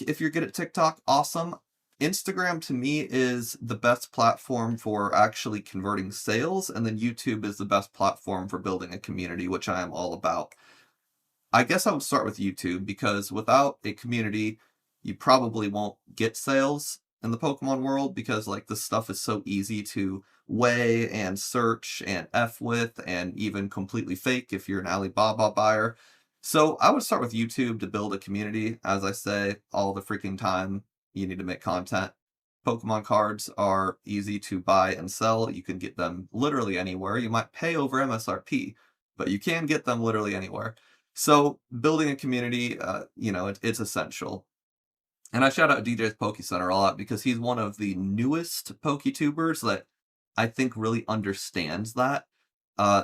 If you're good at TikTok, awesome. Instagram to me is the best platform for actually converting sales, and then YouTube is the best platform for building a community, which I am all about. I guess I would start with YouTube because without a community, you probably won't get sales in the Pokemon world because like this stuff is so easy to weigh and search and F with and even completely fake if you're an Alibaba buyer. So I would start with YouTube to build a community. As I say all the freaking time, you need to make content. Pokemon cards are easy to buy and sell. You can get them literally anywhere. You might pay over MSRP, but you can get them literally anywhere. So building a community, it's essential. And I shout out DJ's Poke Center a lot because he's one of the newest PokeTubers that I think really understands that.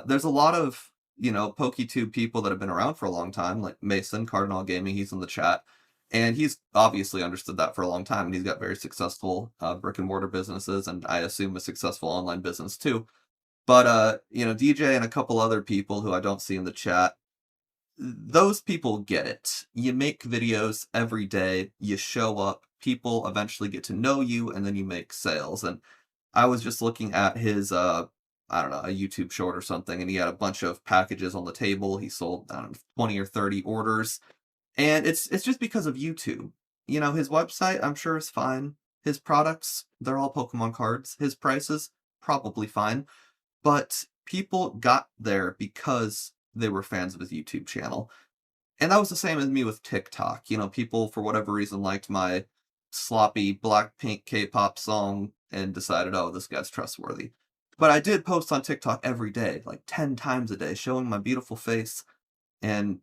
There's a lot of, PokeTube people that have been around for a long time, like Mason, Cardinal Gaming, he's in the chat. And he's obviously understood that for a long time, and he's got very successful brick and mortar businesses, and I assume a successful online business too. But DJ and a couple other people who I don't see in the chat, those people get it. You make videos every day, you show up, people eventually get to know you, and then you make sales. And I was just looking at his, I don't know, a YouTube short or something, and he had a bunch of packages on the table. He sold, I don't know, 20 or 30 orders. And it's just because of YouTube. His website, I'm sure, is fine. His products, they're all Pokemon cards. His prices, probably fine. But people got there because they were fans of his YouTube channel. And that was the same as me with TikTok. People, for whatever reason, liked my sloppy Blackpink K-pop song and decided, oh, this guy's trustworthy. But I did post on TikTok every day, like 10 times a day, showing my beautiful face and,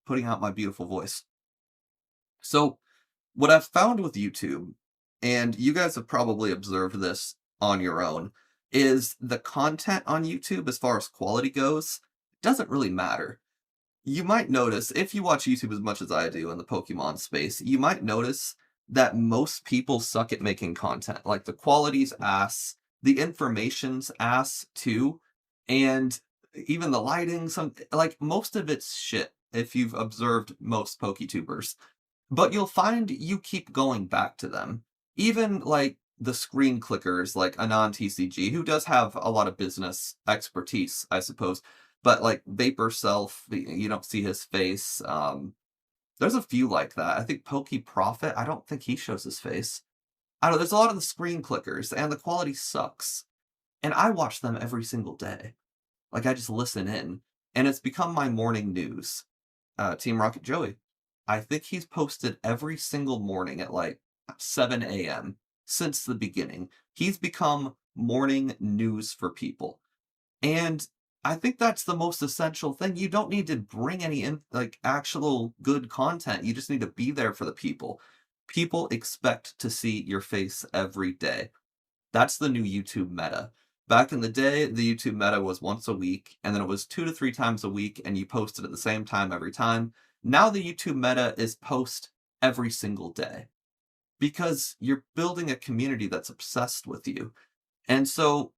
putting out my beautiful voice. So, what I've found with YouTube, and you guys have probably observed this on your own, is the content on YouTube, as far as quality goes, doesn't really matter. You might notice, if you watch YouTube as much as I do in the Pokemon space, you might notice that most people suck at making content. Like, the quality's ass, the information's ass too, and even the lighting, like, most of it's shit, if you've observed most PokeTubers. But you'll find you keep going back to them. Even, like, the screen clickers, like Anon TCG, who does have a lot of business expertise, I suppose, but, like, Vapor Self, you don't see his face, there's a few like that. I think Poke Profit, I don't think he shows his face. I don't know, there's a lot of the screen clickers, and the quality sucks. And I watch them every single day. Like, I just listen in, and it's become my morning news. Team Rocket Joey, I think he's posted every single morning at, like, 7 AM since the beginning. He's become morning news for people. And I think that's the most essential thing. You don't need to bring any actual good content. You just need to be there for the people. People expect to see your face every day. That's the new YouTube meta. Back in the day, the YouTube meta was once a week, and then it was 2 to 3 times a week, and you posted at the same time every time. Now the YouTube meta is post every single day because you're building a community that's obsessed with you. And so,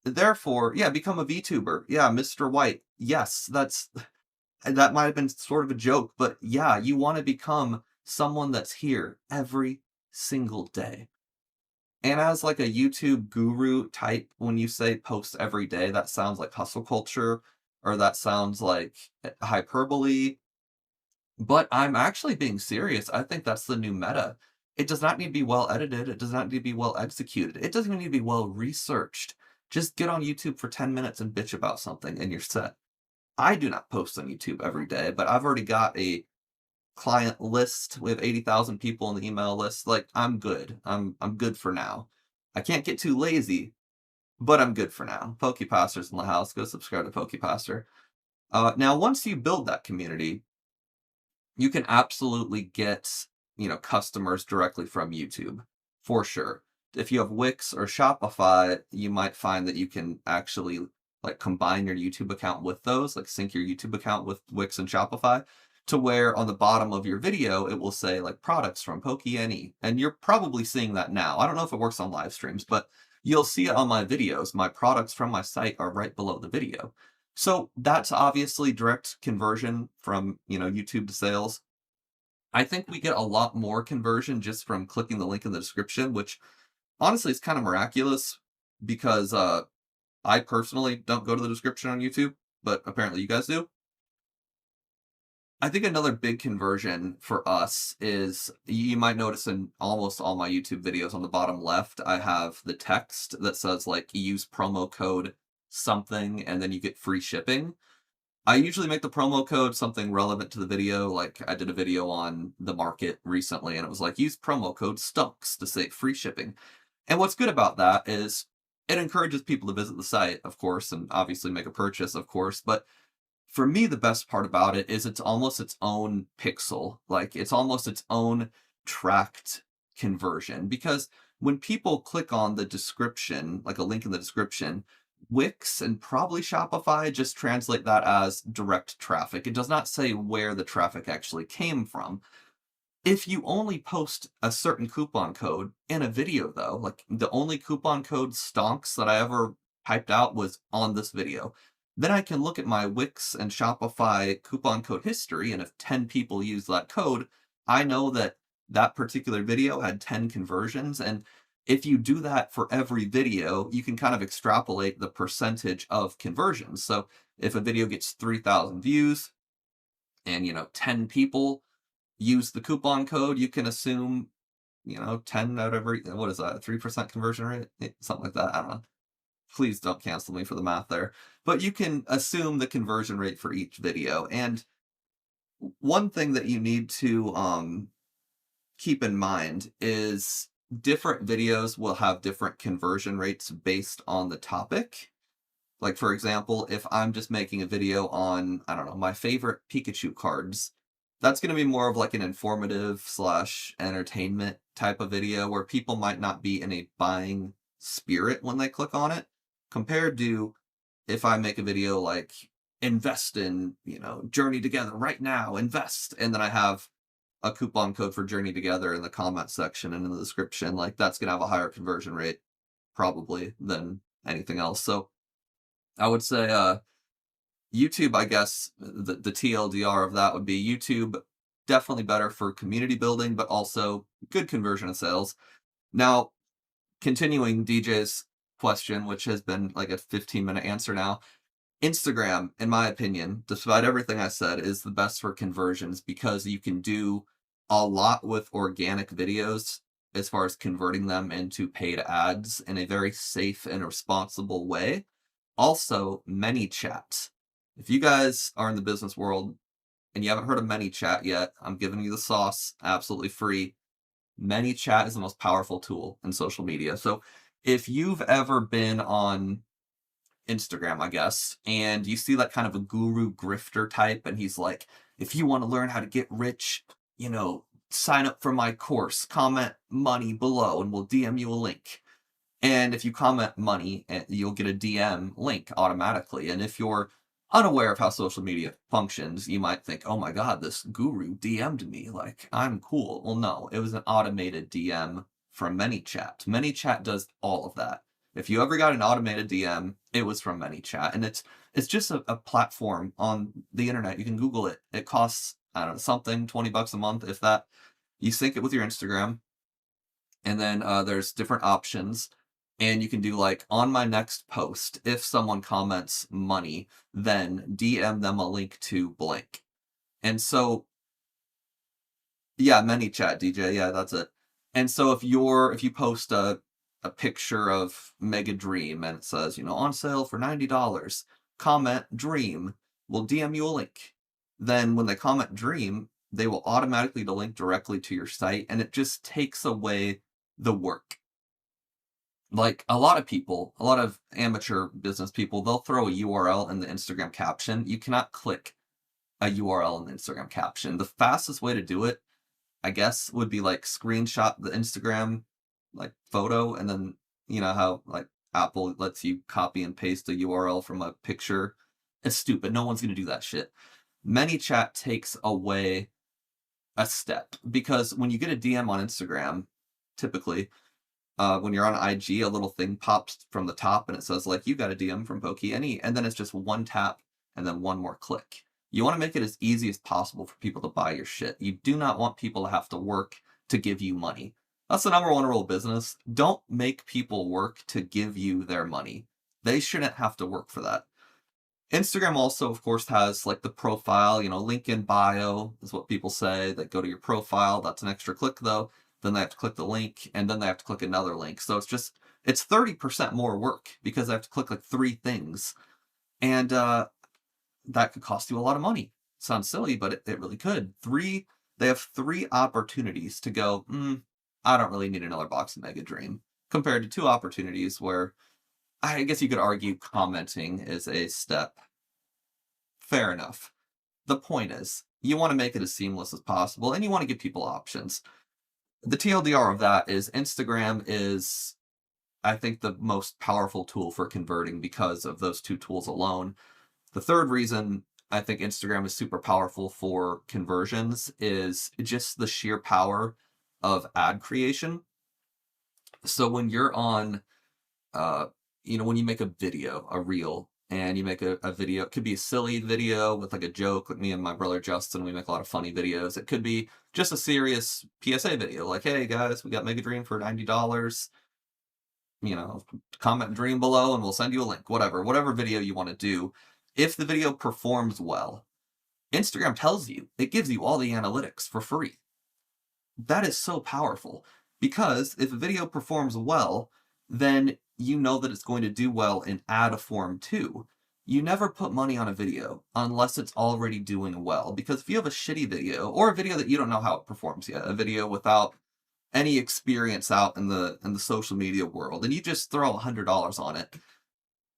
therefore, yeah, become a VTuber. Yeah, Mr. White. Yes, that might have been sort of a joke, but yeah, you want to become someone that's here every single day. And as like a YouTube guru type, when you say post every day, that sounds like hustle culture, or that sounds like hyperbole. But I'm actually being serious. I think that's the new meta. It does not need to be well edited. It does not need to be well executed. It doesn't even need to be well researched. Just get on YouTube for 10 minutes and bitch about something and you're set. I do not post on YouTube every day, but I've already got a client list. We have 80,000 people on the email list. Like, I'm good. I'm good for now. I can't get too lazy, but I'm good for now. Pokepaster's in the house. Go subscribe to Pokepaster. Now, once you build that community, you can absolutely get, customers directly from YouTube, for sure. If you have Wix or Shopify, you might find that you can actually, like, combine your YouTube account with those, like, sync your YouTube account with Wix and Shopify, to where on the bottom of your video, it will say, like, products from PokeNE. And you're probably seeing that now. I don't know if it works on live streams, but you'll see it on my videos. My products from my site are right below the video. So that's obviously direct conversion from, YouTube to sales. I think we get a lot more conversion just from clicking the link in the description, which honestly is kind of miraculous because I personally don't go to the description on YouTube, but apparently you guys do. I think another big conversion for us is you might notice in almost all my YouTube videos on the bottom left, I have the text that says like use promo code something and then you get free shipping. I usually make the promo code something relevant to the video. Like I did a video on the market recently and it was like use promo code STUNKS to save free shipping. And what's good about that is it encourages people to visit the site, of course, and obviously make a purchase, of course, but for me, the best part about it is it's almost its own pixel. Like it's almost its own tracked conversion. Because when people click on the description, like a link in the description, Wix and probably Shopify just translate that as direct traffic. It does not say where the traffic actually came from. If you only post a certain coupon code in a video, though, like the only coupon code stonks that I ever typed out was on this video, then I can look at my Wix and Shopify coupon code history, and if 10 people use that code, I know that that particular video had 10 conversions. And if you do that for every video, you can kind of extrapolate the percentage of conversions. So if a video gets 3,000 views and, 10 people use the coupon code, you can assume, 10 out of every, what is that, 3% conversion rate? Something like that. I don't know. Please don't cancel me for the math there. But you can assume the conversion rate for each video. And one thing that you need to keep in mind is different videos will have different conversion rates based on the topic. Like, for example, if I'm just making a video on, I don't know, my favorite Pikachu cards, that's going to be more of like an informative slash entertainment type of video where people might not be in a buying spirit when they click on it, compared to if I make a video like invest in, Journey Together right now, invest, and then I have a coupon code for Journey Together in the comment section and in the description, like that's going to have a higher conversion rate probably than anything else. So I would say YouTube, I guess the TLDR of that would be YouTube definitely better for community building, but also good conversion of sales. Now, continuing DJ's question, which has been like a 15-minute answer now, Instagram, in my opinion, despite everything I said, is the best for conversions because you can do a lot with organic videos as far as converting them into paid ads in a very safe and responsible way. Also, ManyChat. If you guys are in the business world and you haven't heard of ManyChat yet, I'm giving you the sauce absolutely free. ManyChat is the most powerful tool in social media. So if you've ever been on Instagram, I guess, and you see that kind of a guru grifter type, and he's like, if you want to learn how to get rich, sign up for my course, comment money below, and we'll DM you a link. And if you comment money, you'll get a DM link automatically. And if you're unaware of how social media functions, you might think, oh my God, this guru DM'd me, like, I'm cool. Well, no, it was an automated DM from ManyChat. ManyChat does all of that. If you ever got an automated DM, it was from ManyChat. And it's just a platform on the internet. You can Google it. It costs, I don't know, something, $20 a month, if that. You sync it with your Instagram. And then there's different options. And you can do like, on my next post, if someone comments money, then DM them a link to blank. And so, yeah, ManyChat, DJ, yeah, that's it. And so if you post a picture of Mega Dream and it says, on sale for $90, comment Dream, we'll DM you a link. Then when they comment Dream, they will automatically link directly to your site, and it just takes away the work. Like a lot of amateur business people, they'll throw a URL in the Instagram caption. You cannot click a URL in the Instagram caption. The fastest way to do it, I guess, would be like screenshot the Instagram like photo, and then how like Apple lets you copy and paste a URL from a picture. It's stupid. No one's gonna do that shit. ManyChat takes away a step because when you get a DM on Instagram, typically, when you're on IG, a little thing pops from the top and it says like, you got a DM from PokeNE, and then it's just one tap and then one more click. You want to make it as easy as possible for people to buy your shit. You do not want people to have to work to give you money. That's the number one rule of business. Don't make people work to give you their money. They shouldn't have to work for that. Instagram also, of course, has like the profile, link in bio is what people say. They go to your profile. That's an extra click though. Then they have to click the link and then they have to click another link. So it's 30% more work because they have to click like 3 things. And that could cost you a lot of money. Sounds silly, but it really could. They have 3 opportunities to go, I don't really need another box of Mega Dream, compared to 2 opportunities where I guess you could argue commenting is a step. Fair enough. The point is, you want to make it as seamless as possible, and you want to give people options. The TLDR of that is Instagram is, I think, the most powerful tool for converting because of those 2 tools alone. The third reason I think Instagram is super powerful for conversions is just the sheer power of ad creation. So when you're on, when you make a video, a reel, and you make a video, it could be a silly video with like a joke, like me and my brother Justin, we make a lot of funny videos. It could be just a serious PSA video, like, hey guys, we got Mega Dream for $90. Comment dream below and we'll send you a link, whatever video you want to do. If the video performs well, Instagram tells you, it gives you all the analytics for free. That is so powerful because if a video performs well, then you know that it's going to do well in ad form too. You never put money on a video unless it's already doing well, because if you have a shitty video or a video that you don't know how it performs yet, a video without any experience out in the social media world, and you just throw $100 on it,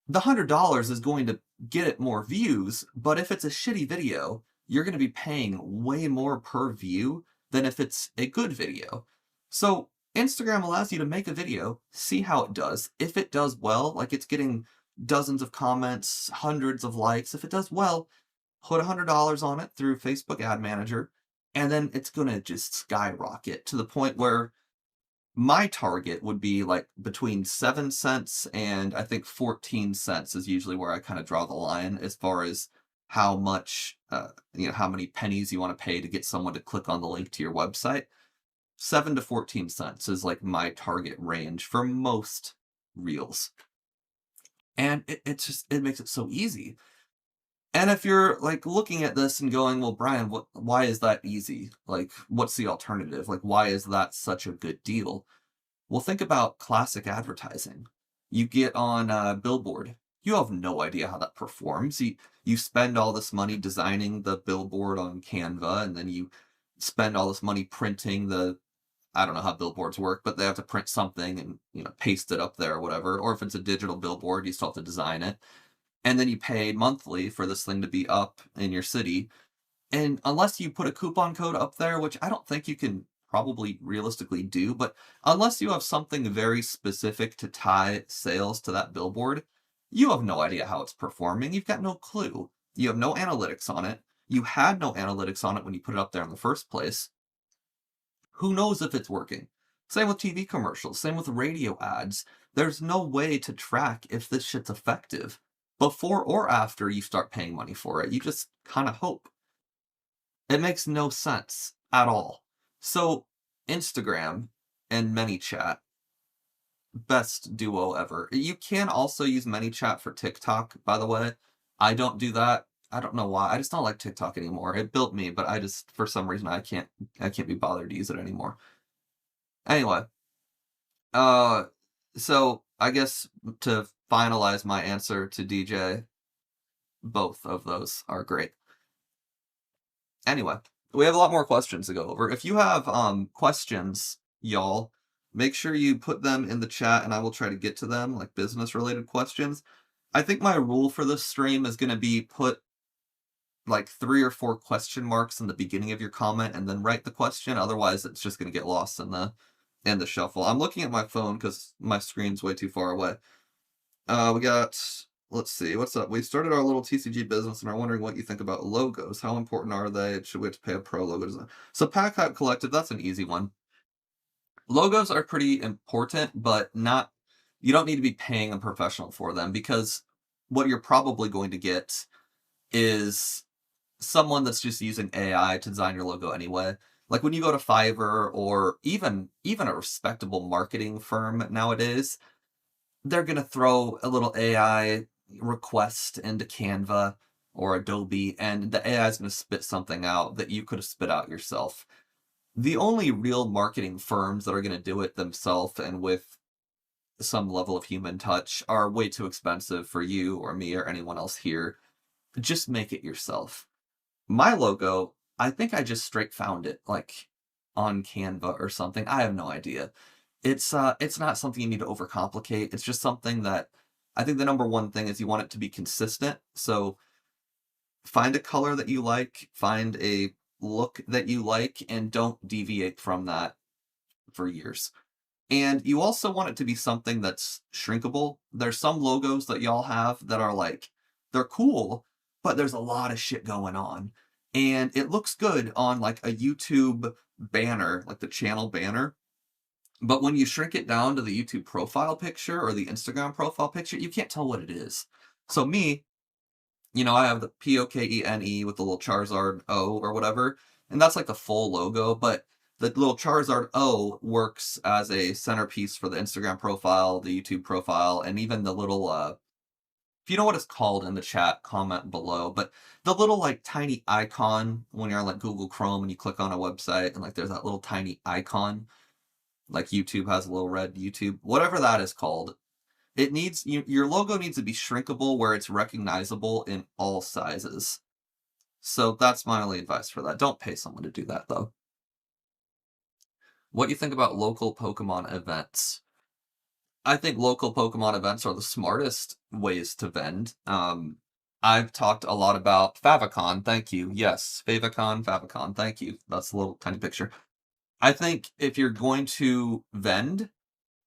the $100 is going to get it more views, but if it's a shitty video, you're going to be paying way more per view than if it's a good video. So Instagram allows you to make a video, see how it does. If it does well, like it's getting dozens of comments, hundreds of likes, if it does well, put $100 on it through Facebook Ad Manager, and then it's going to just skyrocket to the point where my target would be like between 7 cents and I think 14 cents is usually where I kind of draw the line as far as how much, how many pennies you want to pay to get someone to click on the link to your website. 7 to 14 cents is like my target range for most reels. And it makes it so easy. And if you're like looking at this and going, well, Brian, why is that easy? Like, what's the alternative? Like, why is that such a good deal? Well, think about classic advertising. You get on a billboard. You have no idea how that performs. You spend all this money designing the billboard on Canva, and then you spend all this money printing I don't know how billboards work, but they have to print something and, paste it up there or whatever. Or if it's a digital billboard, you still have to design it. And then you pay monthly for this thing to be up in your city. And unless you put a coupon code up there, which I don't think you can probably realistically do, but unless you have something very specific to tie sales to that billboard, you have no idea how it's performing. You've got no clue. You have no analytics on it. You had no analytics on it when you put it up there in the first place. Who knows if it's working? Same with TV commercials, same with radio ads. There's no way to track if this shit's effective before or after you start paying money for it. You just kind of hope. It makes no sense at all. So Instagram and ManyChat, best duo ever. You can also use ManyChat for TikTok, by the way. I don't do that. I don't know why. I just don't like TikTok anymore. It built me, but for some reason, I can't be bothered to use it anymore. Anyway, so I guess to finalize my answer to DJ, both of those are great. Anyway, we have a lot more questions to go over. If you have questions, y'all, make sure you put them in the chat and I will try to get to them, like business-related questions. I think my rule for this stream is going to be put like 3 or 4 question marks in the beginning of your comment and then write the question. Otherwise, it's just going to get lost in the shuffle. I'm looking at my phone because my screen's way too far away. We got, let's see, what's up? We started our little TCG business and are wondering what you think about logos. How important are they? Should we have to pay a pro logo design? So Pack Hype Collective, that's an easy one. Logos are pretty important, but you don't need to be paying a professional for them, because what you're probably going to get is someone that's just using AI to design your logo anyway. Like when you go to Fiverr or even a respectable marketing firm nowadays, they're gonna throw a little AI request into Canva or Adobe, and the AI is gonna spit something out that you could have spit out yourself. The only real marketing firms that are gonna do it themselves and with some level of human touch are way too expensive for you or me or anyone else here. Just make it yourself. My logo, I think I just straight found it, like, on Canva or something, I have no idea. It's not something you need to overcomplicate, it's just something that I think the number one thing is you want it to be consistent, so find a color that you like, find a look that you like, and don't deviate from that for years. And you also want it to be something that's shrinkable. There's some logos that y'all have that are like, they're cool, but there's a lot of shit going on. And it looks good on like a YouTube banner, like the channel banner. But when you shrink it down to the YouTube profile picture or the Instagram profile picture, you can't tell what it is. So me, I have the Pokene with the little Charizard O or whatever, and that's like the full logo, but the little Charizard O works as a centerpiece for the Instagram profile, the YouTube profile, and even the little if you know what it's called in the chat, comment below. But the little like tiny icon when you're on like Google Chrome and you click on a website and like there's that little tiny icon, like YouTube has a little red YouTube, whatever that is called. It needs your logo needs to be shrinkable where it's recognizable in all sizes. So that's my only advice for that. Don't pay someone to do that though. What do you think about local Pokemon events? I think local Pokemon events are the smartest ways to vend. I've talked a lot about Favicon. Thank you. Yes, Favicon. Thank you. That's a little tiny picture. I think if you're going to vend,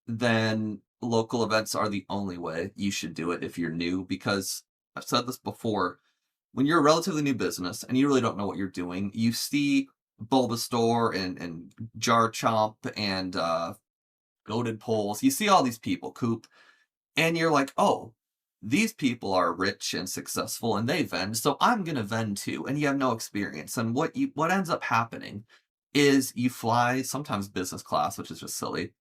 then local events are the only way you should do it if you're new, because I've said this before, when you're a relatively new business and you really don't know what you're doing, you see Bulbasaur and Jar Chomp and Goaded Poles, you see all these people, Coop, and you're like, oh, these people are rich and successful and they vend, so I'm gonna vend too. And you have no experience. And what ends up happening is you fly sometimes business class, which is just silly,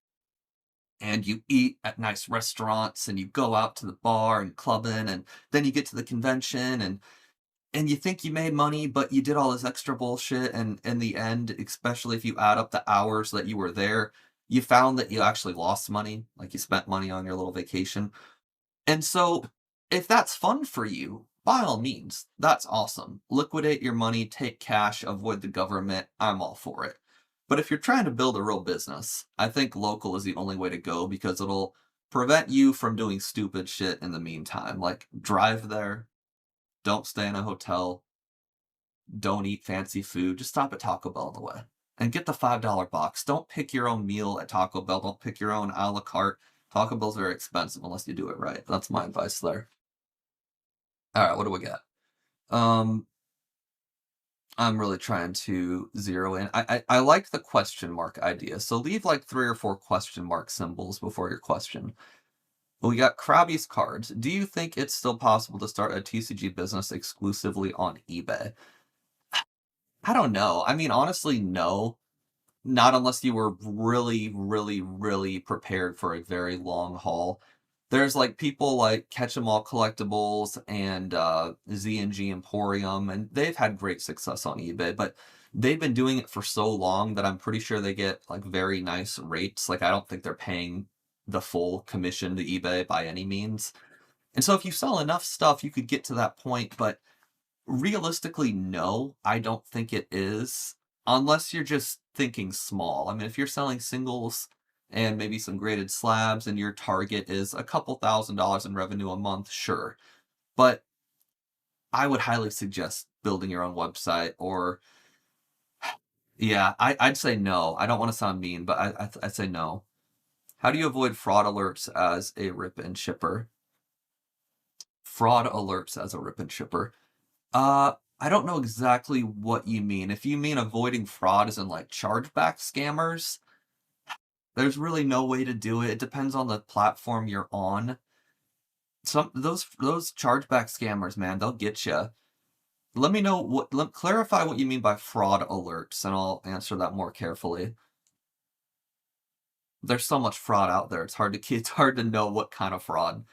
and you eat at nice restaurants and you go out to the bar and clubbing, and then you get to the convention and you think you made money, but you did all this extra bullshit, and in the end, especially if you add up the hours that you were there, you found that you actually lost money, like you spent money on your little vacation. And so, if that's fun for you, by all means, that's awesome. Liquidate your money, take cash, avoid the government. I'm all for it. But if you're trying to build a real business, I think local is the only way to go because it'll prevent you from doing stupid shit in the meantime. Like, drive there, don't stay in a hotel, don't eat fancy food, just stop at Taco Bell on the way. And get the $5 box. Don't pick your own meal at Taco Bell. Don't pick your own a la carte. Taco Bell's very expensive unless you do it right. That's my advice there. All right, what do we got? I'm really trying to zero in. I like the question mark idea. So leave like 3 or 4 question mark symbols before your question. We got Krabby's cards. Do you think it's still possible to start a TCG business exclusively on eBay? I don't know. I mean, honestly, no. Not unless you were really, really, really prepared for a very long haul. There's like people like Catch 'em All Collectibles and Z&G Emporium, and they've had great success on eBay, but they've been doing it for so long that I'm pretty sure they get like very nice rates. Like I don't think they're paying the full commission to eBay by any means. And so if you sell enough stuff, you could get to that point, but realistically, no, I don't think it is. Unless you're just thinking small. I mean, if you're selling singles and maybe some graded slabs and your target is a couple $1,000s in revenue a month, sure. But I would highly suggest building your own website or, yeah, I'd say no. I don't want to sound mean, but I'd say no. How do you avoid fraud alerts as a rip and shipper? Fraud alerts as a rip and shipper. I don't know exactly what you mean. If you mean avoiding fraud as in like chargeback scammers, there's really no way to do it. It depends on the platform you're on. Some those chargeback scammers, man, they'll get you. Let me know clarify what you mean by fraud alerts, and I'll answer that more carefully. There's so much fraud out there. It's hard to know what kind of fraud.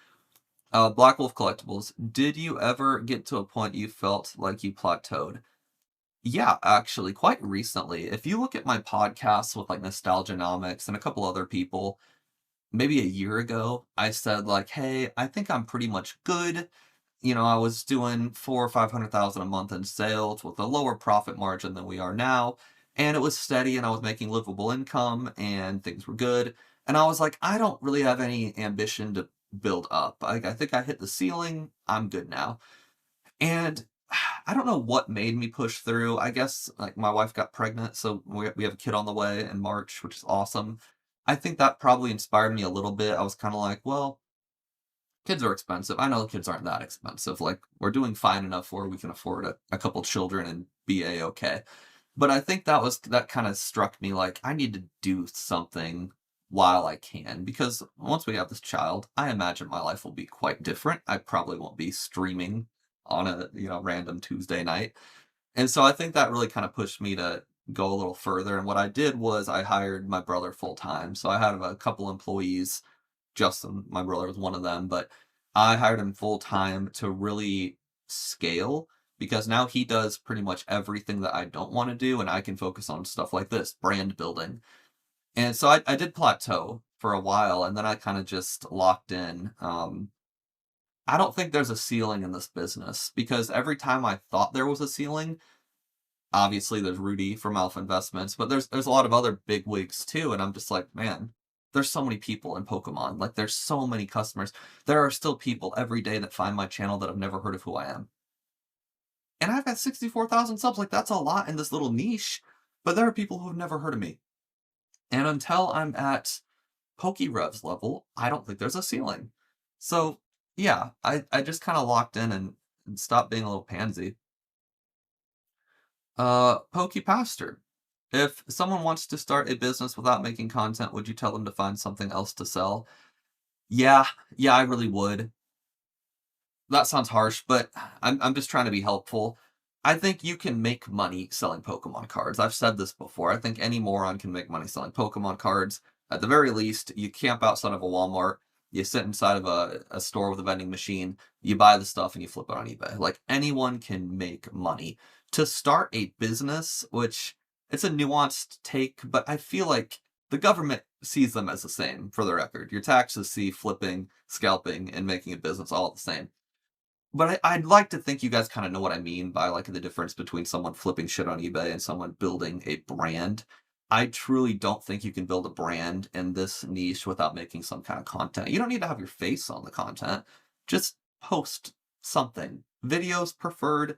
Black Wolf Collectibles. Did you ever get to a point you felt like you plateaued? Yeah, actually, quite recently. If you look at my podcasts with like Nostalgianomics and a couple other people, maybe a year ago, I said like, "Hey, I think I'm pretty much good." I was doing 400,000 or 500,000 a month in sales with a lower profit margin than we are now, and it was steady, and I was making livable income, and things were good. And I was like, I don't really have any ambition to build up. I think I hit the ceiling. I'm good now. And I don't know what made me push through. I guess like my wife got pregnant, so we have a kid on the way in March, which is awesome. I think that probably inspired me a little bit. I was kind of like, well, kids are expensive. I know the kids aren't that expensive. Like we're doing fine enough where we can afford a couple children and be a-okay. But I think that kind of struck me like I need to do something while I can, because once we have this child, I imagine my life will be quite different. I probably won't be streaming on a, random Tuesday night. And so I think that really kind of pushed me to go a little further. And what I did was I hired my brother full time. So I had a couple employees. Justin, my brother, was one of them, but I hired him full time to really scale, because now he does pretty much everything that I don't want to do, and I can focus on stuff like this, brand building. And so I did plateau for a while, and then I kind of just locked in. I don't think there's a ceiling in this business, because every time I thought there was a ceiling, obviously there's Rudy from Alpha Investments, but there's a lot of other big wigs too, and I'm just like, man, there's so many people in Pokemon. Like there's so many customers. There are still people every day that find my channel that have never heard of who I am. And I've got 64,000 subs. Like that's a lot in this little niche, but there are people who have never heard of me. And until I'm at PokeRev's level, I don't think there's a ceiling. So yeah, I just kind of locked in and stopped being a little pansy. PokePastor. If someone wants to start a business without making content, would you tell them to find something else to sell? Yeah, yeah, I really would. That sounds harsh, but I'm just trying to be helpful. I think you can make money selling Pokemon cards. I've said this before. I think any moron can make money selling Pokemon cards. At the very least, you camp outside of a Walmart, you sit inside of a store with a vending machine, you buy the stuff and you flip it on eBay. Like anyone can make money. To start a business, which it's a nuanced take, but I feel like the government sees them as the same, for the record. Your taxes see flipping, scalping, and making a business all the same. But I'd like to think you guys kind of know what I mean by like the difference between someone flipping shit on eBay and someone building a brand. I truly don't think you can build a brand in this niche without making some kind of content. You don't need to have your face on the content. Just post something. Videos preferred.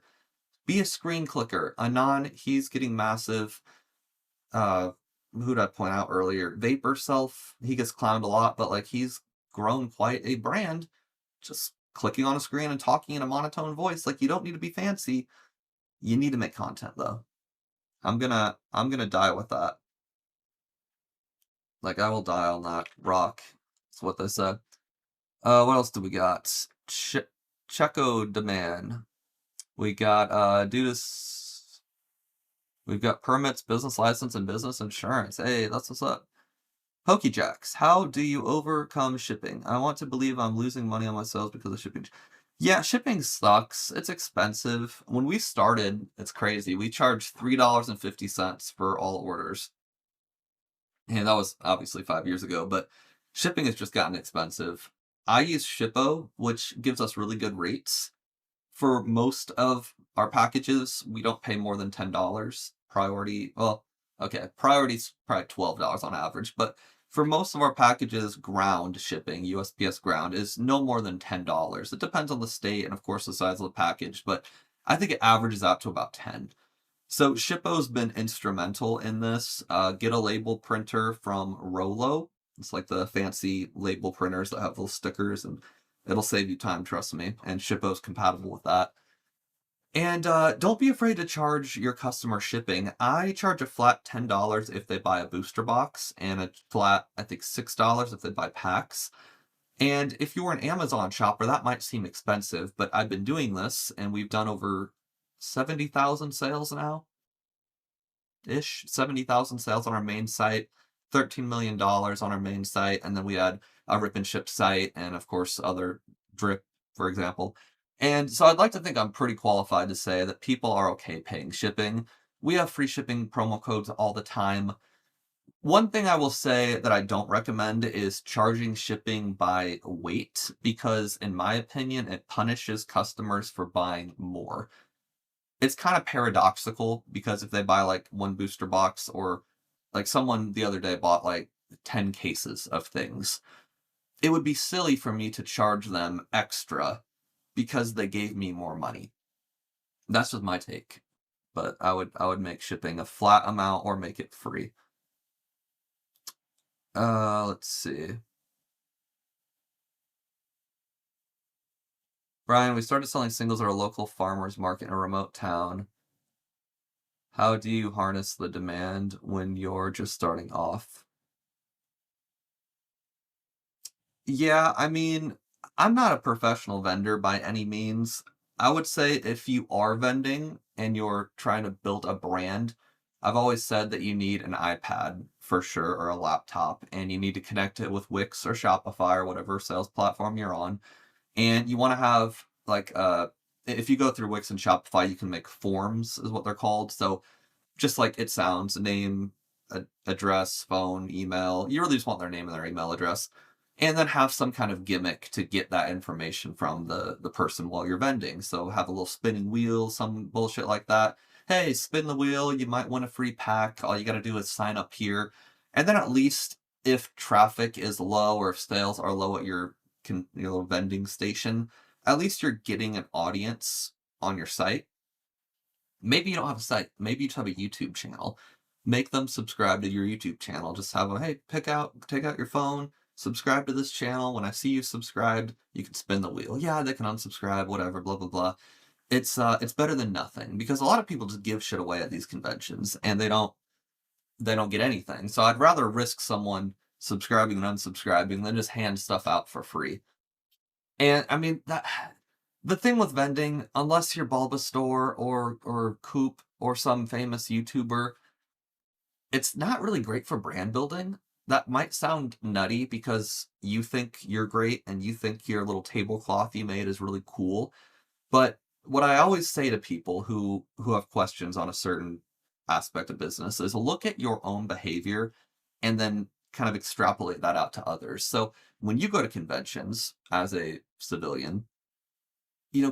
Be a screen clicker. Anon, he's getting massive. Who did I point out earlier? Vapor Self, he gets clowned a lot, but like he's grown quite a brand just clicking on a screen and talking in a monotone voice. Like you don't need to be fancy. You need to make content though. I'm gonna die with that. Like I will die on that rock. That's what they said. What else do we got? Checo Demand. We got we've got permits, business license, and business insurance. Hey, that's what's up. Pokejacks, how do you overcome shipping? I want to believe I'm losing money on my sales because of shipping. Yeah, shipping sucks. It's expensive. When we started, it's crazy. We charged $3.50 for all orders. And that was obviously 5 years ago, but shipping has just gotten expensive. I use Shippo, which gives us really good rates. For most of our packages, we don't pay more than $10. Priority, well, okay, priority's probably $12 on average, but for most of our packages, ground shipping, USPS ground, is no more than $10. It depends on the state and, of course, the size of the package, but I think it averages out to about 10. So Shippo's been instrumental in this. Get a label printer from Rolo. It's like the fancy label printers that have little stickers, and it'll save you time, trust me. And Shippo's compatible with that. And don't be afraid to charge your customer shipping. I charge a flat $10 if they buy a booster box, and a flat, I think, $6 if they buy packs. And if you're an Amazon shopper, that might seem expensive, but I've been doing this, and we've done over 70,000 sales now ish. 70,000 sales on our main site, $13 million on our main site, and then we had a rip and ship site, and of course other drip, for example. And so I'd like to think I'm pretty qualified to say that people are okay paying shipping. We have free shipping promo codes all the time. One thing I will say that I don't recommend is charging shipping by weight because, in my opinion, it punishes customers for buying more. It's kind of paradoxical because if they buy like one booster box or like someone the other day bought like 10 cases of things, it would be silly for me to charge them extra because they gave me more money. That's just my take. But I would make shipping a flat amount or make it free. Let's see. Brian, we started selling singles at a local farmer's market in a remote town. How do you harness the demand when you're just starting off? Yeah, I mean, I'm not a professional vendor by any means. I would say if you are vending and you're trying to build a brand, I've always said that you need an iPad for sure or a laptop, and you need to connect it with Wix or Shopify or whatever sales platform you're on. And you want to have like if you go through Wix and Shopify, you can make forms, is what they're called. So just like it sounds, name, address, phone, email. You really just want their name and their email address. And then have some kind of gimmick to get that information from the person while you're vending. So have a little spinning wheel, some bullshit like that. Hey, spin the wheel, you might win a free pack. All you got to do is sign up here. And then at least if traffic is low or if sales are low at your vending station, at least you're getting an audience on your site. Maybe you don't have a site. Maybe you just have a YouTube channel. Make them subscribe to your YouTube channel. Just have them, hey, take out your phone, subscribe to this channel. When I see you subscribed, you can spin the wheel. Yeah, they can unsubscribe, whatever, blah blah blah. It's better than nothing because a lot of people just give shit away at these conventions and they don't get anything. So I'd rather risk someone subscribing and unsubscribing than just hand stuff out for free. And I mean that the thing with vending, unless you're Bulbasaur or Coop or some famous YouTuber, it's not really great for brand building. That might sound nutty because you think you're great and you think your little tablecloth you made is really cool. But what I always say to people who have questions on a certain aspect of business is look at your own behavior and then kind of extrapolate that out to others. So when you go to conventions as a civilian,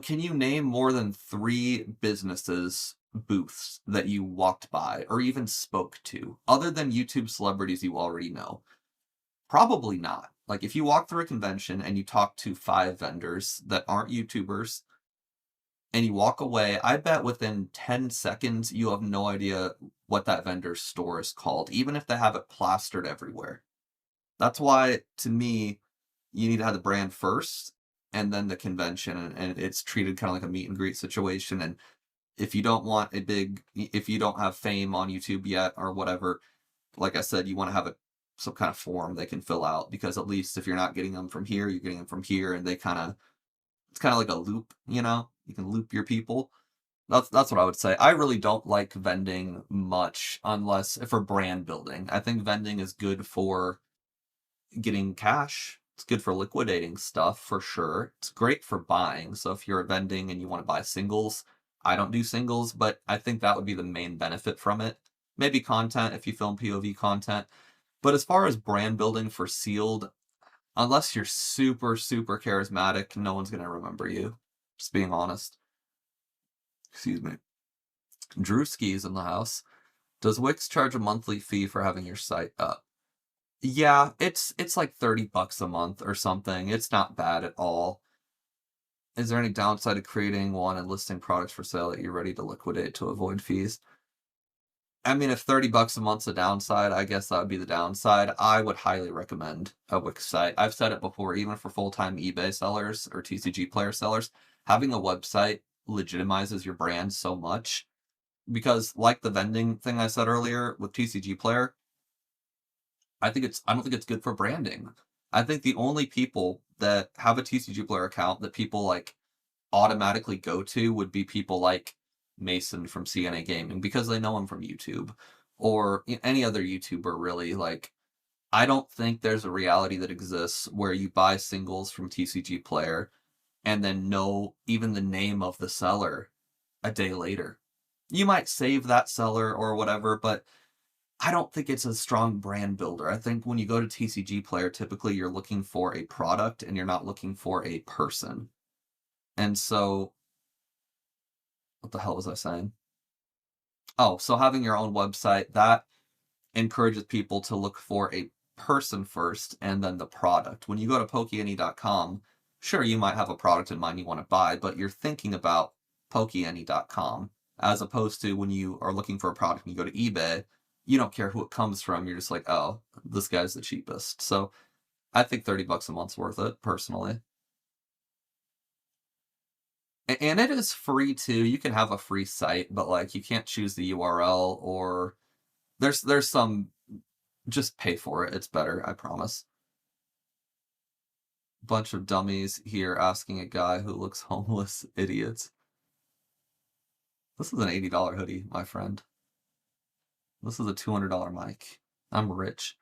can you name more than 3 businesses booths that you walked by or even spoke to other than YouTube celebrities you already know? Probably not. Like if you walk through a convention and you talk to 5 vendors that aren't YouTubers and you walk away, I bet within 10 seconds you have no idea what that vendor's store is called, even if they have it plastered everywhere. That's why, to me, you need to have the brand first and then the convention, and it's treated kind of like a meet and greet situation. And if you don't want if you don't have fame on YouTube yet or whatever, like I said, you want to have some kind of form they can fill out because at least if you're not getting them from here, you're getting them from here, and it's kind of like a loop, you can loop your people. That's what I would say. I really don't like vending much unless for brand building. I think vending is good for getting cash. It's good for liquidating stuff for sure. It's great for buying. So if you're vending and you want to buy singles, I don't do singles, but I think that would be the main benefit from it. Maybe content if you film POV content. But as far as brand building for sealed, unless you're super, super charismatic, no one's going to remember you. Just being honest. Excuse me. Drewski's in the house. Does Wix charge a monthly fee for having your site up? Yeah, it's like $30 a month or something. It's not bad at all. Is there any downside to creating one and listing products for sale that you're ready to liquidate to avoid fees? I mean, if $30 a month's a downside, I guess that would be the downside. I would highly recommend a Wix site. I've said it before, even for full-time eBay sellers or TCG player sellers, having a website legitimizes your brand so much. Because like the vending thing I said earlier with TCG player, I don't think it's good for branding. I think the only people that have a TCG player account that people like automatically go to would be people like Mason from CNA Gaming because they know him from YouTube, or any other YouTuber really. Like, I don't think there's a reality that exists where you buy singles from TCG Player and then know even the name of the seller a day later. You might save that seller or whatever, but I don't think it's a strong brand builder. I think when you go to TCG Player, typically you're looking for a product and you're not looking for a person. And so, what the hell was I saying? Oh, so having your own website, that encourages people to look for a person first and then the product. When you go to Pokeany.com, sure, you might have a product in mind you want to buy, but you're thinking about Pokeany.com as opposed to when you are looking for a product and you go to eBay, you don't care who it comes from. You're just like, oh, this guy's the cheapest. So I think $30 a month's worth it, personally. And it is free too. You can have a free site, but like you can't choose the URL or there's some just pay for it. It's better, I promise. Bunch of dummies here asking a guy who looks homeless. Idiots. This is an $80 hoodie, my friend. This is a $200 mic. I'm rich.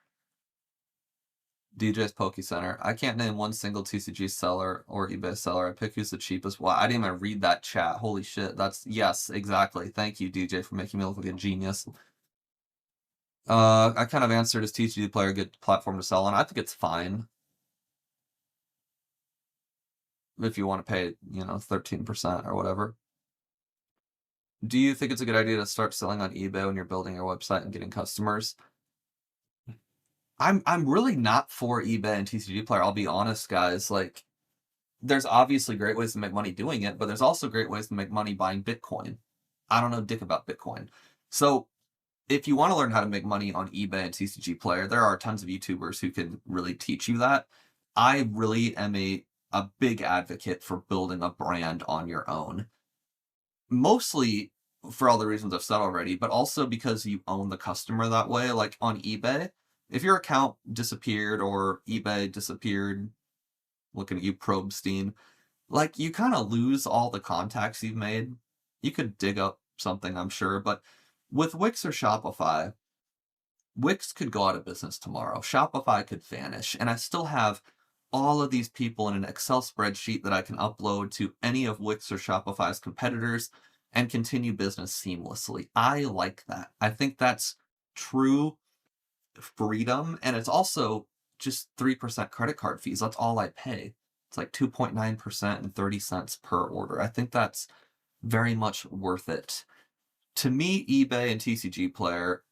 DJ's Poke Center. I can't name one single TCG seller or eBay seller. I pick who's the cheapest. Wow, I didn't even read that chat. Holy shit. That's, yes, exactly. Thank you, DJ, for making me look like a genius. I kind of answered, is TCG Player a good platform to sell on? I think it's fine. If you want to pay, 13% or whatever. Do you think it's a good idea to start selling on eBay when you're building your website and getting customers? I'm really not for eBay and TCG Player, I'll be honest, guys. Like, there's obviously great ways to make money doing it, but there's also great ways to make money buying Bitcoin. I don't know dick about Bitcoin. So if you want to learn how to make money on eBay and TCG Player, there are tons of YouTubers who can really teach you that. I really am a big advocate for building a brand on your own. Mostly for all the reasons I've said already, but also because you own the customer that way. Like on eBay, if your account disappeared or eBay disappeared, looking at you, Probstein, like you kind of lose all the contacts you've made. You could dig up something, I'm sure, but with Wix or Shopify, Wix could go out of business tomorrow. Shopify could vanish, and I still have all of these people in an Excel spreadsheet that I can upload to any of Wix or Shopify's competitors and continue business seamlessly. I like that. I think that's true freedom, and it's also just 3% credit card fees. That's all I pay. It's like 2.9% and 30 cents per order. I think that's very much worth it. To me, eBay and TCG Player,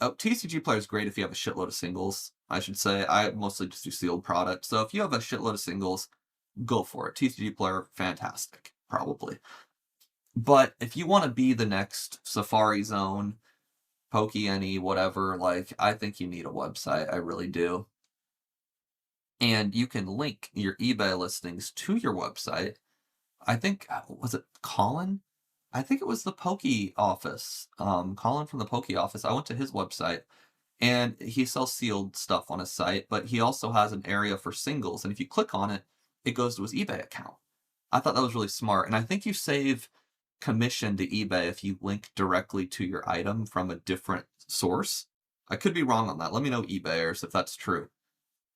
TCG Player is great if you have a shitload of singles, I should say. I mostly just do sealed product. So if you have a shitload of singles, go for it. TCG Player, fantastic, probably. But if you want to be the next Safari Zone, Pokeany, whatever, like, I think you need a website. I really do. And you can link your eBay listings to your website. I think, was it Colin? I think it was the Poke office. Colin from the Poke office. I went to his website and he sells sealed stuff on his site, but he also has an area for singles. And if you click on it, it goes to his eBay account. I thought that was really smart. And I think you save commission to eBay if you link directly to your item from a different source. I could be wrong on that. Let me know, eBayers, if that's true.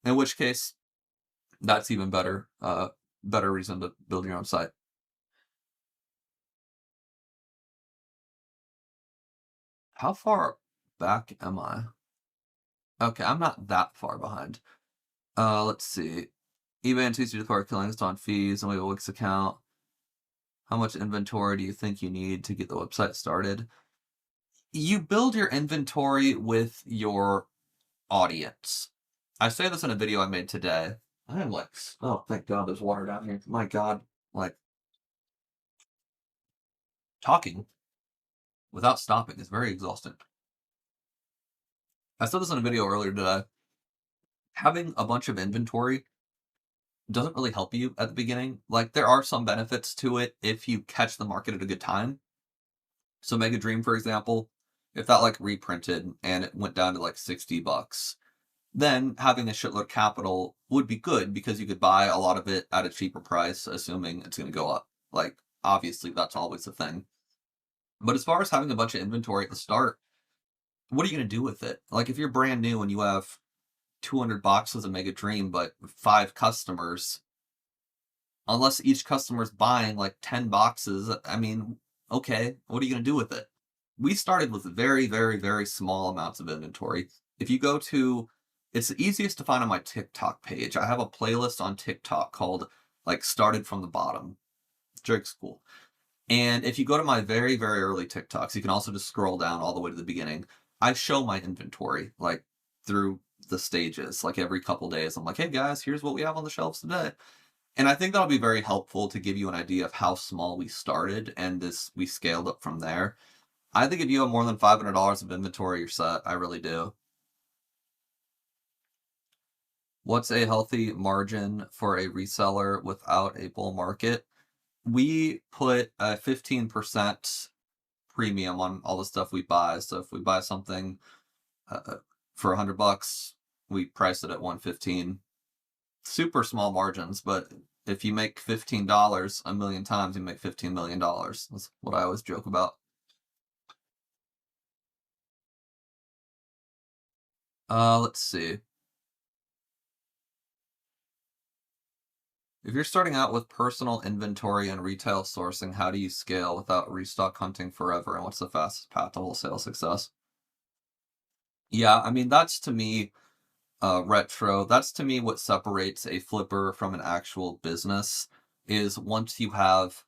In which case, that's even better. Better reason to build your own site. How far back am I? Okay, I'm not that far behind. Let's see. eBay and TCG Player killings on fees, and we have a Wix account. How much inventory do you think you need to get the website started? You build your inventory with your audience. I say this in a video I made today. I am like, oh, thank God there's water down here. My God, like, talking without stopping is very exhausting. I said this in a video earlier today. Having a bunch of inventory doesn't really help you at the beginning. Like, there are some benefits to it if you catch the market at a good time. So Mega Dream, for example, if that like reprinted and it went down to like $60, then having a shitload of capital would be good because you could buy a lot of it at a cheaper price, assuming it's going to go up. Like, obviously, that's always the thing. But as far as having a bunch of inventory at the start, what are you going to do with it? Like if you're brand new and you have 200 boxes of Mega Dream, but 5 customers, unless each customer's buying like 10 boxes, I mean, okay, what are you going to do with it? We started with very, very, very small amounts of inventory. If you go to, it's the easiest to find on my TikTok page. I have a playlist on TikTok called like Started from the Bottom. Jake's cool. And if you go to my very, very early TikToks, you can also just scroll down all the way to the beginning. I show my inventory like through the stages, like every couple days. I'm like, hey guys, here's what we have on the shelves today. And I think that'll be very helpful to give you an idea of how small we started and this we scaled up from there. I think if you have more than $500 of inventory, you're set. I really do. What's a healthy margin for a reseller without a bull market? We put a 15% premium on all the stuff we buy. So if we buy something for $100, we price it at 115. Super small margins, but if you make $15 a million times, you make $15 million. That's what I always joke about. Let's see. If you're starting out with personal inventory and retail sourcing, how do you scale without restock hunting forever? And what's the fastest path to wholesale success? Yeah, I mean, that's to me retro. That's to me what separates a flipper from an actual business is once you have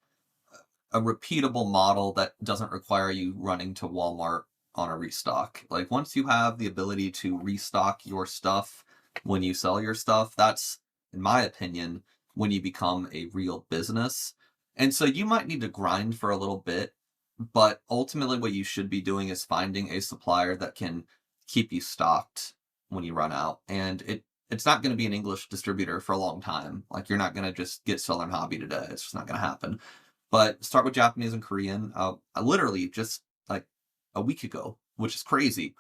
a repeatable model that doesn't require you running to Walmart on a restock. Like once you have the ability to restock your stuff when you sell your stuff, that's, in my opinion, when you become a real business. And so you might need to grind for a little bit, but ultimately what you should be doing is finding a supplier that can keep you stocked when you run out. And it's not going to be an English distributor for a long time. Like you're not going to just get Southern Hobby today. It's just not going to happen. But start with Japanese and Korean. I literally just like a week ago, which is crazy,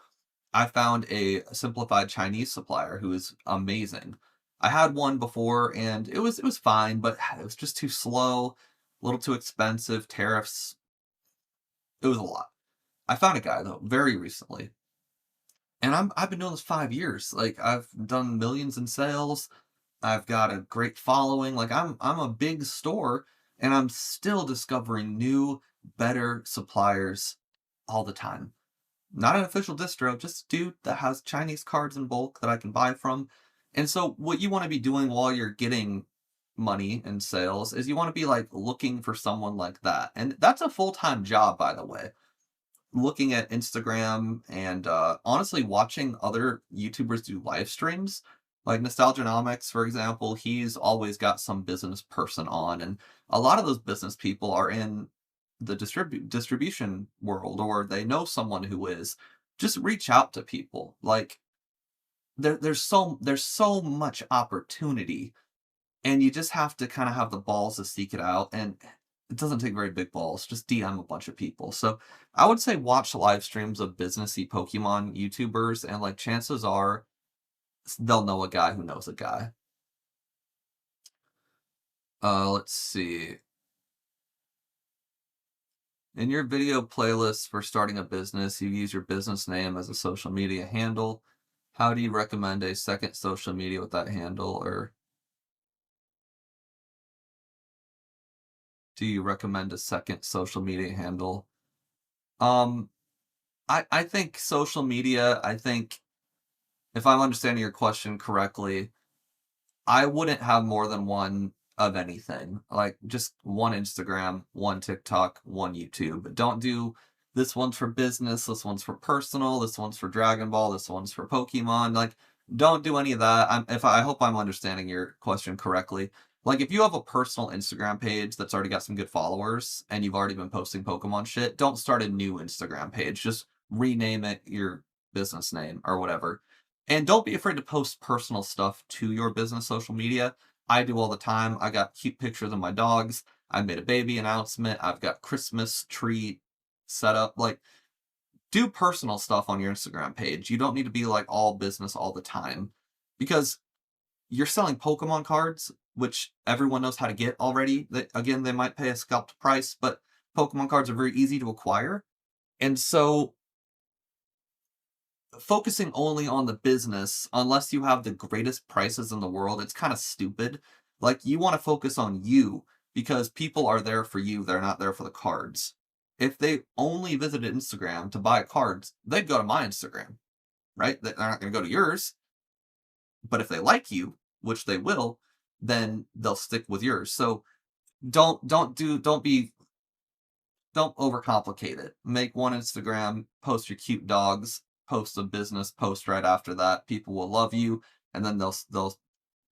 I found a simplified Chinese supplier who is amazing. I had one before and it was fine, but it was just too slow, a little too expensive, tariffs. It was a lot. I found a guy though very recently, and I've been doing this 5 years. Like I've done millions in sales. I've got a great following. Like I'm a big store and I'm still discovering new, better suppliers all the time. Not an official distro, just a dude that has Chinese cards in bulk that I can buy from. And so what you want to be doing while you're getting money in sales is you want to be like looking for someone like that. And that's a full-time job, by the way, looking at Instagram and honestly watching other YouTubers do live streams. Like Nostalgianomics, for example, he's always got some business person on, and a lot of those business people are in the distribution world, or they know someone who is. Just reach out to people. Like there's so much opportunity, and you just have to kind of have the balls to seek it out. And it doesn't take very big balls. Just DM a bunch of people. So I would say watch live streams of businessy Pokemon YouTubers, and like chances are they'll know a guy who knows a guy. Let's see. In your video playlist for starting a business, you use your business name as a social media handle. How do you recommend a second social media with that handle, or do you recommend a second social media handle? Um, I think social media, I think if I'm understanding your question correctly, I wouldn't have more than one of anything. Like just one Instagram, one TikTok, one YouTube. Don't do this one's for business, this one's for personal, this one's for Dragon Ball, this one's for Pokemon. Like don't do any of that. I hope I'm understanding your question correctly. Like if you have a personal Instagram page that's already got some good followers and you've already been posting Pokemon shit, don't start a new Instagram page. Just rename it your business name or whatever. And don't be afraid to post personal stuff to your business social media. I do all the time. I got cute pictures of my dogs. I made a baby announcement. I've got Christmas tree set up. Like, do personal stuff on your Instagram page. You don't need to be like all business all the time because you're selling Pokemon cards, which everyone knows how to get already. Again, they might pay a scalped price, but Pokemon cards are very easy to acquire. And so focusing only on the business, unless you have the greatest prices in the world, it's kind of stupid. Like, you want to focus on you because people are there for you, they're not there for the cards. If they only visited Instagram to buy cards, they'd go to my Instagram, right? They're not going to go to yours. But if they like you, which they will, then they'll stick with yours. So don't overcomplicate it. Make one Instagram, post your cute dogs, post a business post right after that. People will love you, and then they'll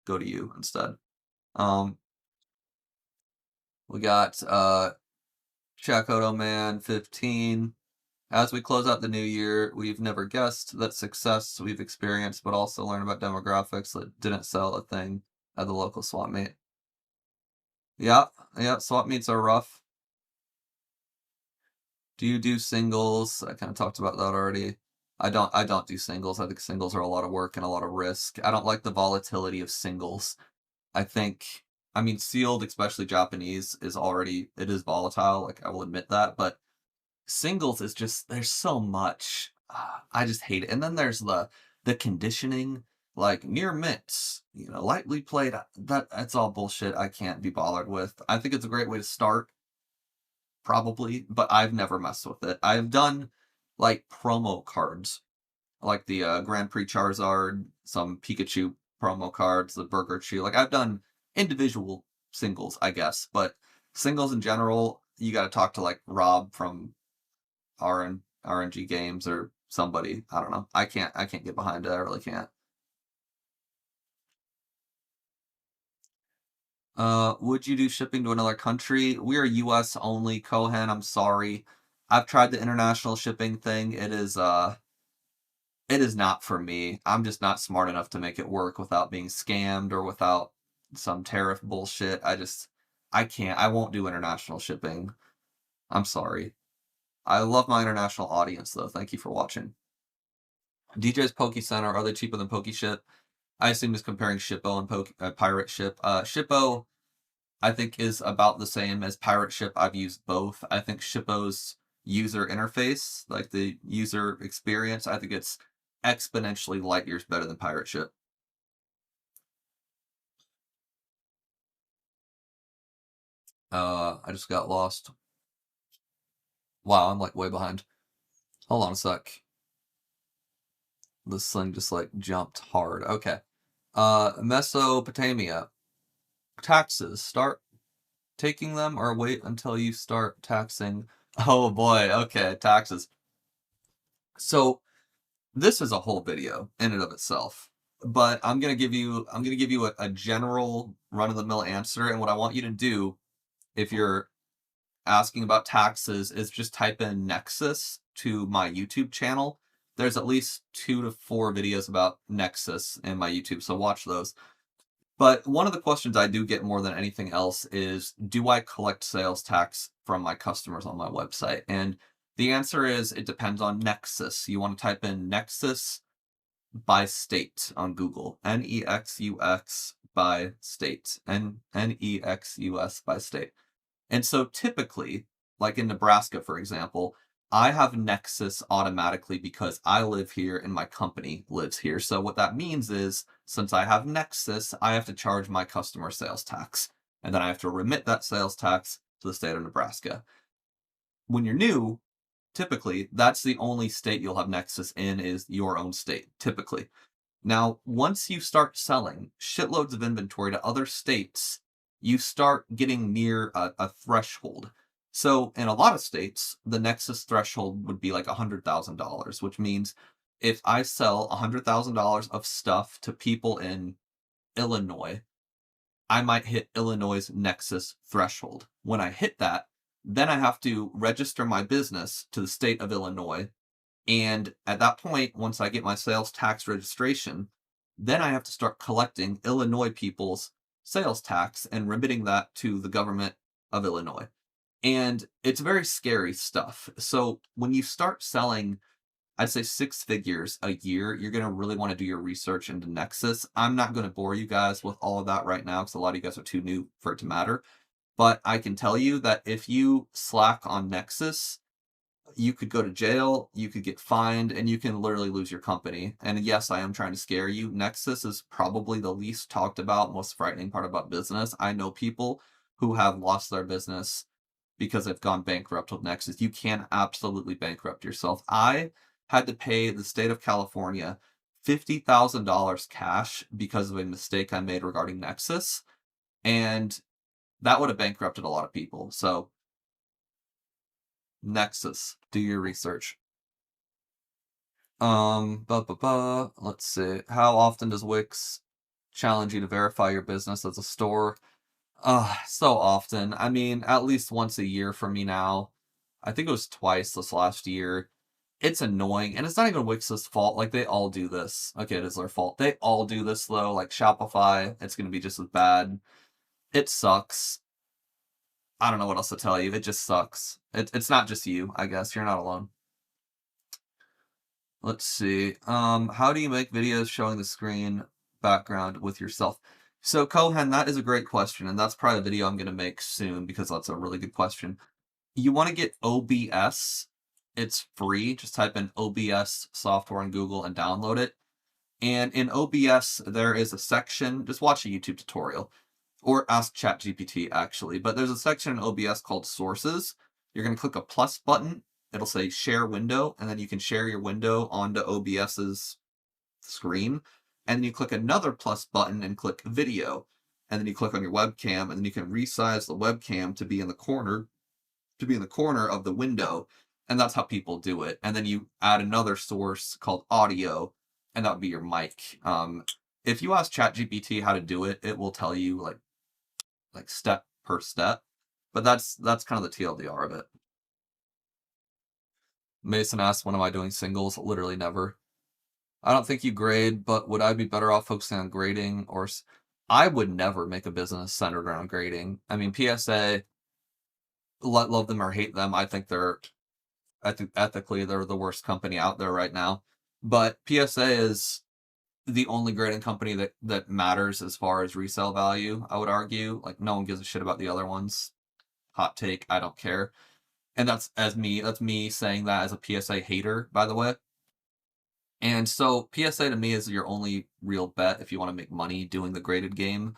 go to you instead. Um, we got Chakoto Man 15. As we close out the new year, we've never guessed that success we've experienced, but also learned about demographics that didn't sell a thing at the local swap meet. Yeah, swap meets are rough. Do you do singles? I kind of talked about that already. I don't do singles. I think singles are a lot of work and a lot of risk. I don't like the volatility of singles. I mean, sealed, especially Japanese, it is volatile. Like, I will admit that, but singles is just, there's so much. I just hate it. And then there's the conditioning, like near mitts, lightly played. That's all bullshit. I can't be bothered with. I think it's a great way to start, probably, but I've never messed with it. I've done like promo cards, like the Grand Prix Charizard, some Pikachu promo cards, the Burger Chew. Like, I've done individual singles, I guess, but singles in general, you got to talk to like Rob from RNG Games or somebody. I don't know. I can't get behind it. I really can't. Would you do shipping to another country? We are US only, Cohen. I'm sorry. I've tried the international shipping thing. It is not for me. I'm just not smart enough to make it work without being scammed or without some tariff bullshit. I can't. I won't do international shipping. I'm sorry. I love my international audience, though. Thank you for watching. DJ's Poke Center, are they cheaper than PokeShip? I assume he's comparing Shippo and Pirate Ship. Shippo, I think, is about the same as Pirate Ship. I've used both. I think Shippo's user interface, like the user experience, I think it's exponentially light years better than Pirate Ship. I just got lost. Wow, I'm like way behind. Hold on a sec. This thing just like jumped hard. Okay. Mesopotamia. Taxes. Start taking them or wait until you start taxing. Oh boy, okay, taxes. So this is a whole video in and of itself, but I'm gonna give you a general run-of-the-mill answer, and what I want you to do if you're asking about taxes is just type in Nexus to my YouTube channel. There's at least 2 to 4 videos about Nexus in my YouTube, so watch those. But one of the questions I do get more than anything else is, do I collect sales tax from my customers on my website? And the answer is, it depends on Nexus. You want to type in Nexus by state on Google. Nexus by state. Nexus by state. And so typically, like in Nebraska, for example, I have Nexus automatically because I live here and my company lives here. So what that means is, since I have Nexus, I have to charge my customer sales tax. And then I have to remit that sales tax to the state of Nebraska. When you're new, typically, that's the only state you'll have Nexus in, is your own state, typically. Now, once you start selling shitloads of inventory to other states, you start getting near a threshold. So in a lot of states, the Nexus threshold would be like $100,000, which means if I sell $100,000 of stuff to people in Illinois, I might hit Illinois' Nexus threshold. When I hit that, then I have to register my business to the state of Illinois. And at that point, once I get my sales tax registration, then I have to start collecting Illinois people's sales tax and remitting that to the government of Illinois. And it's very scary stuff. So when you start selling, I'd say 6 figures a year, you're going to really want to do your research into Nexus. I'm not going to bore you guys with all of that right now because a lot of you guys are too new for it to matter. But I can tell you that if you slack on Nexus, you could go to jail, you could get fined, and you can literally lose your company. And yes, I am trying to scare you. Nexus is probably the least talked about, most frightening part about business. I know people who have lost their business because they've gone bankrupt with Nexus. You can absolutely bankrupt yourself. I had to pay the state of California $50,000 cash because of a mistake I made regarding Nexus, and that would have bankrupted a lot of people. So, Nexus, do your research. Let's see. How often does Wix challenge you to verify your business as a store? So often. I mean, at least once a year for me now. I think it was twice this last year. It's annoying, and it's not even Wix's fault. Like, they all do this. Okay, it is their fault. They all do this, though. Like, Shopify, it's gonna be just as bad. It sucks. I don't know what else to tell you. It just sucks. It's not just you, I guess. You're not alone. Let's see. How do you make videos showing the screen background with yourself? So, Kohen, that is a great question, and that's probably a video I'm going to make soon because that's a really good question. You want to get OBS. It's free. Just type in OBS software in Google and download it. And in OBS, there is a section. Just watch a YouTube tutorial or ask ChatGPT, actually. But there's a section in OBS called Sources. You're going to click a plus button. It'll say Share Window, and then you can share your window onto OBS's screen. And then you click another plus button and click Video. And then you click on your webcam, and then you can resize the webcam to be in the corner of the window. And that's how people do it. And then you add another source called Audio, and that would be your mic. If you ask ChatGPT how to do it, it will tell you like step per step. But that's kind of the TLDR of it. Mason asks, when am I doing singles? Literally never. I don't think you grade, but would I be better off focusing on grading or... I would never make a business centered around grading. I mean, PSA, love them or hate them, I think ethically they're the worst company out there right now. But PSA is the only grading company that matters as far as resale value, I would argue. Like, no one gives a shit about the other ones. Hot take, I don't care. And that's me saying that as a PSA hater, by the way. And so PSA to me is your only real bet if you want to make money doing the graded game.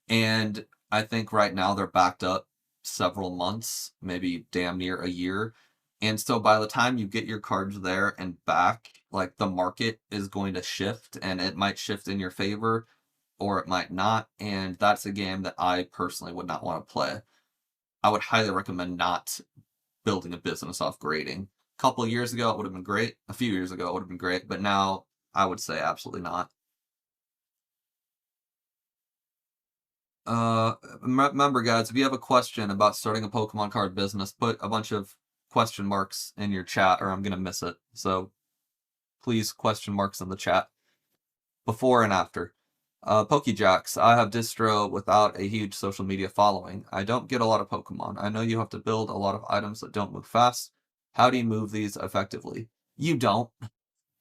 And I think right now they're backed up several months, maybe damn near a year. And so by the time you get your cards there and back, like, the market is going to shift, and it might shift in your favor or it might not. And that's a game that I personally would not want to play. I would highly recommend not building a business off grading. A couple of years ago, it would have been great. A few years ago, it would have been great. But now, I would say absolutely not. Remember, guys, if you have a question about starting a Pokemon card business, put a bunch of question marks in your chat or I'm going to miss it. So please, question marks in the chat. Before and after. Pokejacks, I have distro without a huge social media following. I don't get a lot of Pokemon. I know you have to build a lot of items that don't move fast. How do you move these effectively? You don't,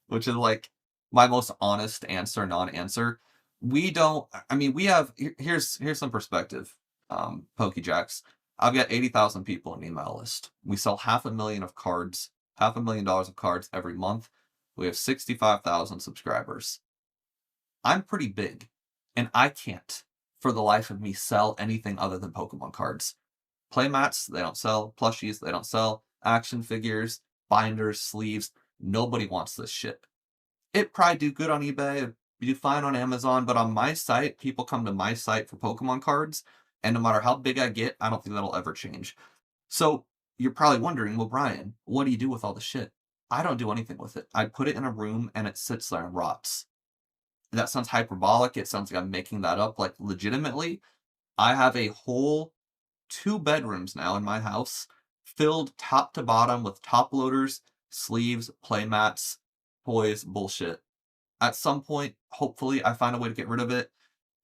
which is like my most honest answer, non-answer. We don't, I mean, we have, here's some perspective, Pokejacks. I've got 80,000 people on email list. We sell $500,000 of cards, $500,000 of cards every month. We have 65,000 subscribers. I'm pretty big, and I can't, for the life of me, sell anything other than Pokemon cards. Playmats, they don't sell. Plushies, they don't sell. Action figures, binders, sleeves. Nobody wants this shit. It probably do good on eBay, do fine on Amazon, but on my site, people come to my site for Pokemon cards, and no matter how big I get, I don't think that'll ever change. So you're probably wondering, well, Brian, what do you do with all the shit? I don't do anything with it. I put it in a room, and it sits there and rots. That sounds hyperbolic. It sounds like I'm making that up. Like, legitimately, I have a whole 2 bedrooms now in my house filled top to bottom with top loaders, sleeves, playmats, toys, bullshit. At some point, hopefully, I find a way to get rid of it.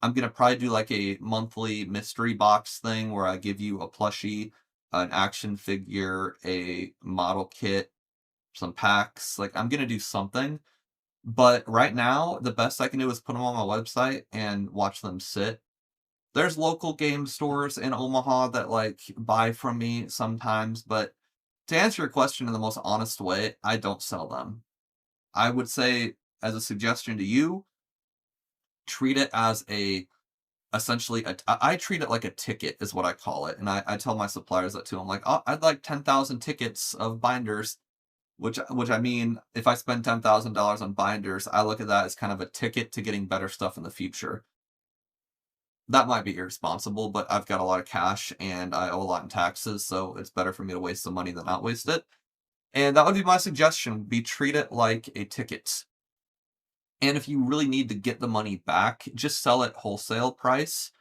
I'm going to probably do like a monthly mystery box thing where I give you a plushie, an action figure, a model kit, some packs. Like, I'm going to do something. But right now, the best I can do is put them on my website and watch them sit. There's local game stores in Omaha that, like, buy from me sometimes, but to answer your question in the most honest way, I don't sell them. I would say, as a suggestion to you, treat it as a essentially I treat it like a ticket is what I call it, and I tell my suppliers that too. I'm like, "Oh, I'd like 10,000 tickets of binders," which I mean, if I spend $10,000 on binders, I look at that as kind of a ticket to getting better stuff in the future. That might be irresponsible, but I've got a lot of cash and I owe a lot in taxes, so it's better for me to waste the money than not waste it. And that would be my suggestion, be treat it like a ticket. And if you really need to get the money back, just sell it wholesale price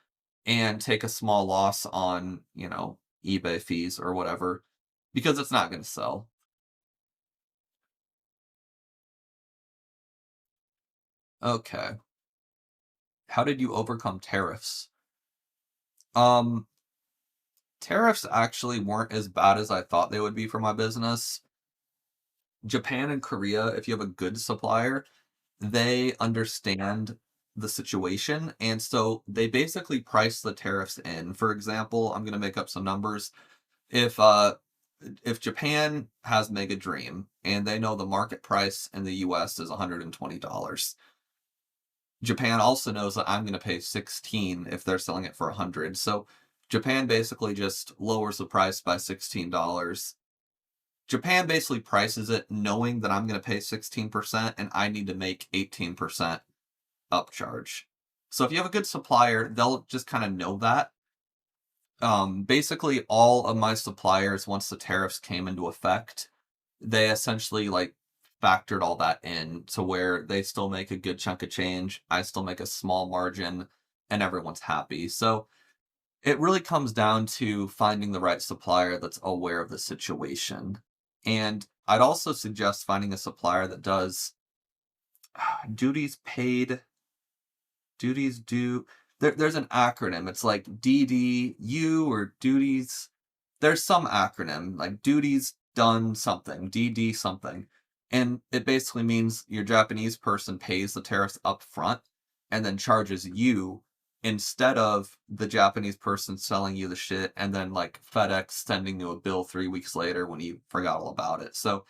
and take a small loss on, eBay fees or whatever, because it's not going to sell. Okay. How did you overcome tariffs? Um, Tariffs actually weren't as bad as I thought they would be for my business. Japan and Korea, if you have a good supplier, they understand the situation, and so they basically price the tariffs in. For example, I'm gonna make up some numbers. If, uh, if Japan has Mega Dream and they know the market price in the US is $120, Japan also knows that I'm gonna pay 16 if they're selling it for 100. So Japan basically just lowers the price by $16. Japan basically prices it knowing that I'm gonna pay 16% and I need to make 18% upcharge. So if you have a good supplier, they'll just kind of know that. Basically, all of my suppliers, once the tariffs came into effect, they essentially like factored all that in to where they still make a good chunk of change. I still make a small margin, and everyone's happy. So it really comes down to finding the right supplier that's aware of the situation. And I'd also suggest finding a supplier that does duties paid duties due. There's an acronym. It's like DDU or duties. There's some acronym like duties done something, DD something. And it basically means your Japanese person pays the tariffs up front and then charges you instead of the Japanese person selling you the shit and then like FedEx sending you a bill 3 weeks later when you forgot all about it. So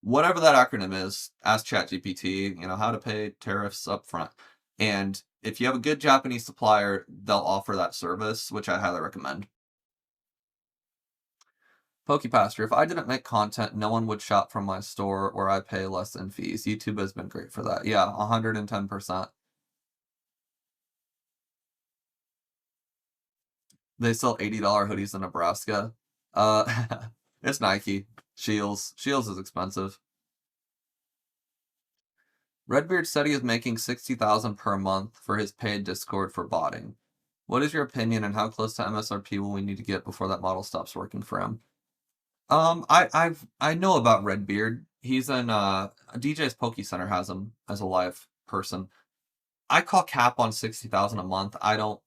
whatever that acronym is, ask ChatGPT, how to pay tariffs up front. And if you have a good Japanese supplier, they'll offer that service, which I highly recommend. Pokepaster, if I didn't make content, no one would shop from my store where I pay less in fees. YouTube has been great for that. Yeah, 110%. They sell $80 hoodies in Nebraska. It's Nike. Shields. Shields is expensive. Redbeard said he is making 60,000 per month for his paid Discord for botting. What is your opinion and how close to MSRP will we need to get before that model stops working for him? I know about Redbeard. He's in DJ's Poke Center has him as a live person. I call cap on 60,000 a month. I don't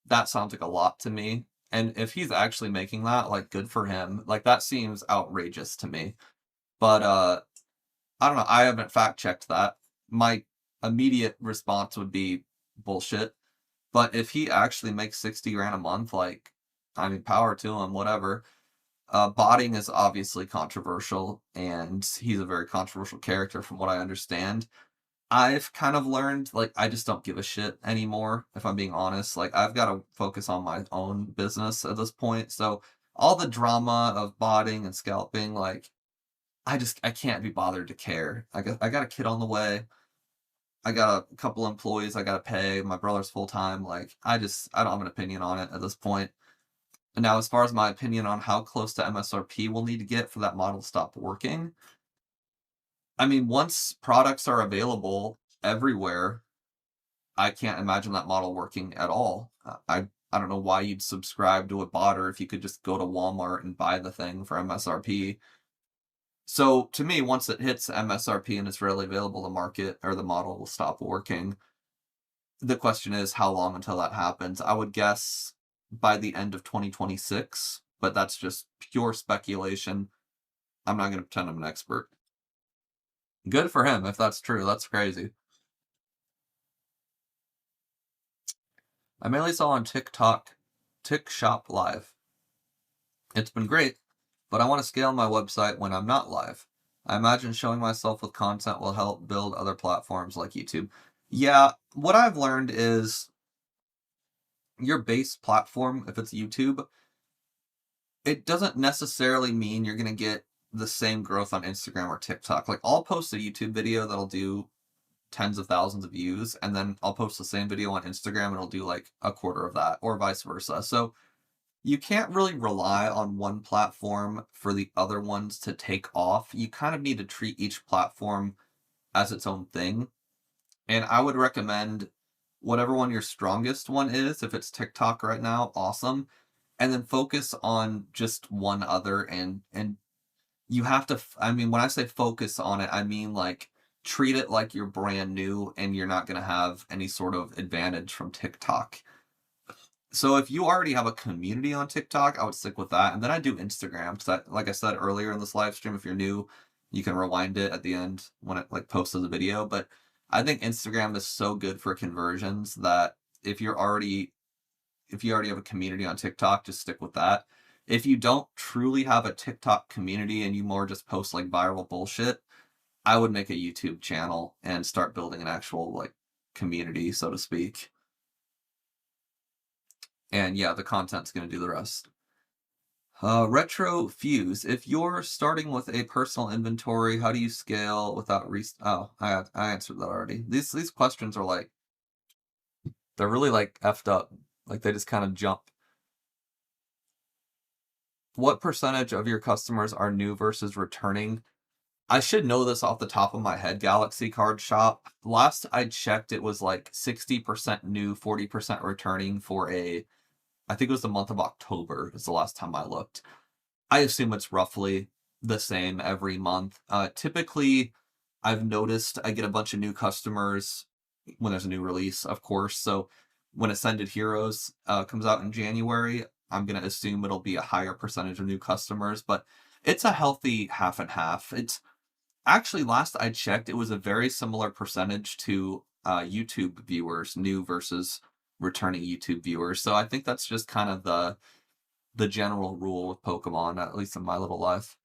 that sounds like a lot to me. And if he's actually making that, like good for him. Like that seems outrageous to me. But I don't know. I haven't fact checked that. My immediate response would be bullshit. But if he actually makes 60 grand a month, like, I mean, power to him, whatever. Botting is obviously controversial, and he's a very controversial character from what I understand. I've kind of learned, like, I just don't give a shit anymore, if I'm being honest. Like, I've got to focus on my own business at this point. So, all the drama of botting and scalping, like, I can't be bothered to care. I got a kid on the way. I got a couple employees I gotta pay. My brother's full time. Like, I don't have an opinion on it at this point. And now, as far as my opinion on how close to MSRP we'll need to get for that model to stop working, I mean, once products are available everywhere, I can't imagine that model working at all. I don't know why you'd subscribe to a bot or if you could just go to Walmart and buy the thing for MSRP. So to me, once it hits MSRP and it's readily available, the market or the model will stop working. The question is how long until that happens. I would guess by the end of 2026, but that's just pure speculation. I'm not going to pretend I'm an expert. Good for him if that's true. That's crazy. I mainly sell on TikTok, TikShop Live. It's been great, but I want to scale my website when I'm not live. I imagine showing myself with content will help build other platforms like YouTube. Yeah, what I've learned is your base platform, if it's YouTube, it doesn't necessarily mean you're going to get the same growth on Instagram or TikTok. Like, I'll post a YouTube video that'll do tens of thousands of views, and then I'll post the same video on Instagram and it'll do like a quarter of that, or vice versa. So you can't really rely on one platform for the other ones to take off. You kind of need to treat each platform as its own thing. And I would recommend whatever one your strongest one is. If it's TikTok right now, awesome. And then focus on just one other, and you have to, I mean, when I say focus on it, I mean like treat it like you're brand new and you're not going to have any sort of advantage from TikTok. So if you already have a community on TikTok, I would stick with that. And then I do Instagram because, like I said earlier in this live stream, if you're new, you can rewind it at the end when it like posts as a video. But I think Instagram is so good for conversions that if you already have a community on TikTok, just stick with that. If you don't truly have a TikTok community and you more just post like viral bullshit, I would make a YouTube channel and start building an actual like community, so to speak. And yeah, the content's going to do the rest. Retro Fuse. If you're starting with a personal inventory, how do you scale without Oh, I answered that already. These questions are like, they're really like effed up. Like they just kind of jump. What percentage of your customers are new versus returning? I should know this off the top of my head, Galaxy Card Shop. Last I checked, it was like 60% new, 40% returning for I think it was the month of October is the last time I looked. I assume it's roughly the same every month. Typically, I've noticed I get a bunch of new customers when there's a new release, of course. So when Ascended Heroes comes out in January, I'm going to assume it'll be a higher percentage of new customers, but it's a healthy half and half. It's actually, last I checked, it was a very similar percentage to YouTube viewers, new versus returning YouTube viewers. So I think that's just kind of the general rule with Pokemon, at least in my little life.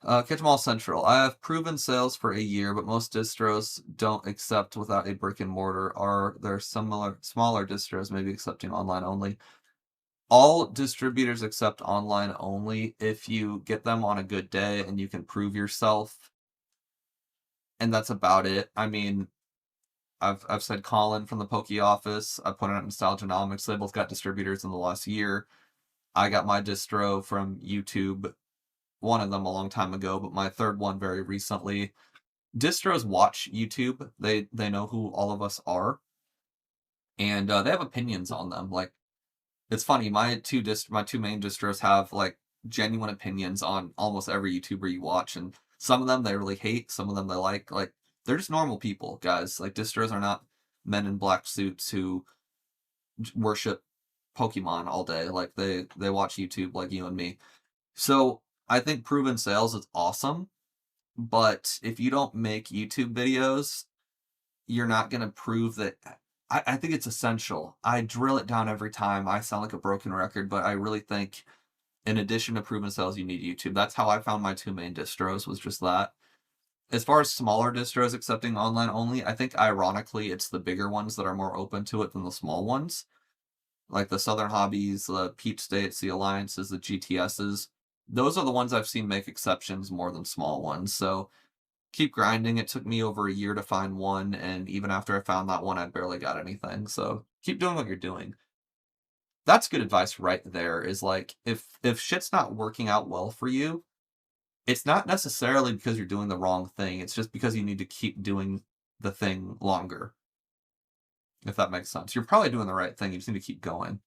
Catch 'em All Central. I have proven sales for a year, but most distros don't accept without a brick and mortar. Are there smaller distros maybe accepting online only? All distributors accept online only if you get them on a good day and you can prove yourself. And that's about it. I mean, I've said Colin from the Poke Office. I put it on Nostalgianomics. They both got distributors in the last year. I got my distro from YouTube, one of them a long time ago, but my third one very recently. Distros watch YouTube. They know who all of us are, and they have opinions on them. Like, it's funny. My two main distros have like genuine opinions on almost every YouTuber you watch, and some of them they really hate, some of them they like. Like, they're just normal people, guys. Like, distros are not men in black suits who worship Pokemon all day. Like, they watch YouTube like you and me. So I think proven sales is awesome, but if you don't make YouTube videos, you're not going to prove that. I think it's essential. I drill it down every time. I sound like a broken record, but I really think in addition to proven sales, you need YouTube. That's how I found my two main distros, was just that. As far as smaller distros accepting online only, I think ironically it's the bigger ones that are more open to it than the small ones. Like the Southern Hobbies, the Peach States, the Alliances, the GTSs. Those are the ones I've seen make exceptions more than small ones. So keep grinding. It took me over a year to find one, and even after I found that one, I barely got anything. So keep doing what you're doing. That's good advice right there, is like, if shit's not working out well for you, it's not necessarily because you're doing the wrong thing. It's just because you need to keep doing the thing longer. If that makes sense. You're probably doing the right thing. You just need to keep going.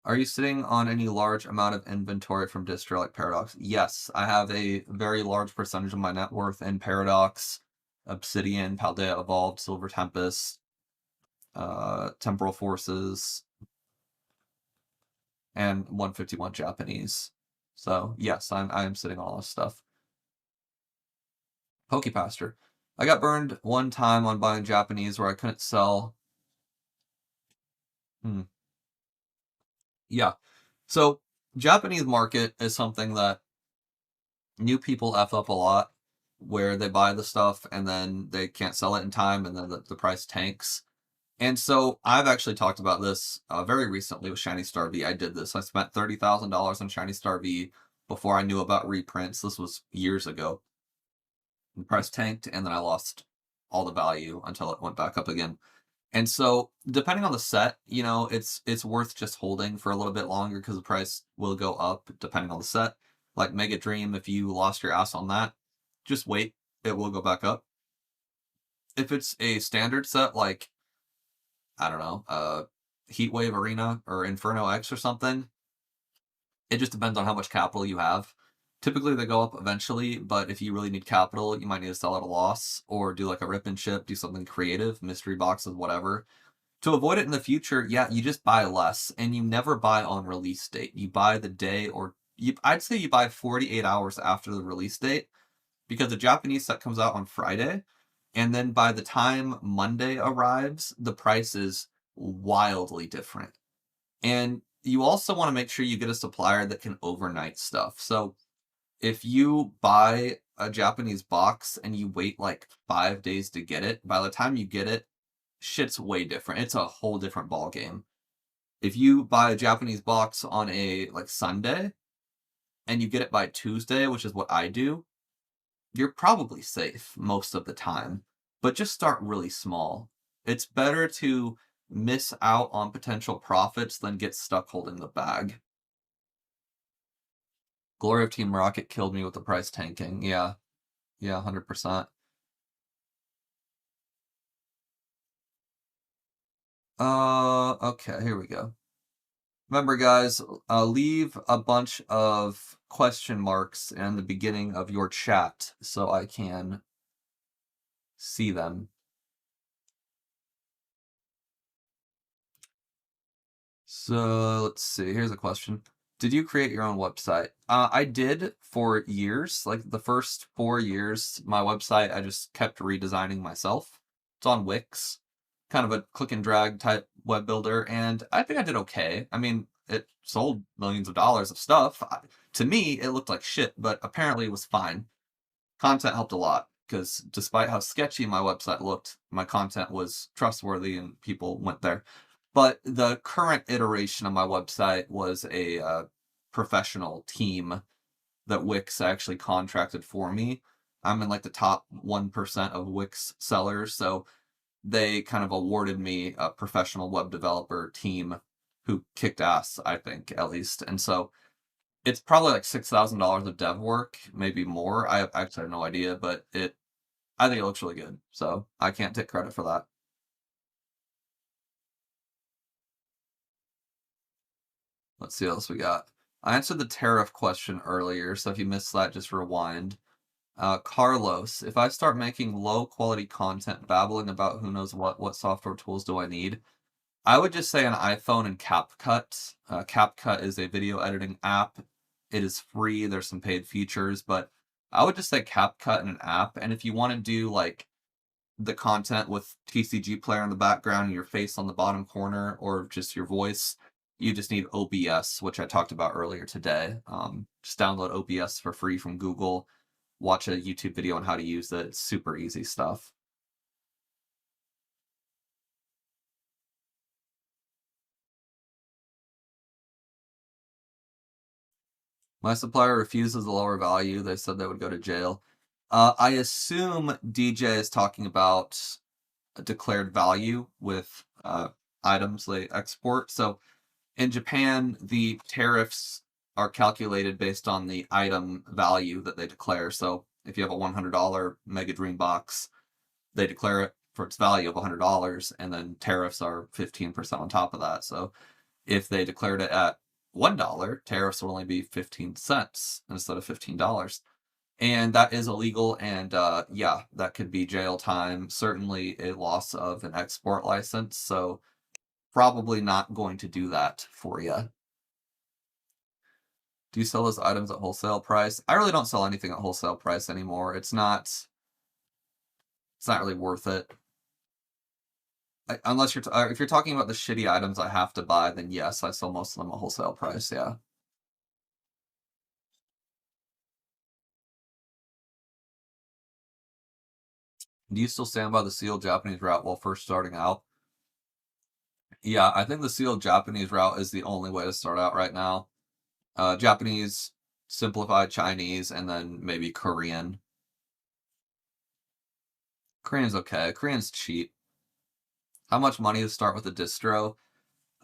Are you sitting on any large amount of inventory from distro like Paradox? Yes, I have a very large percentage of my net worth in Paradox, Obsidian, Paldea Evolved, Silver Tempest, Temporal Forces, and 151 Japanese. So yes, I am sitting on all this stuff. Pokepaster. I got burned one time on buying Japanese where I couldn't sell. Hmm. Yeah. So Japanese market is something that new people F up a lot, where they buy the stuff and then they can't sell it in time and then the price tanks. And so I've actually talked about this very recently with Shiny Star V. I did this. I spent $30,000 on Shiny Star V before I knew about reprints. This was years ago. The price tanked and then I lost all the value until it went back up again. And so, depending on the set, it's worth just holding for a little bit longer because the price will go up depending on the set. Like Mega Dream, if you lost your ass on that, just wait, it will go back up. If it's a standard set, like I don't know, Heatwave Arena or Inferno X or something, it just depends on how much capital you have. Typically, they go up eventually, but if you really need capital, you might need to sell at a loss or do like a rip and ship, do something creative, mystery boxes, whatever. To avoid it in the future, yeah, you just buy less and you never buy on release date. You buy the day I'd say you buy 48 hours after the release date because the Japanese set comes out on Friday. And then by the time Monday arrives, the price is wildly different. And you also want to make sure you get a supplier that can overnight stuff. So if you buy a Japanese box and you wait like 5 days to get it, by the time you get it, shit's way different. It's a whole different ball game. If you buy a Japanese box on a like Sunday and you get it by Tuesday, which is what I do, you're probably safe most of the time. But just start really small. It's better to miss out on potential profits than get stuck holding the bag. Glory of Team Rocket killed me with the price tanking. Yeah. Yeah, 100%. Okay, here we go. Remember, guys, leave a bunch of question marks in the beginning of your chat so I can see them. So let's see. Here's a question. Did you create your own website? I did for years. Like the first 4 years, my website, I just kept redesigning myself. It's on Wix, kind of a click and drag type web builder, and I think I did okay. I mean, it sold millions of dollars of stuff. To me, it looked like shit, but apparently it was fine. Content helped a lot because despite how sketchy my website looked, my content was trustworthy and people went there. But the current iteration of my website was a professional team that Wix actually contracted for me. I'm in like the top 1% of Wix sellers, so they kind of awarded me a professional web developer team who kicked ass, I think, at least. And so it's probably like $6,000 of dev work, maybe more. I actually have no idea, but I think it looks really good. So I can't take credit for that. Let's see what else we got. I answered the tariff question earlier, so if you missed that, just rewind. Carlos, if I start making low quality content, babbling about who knows what software tools do I need? I would just say an iPhone and CapCut. CapCut is a video editing app. It is free. There's some paid features, but I would just say CapCut and an app. And if you want to do like the content with TCG player in the background and your face on the bottom corner or just your voice, you just need OBS, which I talked about earlier today. Just download OBS for free from Google, watch a YouTube video on how to use it. It's super easy stuff. My supplier refuses a lower value. They said they would go to jail. I assume DJ is talking about a declared value with items they export. So in Japan, the tariffs are calculated based on the item value that they declare. So if you have a $100 Mega Dream box, they declare it for its value of $100, and then tariffs are 15% on top of that. So if they declared it at $1, tariffs will only be 15 cents instead of $15. And that is illegal, and yeah, that could be jail time, certainly a loss of an export license, so probably not going to do that for you. Do you sell those items at wholesale price? I really don't sell anything at wholesale price anymore. It's not It's not really worth it. Unless you're if you're talking about the shitty items I have to buy, then yes, I sell most of them at wholesale price. Yeah. Do you still stand by the sealed Japanese route while first starting out? Yeah, I think the sealed Japanese route is the only way to start out right now. Japanese, simplified Chinese, and then maybe Korean. Korean's okay. Korean's cheap. How much money to start with a distro?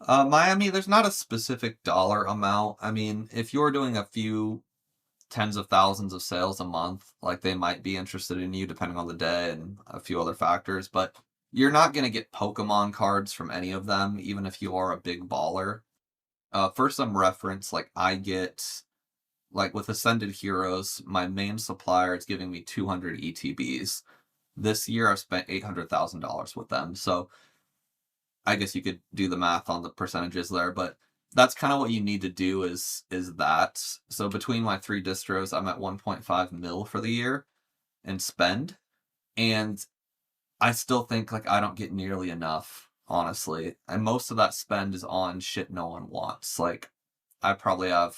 Miami, there's not a specific dollar amount. I mean, if you're doing a few tens of thousands of sales a month, like they might be interested in you depending on the day and a few other factors, but you're not going to get Pokemon cards from any of them, even if you are a big baller. For some reference, like I get, like with Ascended Heroes, my main supplier is giving me 200 ETBs. This year I've spent $800,000 with them. So I guess you could do the math on the percentages there, but that's kind of what you need to do is that. So between my three distros, I'm at 1.5 mil for the year in spend, and I still think like I don't get nearly enough, honestly. And most of that spend is on shit no one wants. Like I probably have,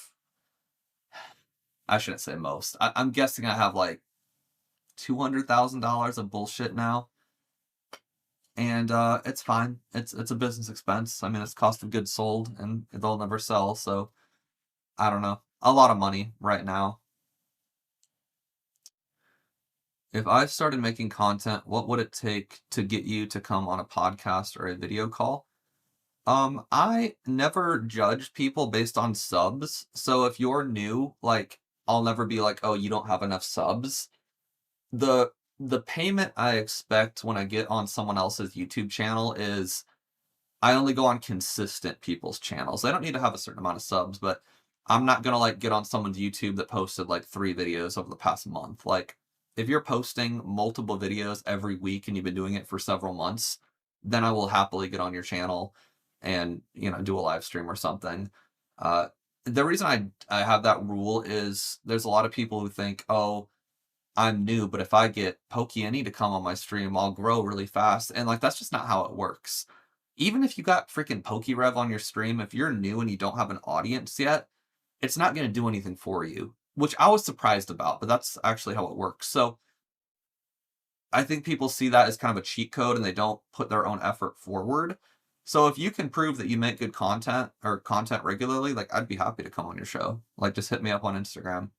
I shouldn't say most. I'm guessing I have like $200,000 of bullshit now, and it's fine. It's a business expense. I mean, it's cost of goods sold, and they'll never sell. So I don't know. A lot of money right now. If I started making content, what would it take to get you to come on a podcast or a video call? I never judge people based on subs. So if you're new, like I'll never be like, "Oh, you don't have enough subs." The payment I expect when I get on someone else's YouTube channel is I only go on consistent people's channels. They don't need to have a certain amount of subs, but I'm not gonna like get on someone's YouTube that posted like 3 videos over the past month. Like, if you're posting multiple videos every week and you've been doing it for several months, then I will happily get on your channel and do a live stream or something. The reason I have that rule is there's a lot of people who think, oh, I'm new, but if I get Pokey to come on my stream, I'll grow really fast. And like that's just not how it works. Even if you got freaking PokeRev on your stream, if you're new and you don't have an audience yet, it's not going to do anything for you, which I was surprised about, but that's actually how it works. So I think people see that as kind of a cheat code and they don't put their own effort forward. So if you can prove that you make good content or content regularly, like I'd be happy to come on your show. Like just hit me up on Instagram.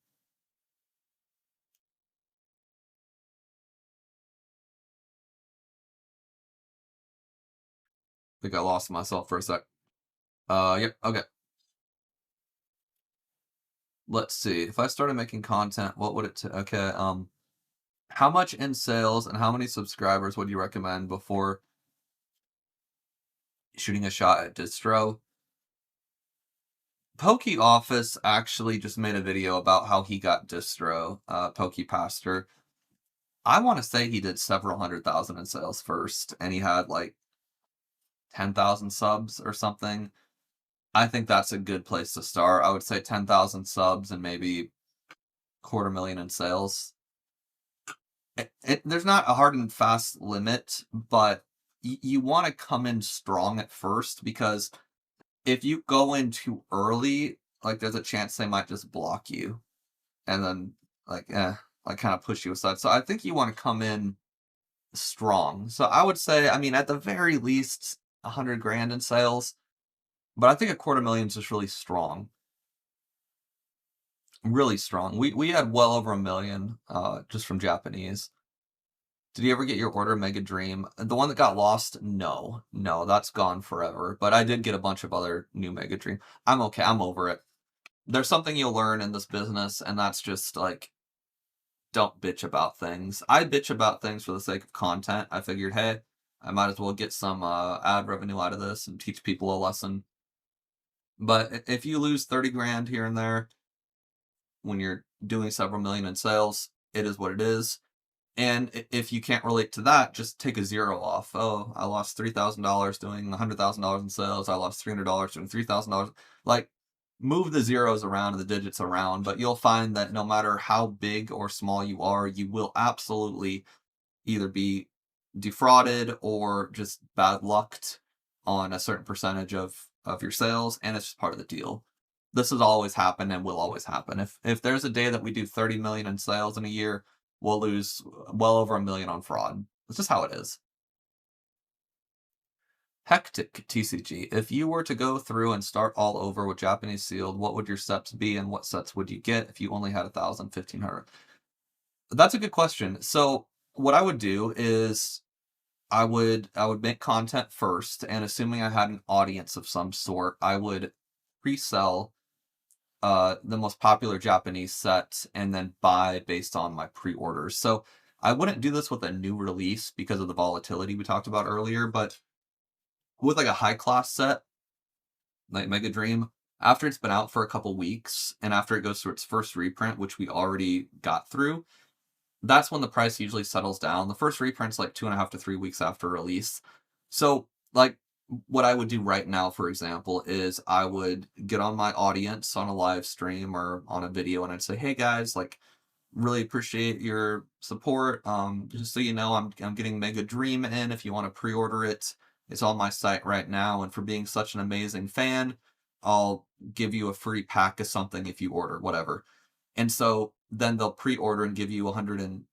I think I lost myself for a sec. Yep, okay. Let's see. If I started making content, what would it take? Okay, how much in sales and how many subscribers would you recommend before shooting a shot at distro? Pokey Office actually just made a video about how he got distro, Pokey Pastor. I want to say he did several 100,000 in sales first, and he had like 10,000 subs or something. I think that's a good place to start. I would say 10,000 subs and maybe quarter million in sales. There's not a hard and fast limit, but you want to come in strong at first because if you go in too early, like there's a chance they might just block you and then like kind of push you aside. So I think you want to come in strong. So I would say, I mean, at the very least, 100 grand in sales, but I think a quarter million is just really strong. Really strong. We had well over 1 million just from Japanese. Did you ever get your order Mega Dream? The one that got lost? No. No, that's gone forever. But I did get a bunch of other new Mega Dream. I'm okay. I'm over it. There's something you'll learn in this business, and that's just like don't bitch about things. I bitch about things for the sake of content. I figured, hey, I might as well get some ad revenue out of this and teach people a lesson. But if you lose 30 grand here and there when you're doing several million in sales, it is what it is. And if you can't relate to that, just take a zero off. Oh, I lost $3,000 doing $100,000 in sales. I lost $300 doing $3,000. Like, move the zeros around and the digits around, but you'll find that no matter how big or small you are, you will absolutely either be defrauded or just bad lucked on a certain percentage of your sales, and it's just part of the deal. This has always happened and will always happen. If there's a day that we do 30 million in sales in a year, we'll lose well over a million on fraud. It's just how it is. Hectic TCG. If you were to go through and start all over with Japanese sealed, what would your steps be and what sets would you get if you only had 1,000, 1,500? That's a good question. So what I would do is I would make content first, and assuming I had an audience of some sort, I would pre-sell the most popular Japanese set and then buy based on my pre-orders. So I wouldn't do this with a new release because of the volatility we talked about earlier, but with like a high class set, like Mega Dream, after it's been out for a couple weeks and after it goes through its first reprint, which we already got through, that's when the price usually settles down. The first reprint's like 2.5 to 3 weeks after release. So, like, what I would do right now, for example, is I would get on my audience on a live stream or on a video and I'd say, hey guys, like, really appreciate your support. Just so you know, I'm getting Mega Dream in. If you want to pre-order it, it's on my site right now. And for being such an amazing fan, I'll give you a free pack of something if you order, whatever. And so then they'll pre-order and give you $120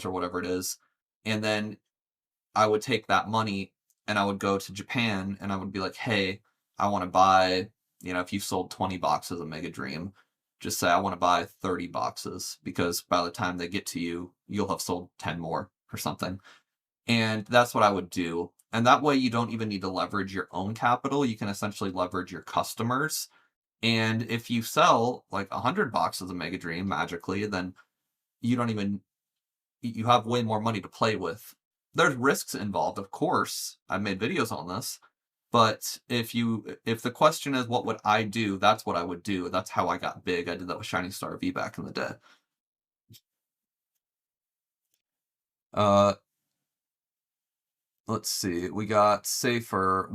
or whatever it is. And then I would take that money and I would go to Japan and I would be like, hey, I want to buy, if you sold 20 boxes of Mega Dream, just say I want to buy 30 boxes because by the time they get to you, you'll have sold 10 more or something. And that's what I would do. And that way you don't even need to leverage your own capital. You can essentially leverage your customers. And if you sell like 100 boxes of Mega Dream magically, then you have way more money to play with. There's risks involved, of course. I've made videos on this. But if the question is what would I do, that's what I would do. That's how I got big. I did that with Shining Star V back in the day. Uh, let's see. We got Safer.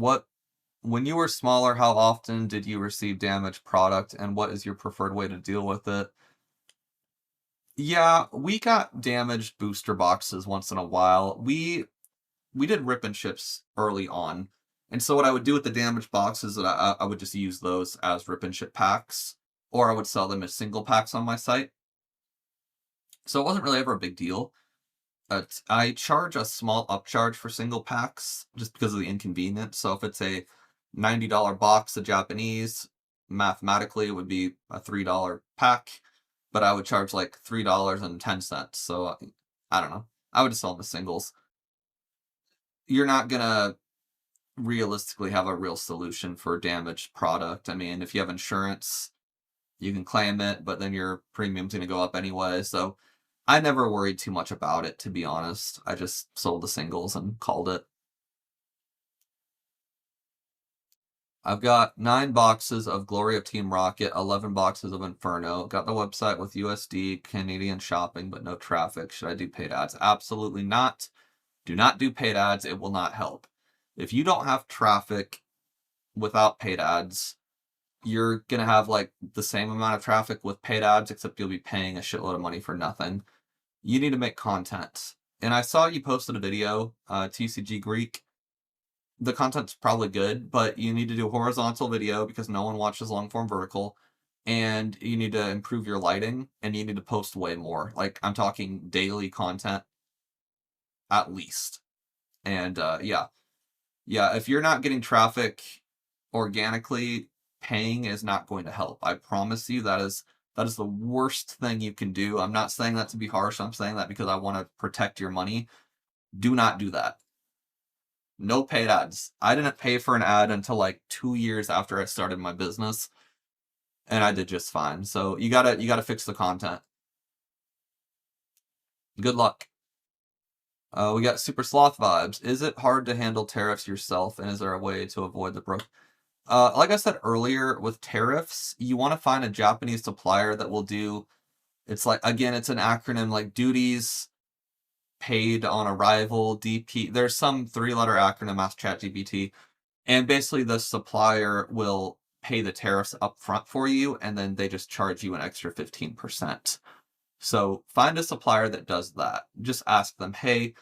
When you were smaller, how often did you receive damaged product, and what is your preferred way to deal with it? Yeah, we got damaged booster boxes once in a while. We did rip and ships early on. And so what I would do with the damaged boxes is that I would just use those as rip and ship packs, or I would sell them as single packs on my site. So it wasn't really ever a big deal. But I charge a small upcharge for single packs just because of the inconvenience. So if it's a $90 box of Japanese, mathematically it would be a $3 pack, but I would charge like $3.10. So I don't know. I would just sell them as singles. You're not gonna realistically have a real solution for damaged product. I mean, if you have insurance, you can claim it, but then your premium's gonna go up anyway. So I never worried too much about it, to be honest. I just sold the singles and called it. I've got 9 boxes of Glory of Team Rocket, 11 boxes of Inferno. Got the website with USD, Canadian shopping, but no traffic. Should I do paid ads? Absolutely not. Do not do paid ads. It will not help. If you don't have traffic without paid ads, you're going to have like the same amount of traffic with paid ads, except you'll be paying a shitload of money for nothing. You need to make content. And I saw you posted a video, TCG Greek. The content's probably good, but you need to do a horizontal video because no one watches long form vertical. And you need to improve your lighting and you need to post way more. Like I'm talking daily content at least. And yeah, if you're not getting traffic organically, paying is not going to help. I promise you that is the worst thing you can do. I'm not saying that to be harsh. I'm saying that because I want to protect your money. Do not do that. No paid ads. I didn't pay for an ad until like 2 years after I started my business, and I did just fine. So you gotta fix the content. Good luck. We got Super Sloth vibes. Is it hard to handle tariffs yourself, and is there a way to avoid the broke? Like I said earlier, with tariffs, you want to find a Japanese supplier that will do. It's like again, it's an acronym like duties paid on arrival, DP. There's some 3-letter acronym, ask ChatGPT, and basically the supplier will pay the tariffs up front for you, and then they just charge you an extra 15%. So find a supplier that does that. Just ask them, hey,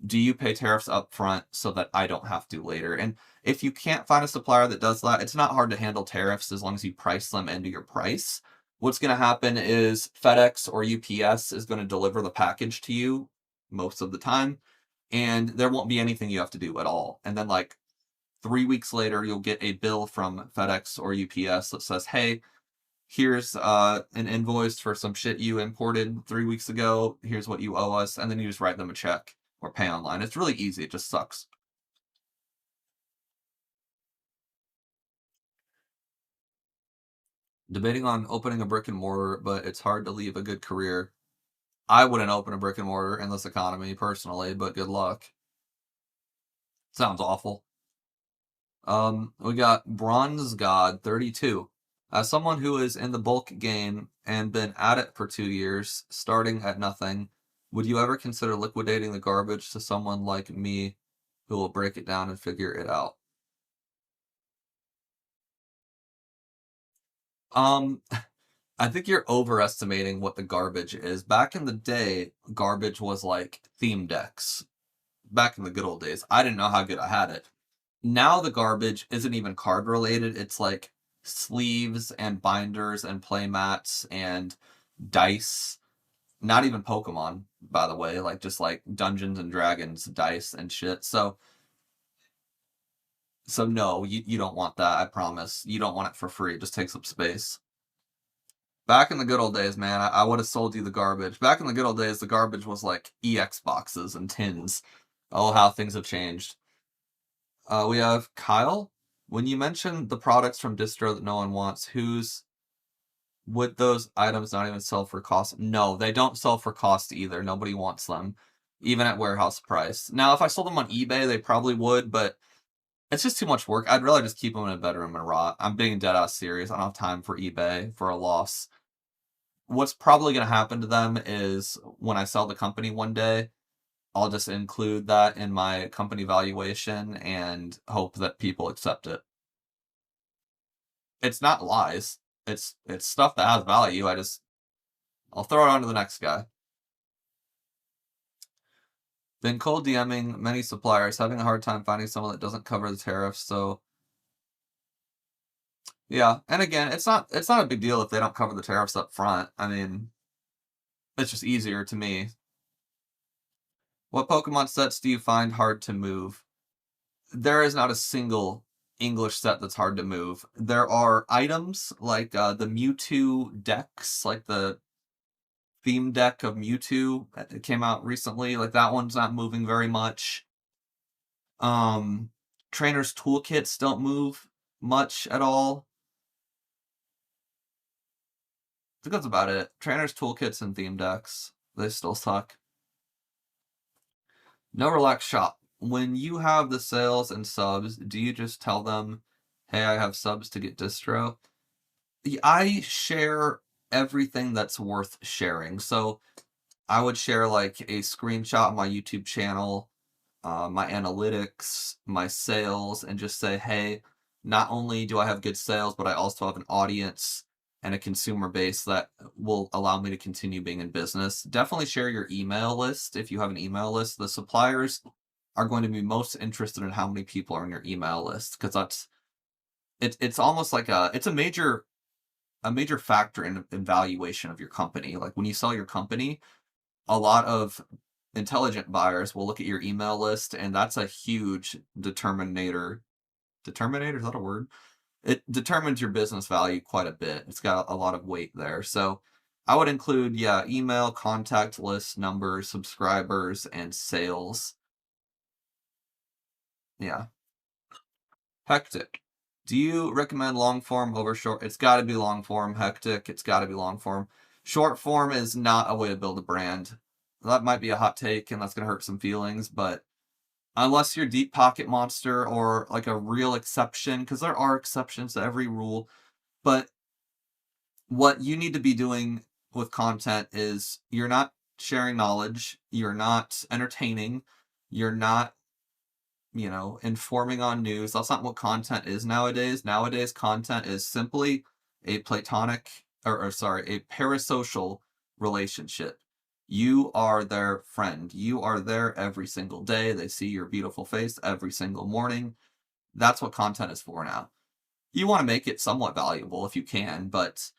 do you pay tariffs up front so that I don't have to later? And if you can't find a supplier that does that, it's not hard to handle tariffs as long as you price them into your price. What's going to happen is FedEx or UPS is going to deliver the package to you most of the time, and there won't be anything you have to do at all. And then, like, 3 weeks later, you'll get a bill from FedEx or UPS that says, hey, here's an invoice for some shit you imported 3 weeks ago. Here's what you owe us. And then you just write them a check or pay online. It's really easy. It just sucks. Debating on opening a brick and mortar, but it's hard to leave a good career. I wouldn't open a brick and mortar in this economy personally, but good luck. Sounds awful. We got Bronze God 32. As someone who is in the bulk game and been at it for 2 years, starting at nothing, would you ever consider liquidating the garbage to someone like me who will break it down and figure it out? Um, I think you're overestimating what the garbage is. Back in the day, garbage was like theme decks. Back in the good old days, I didn't know how good I had it. Now the garbage isn't even card related. It's like sleeves and binders and play mats and dice. Not even Pokemon, by the way, like just like Dungeons and Dragons dice and shit. So no, you don't want that, I promise. You don't want it for free. It just takes up space. Back in the good old days, man, I would have sold you the garbage. Back in the good old days, the garbage was like EX boxes and tins. Oh, how things have changed. We have Kyle. When you mentioned the products from distro that no one wants, whose would those items not even sell for cost? No, they don't sell for cost either. Nobody wants them, even at warehouse price. Now, if I sold them on eBay, they probably would, but it's just too much work. I'd rather just keep them in a bedroom and rot. I'm being dead ass serious. I don't have time for eBay for a loss. What's probably going to happen to them is when I sell the company one day, I'll just include that in my company valuation and hope that people accept it. It's not lies. It's stuff that has value. I'll throw it on to the next guy. Been cold DMing many suppliers, having a hard time finding someone that doesn't cover the tariffs. So yeah, and again, it's not a big deal if they don't cover the tariffs up front. I mean, it's just easier to me. What Pokemon sets do you find hard to move? There is not a single English set that's hard to move. There are items like the Mewtwo decks, like the theme deck of Mewtwo that came out recently. Like that one's not moving very much. Trainers toolkits don't move much at all. I think that's about it. Trainers toolkits and theme decks, they still suck. No relax shop. When you have the sales and subs, do you just tell them, hey, I have subs to get distro? I share everything that's worth sharing. So I would share like a screenshot of my YouTube channel, my analytics, my sales, and just say, hey, not only do I have good sales, but I also have an audience and a consumer base that will allow me to continue being in business. Definitely share your email list if you have an email list. The suppliers are going to be most interested in how many people are in your email list because it's almost like it's a major factor in valuation of your company. Like when you sell your company, a lot of intelligent buyers will look at your email list, and that's a huge determinator. Determinator, is that a word? It determines your business value quite a bit. It's got a lot of weight there. So I would include, yeah, email, contact list, numbers, subscribers, and sales. Yeah. Hectic. Do you recommend long form over short? It's got to be long form. Hectic. It's got to be long form. Short form is not a way to build a brand. That might be a hot take, and that's going to hurt some feelings, but unless you're Deep Pocket Monster or like a real exception, because there are exceptions to every rule, but what you need to be doing with content is you're not sharing knowledge, you're not entertaining, you're not, informing on news. That's not what content is nowadays. Nowadays, content is simply a platonic, or sorry, a parasocial relationship. You are their friend. You are there every single day. They see your beautiful face every single morning. That's what content is for now. You want to make it somewhat valuable if you can, but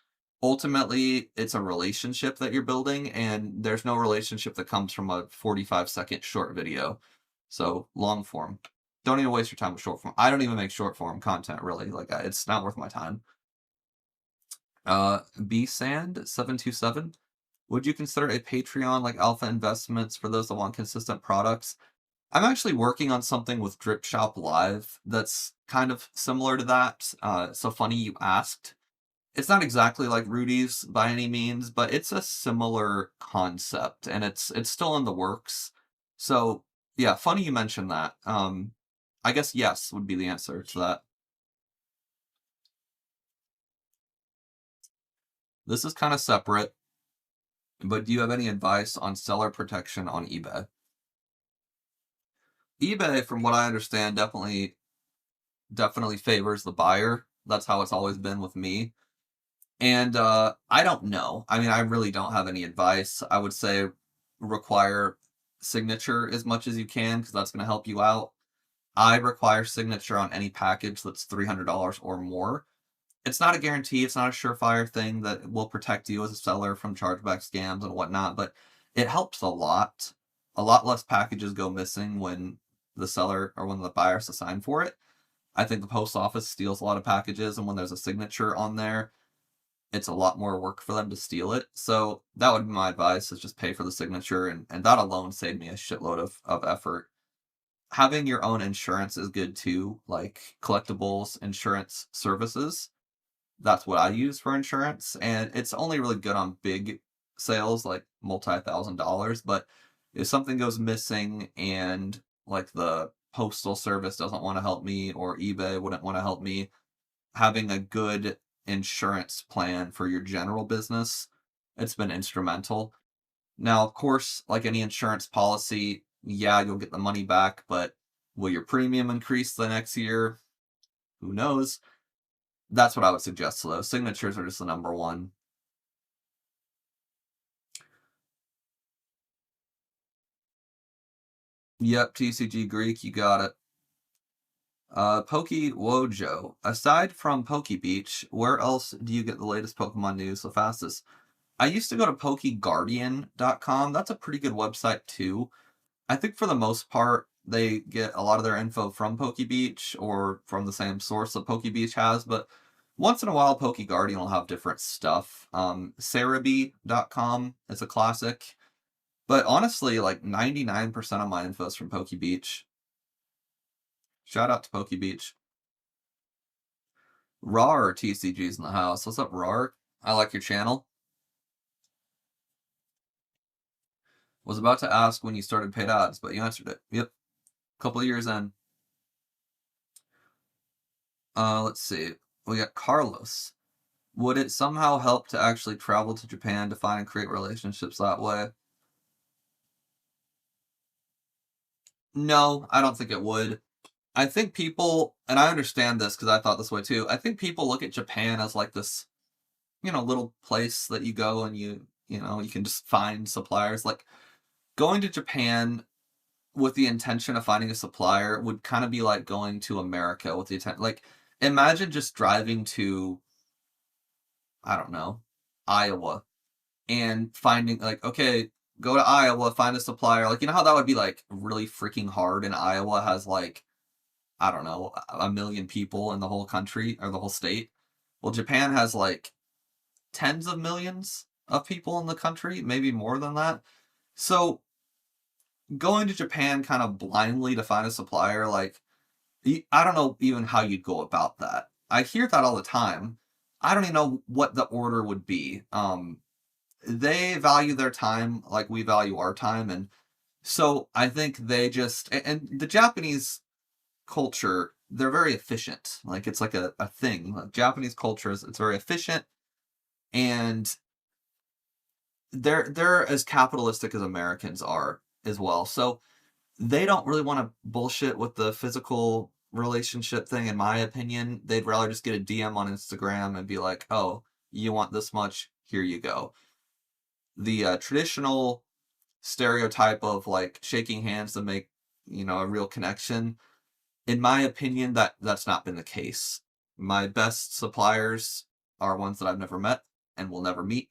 ultimately it's a relationship that you're building, and there's no relationship that comes from a 45-second short video. So long form. Don't even waste your time with short form. I don't even make short form content really. Like it's not worth my time. BSand727. Would you consider a Patreon like Alpha Investments for those that want consistent products? I'm actually working on something with Drip Shop Live that's kind of similar to that. So funny you asked. It's not exactly like Rudy's by any means, but it's a similar concept, and it's still in the works. So yeah, funny you mentioned that. I guess yes would be the answer to that. This is kind of separate, but do you have any advice on seller protection on eBay? eBay, from what I understand, definitely favors the buyer. That's how it's always been with me. And I don't know. I mean, I really don't have any advice. I would say require signature as much as you can because that's going to help you out. I require signature on any package that's $300 or more. It's not a guarantee. It's not a surefire thing that will protect you as a seller from chargeback scams and whatnot, but it helps a lot. A lot less packages go missing when the seller or when the buyer has to sign for it. I think the post office steals a lot of packages, and when there's a signature on there, it's a lot more work for them to steal it. So that would be my advice, is just pay for the signature, and that alone saved me a shitload of effort. Having your own insurance is good too, like collectibles insurance services. That's what I use for insurance, and it's only really good on big sales, like multi-thousand dollars. But if something goes missing and like the postal service doesn't want to help me or eBay wouldn't want to help me, having a good insurance plan for your general business, it's been instrumental. Now, of course, like any insurance policy, yeah, you'll get the money back, but will your premium increase the next year? Who knows? That's what I would suggest, though. Signatures are just the number one. Yep, TCG Greek, you got it. Poke Wojo. Aside from Poke Beach, where else do you get the latest Pokemon news the fastest? I used to go to PokeGuardian.com. That's a pretty good website too. I think for the most part, they get a lot of their info from Poke Beach or from the same source that Poke Beach has, but once in a while, Poke Guardian will have different stuff. Cerebi.com is a classic, but honestly, like 99% of my info is from Poke Beach. Shout out to Poke Beach. Rar TCG's in the house. What's up, Rar? I like your channel. Was about to ask when you started paid ads, but you answered it. Yep. Couple of years in. Let's see. We got Carlos. Would it somehow help to actually travel to Japan to find and create relationships that way? No, I don't think it would. I think people, and I understand this because I thought this way too. I think people look at Japan as like this, little place that you go and you can just find suppliers. Like going to Japan with the intention of finding a supplier would kind of be like going to America with the intent. Like imagine just driving to, I don't know, Iowa and finding like, okay, go to Iowa, find a supplier. Like, you know how that would be like really freaking hard, and Iowa has like, I don't know, a million people in the whole country or the whole state. Well, Japan has like tens of millions of people in the country, maybe more than that. So going to Japan kind of blindly to find a supplier, like, I don't know even how you'd go about that. I hear that all the time. I don't even know what the order would be. They value their time like we value our time, and so I think they just, and the Japanese culture, they're very efficient. Like it's like a thing. Like Japanese culture it's very efficient, and they're as capitalistic as Americans are as well. So they don't really want to bullshit with the physical relationship thing, in my opinion. They'd rather just get a DM on Instagram and be like, oh, you want this much? Here you go. The traditional stereotype of like shaking hands to make, a real connection. In my opinion, that's not been the case. My best suppliers are ones that I've never met and will never meet,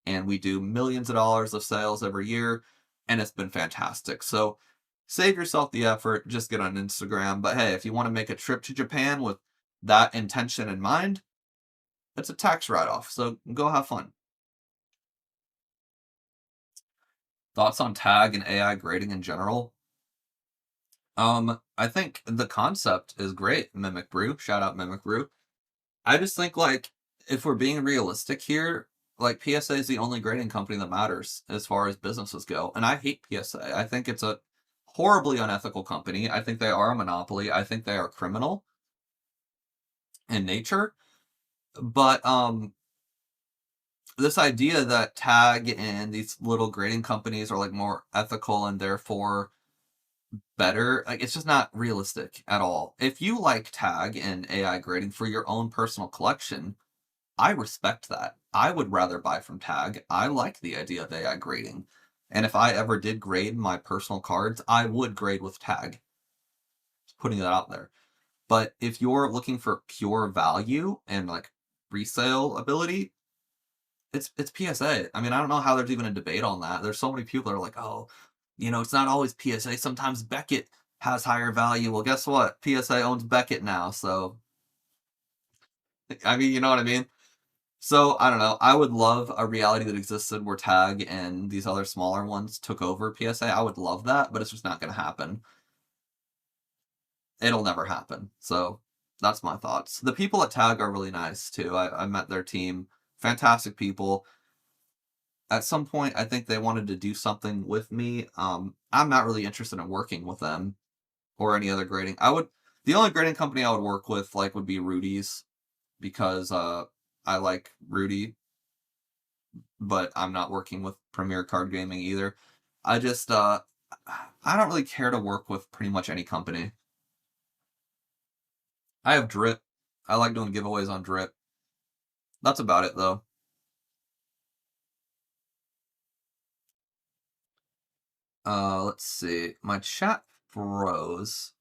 and we do millions of dollars of sales every year, and it's been fantastic. So save yourself the effort, just get on Instagram. But hey, if you want to make a trip to Japan with that intention in mind, it's a tax write-off. So go have fun. Thoughts on tag and AI grading in general? I think the concept is great. Mimic Brew, shout out Mimic Brew. I just think like if we're being realistic here, like PSA is the only grading company that matters as far as businesses go. And I hate PSA. I think it's a horribly unethical company. I think they are a monopoly. I think they are criminal in nature. But this idea that tag and these little grading companies are like more ethical and therefore better, like it's just not realistic at all. If you like tag and AI grading for your own personal collection, I respect that. I would rather buy from tag. I like the idea of AI grading. And if I ever did grade my personal cards, I would grade with tag. Just putting that out there. But if you're looking for pure value and like resale ability, it's PSA. I mean, I don't know how there's even a debate on that. There's so many people that are like, oh, it's not always PSA. Sometimes Beckett has higher value. Well, guess what? PSA owns Beckett now. So, I mean, you know what I mean? So, I don't know. I would love a reality that existed where Tag and these other smaller ones took over PSA. I would love that, but it's just not going to happen. It'll never happen. So, that's my thoughts. The people at Tag are really nice too. I met their team. Fantastic people. At some point, I think they wanted to do something with me. I'm not really interested in working with them or any other grading. The only grading company I would work with like would be Rudy's because I like Rudy, but I'm not working with Premier Card Gaming either. I just I don't really care to work with pretty much any company. I have Drip. I like doing giveaways on Drip. That's about it though. Let's see. My chat froze.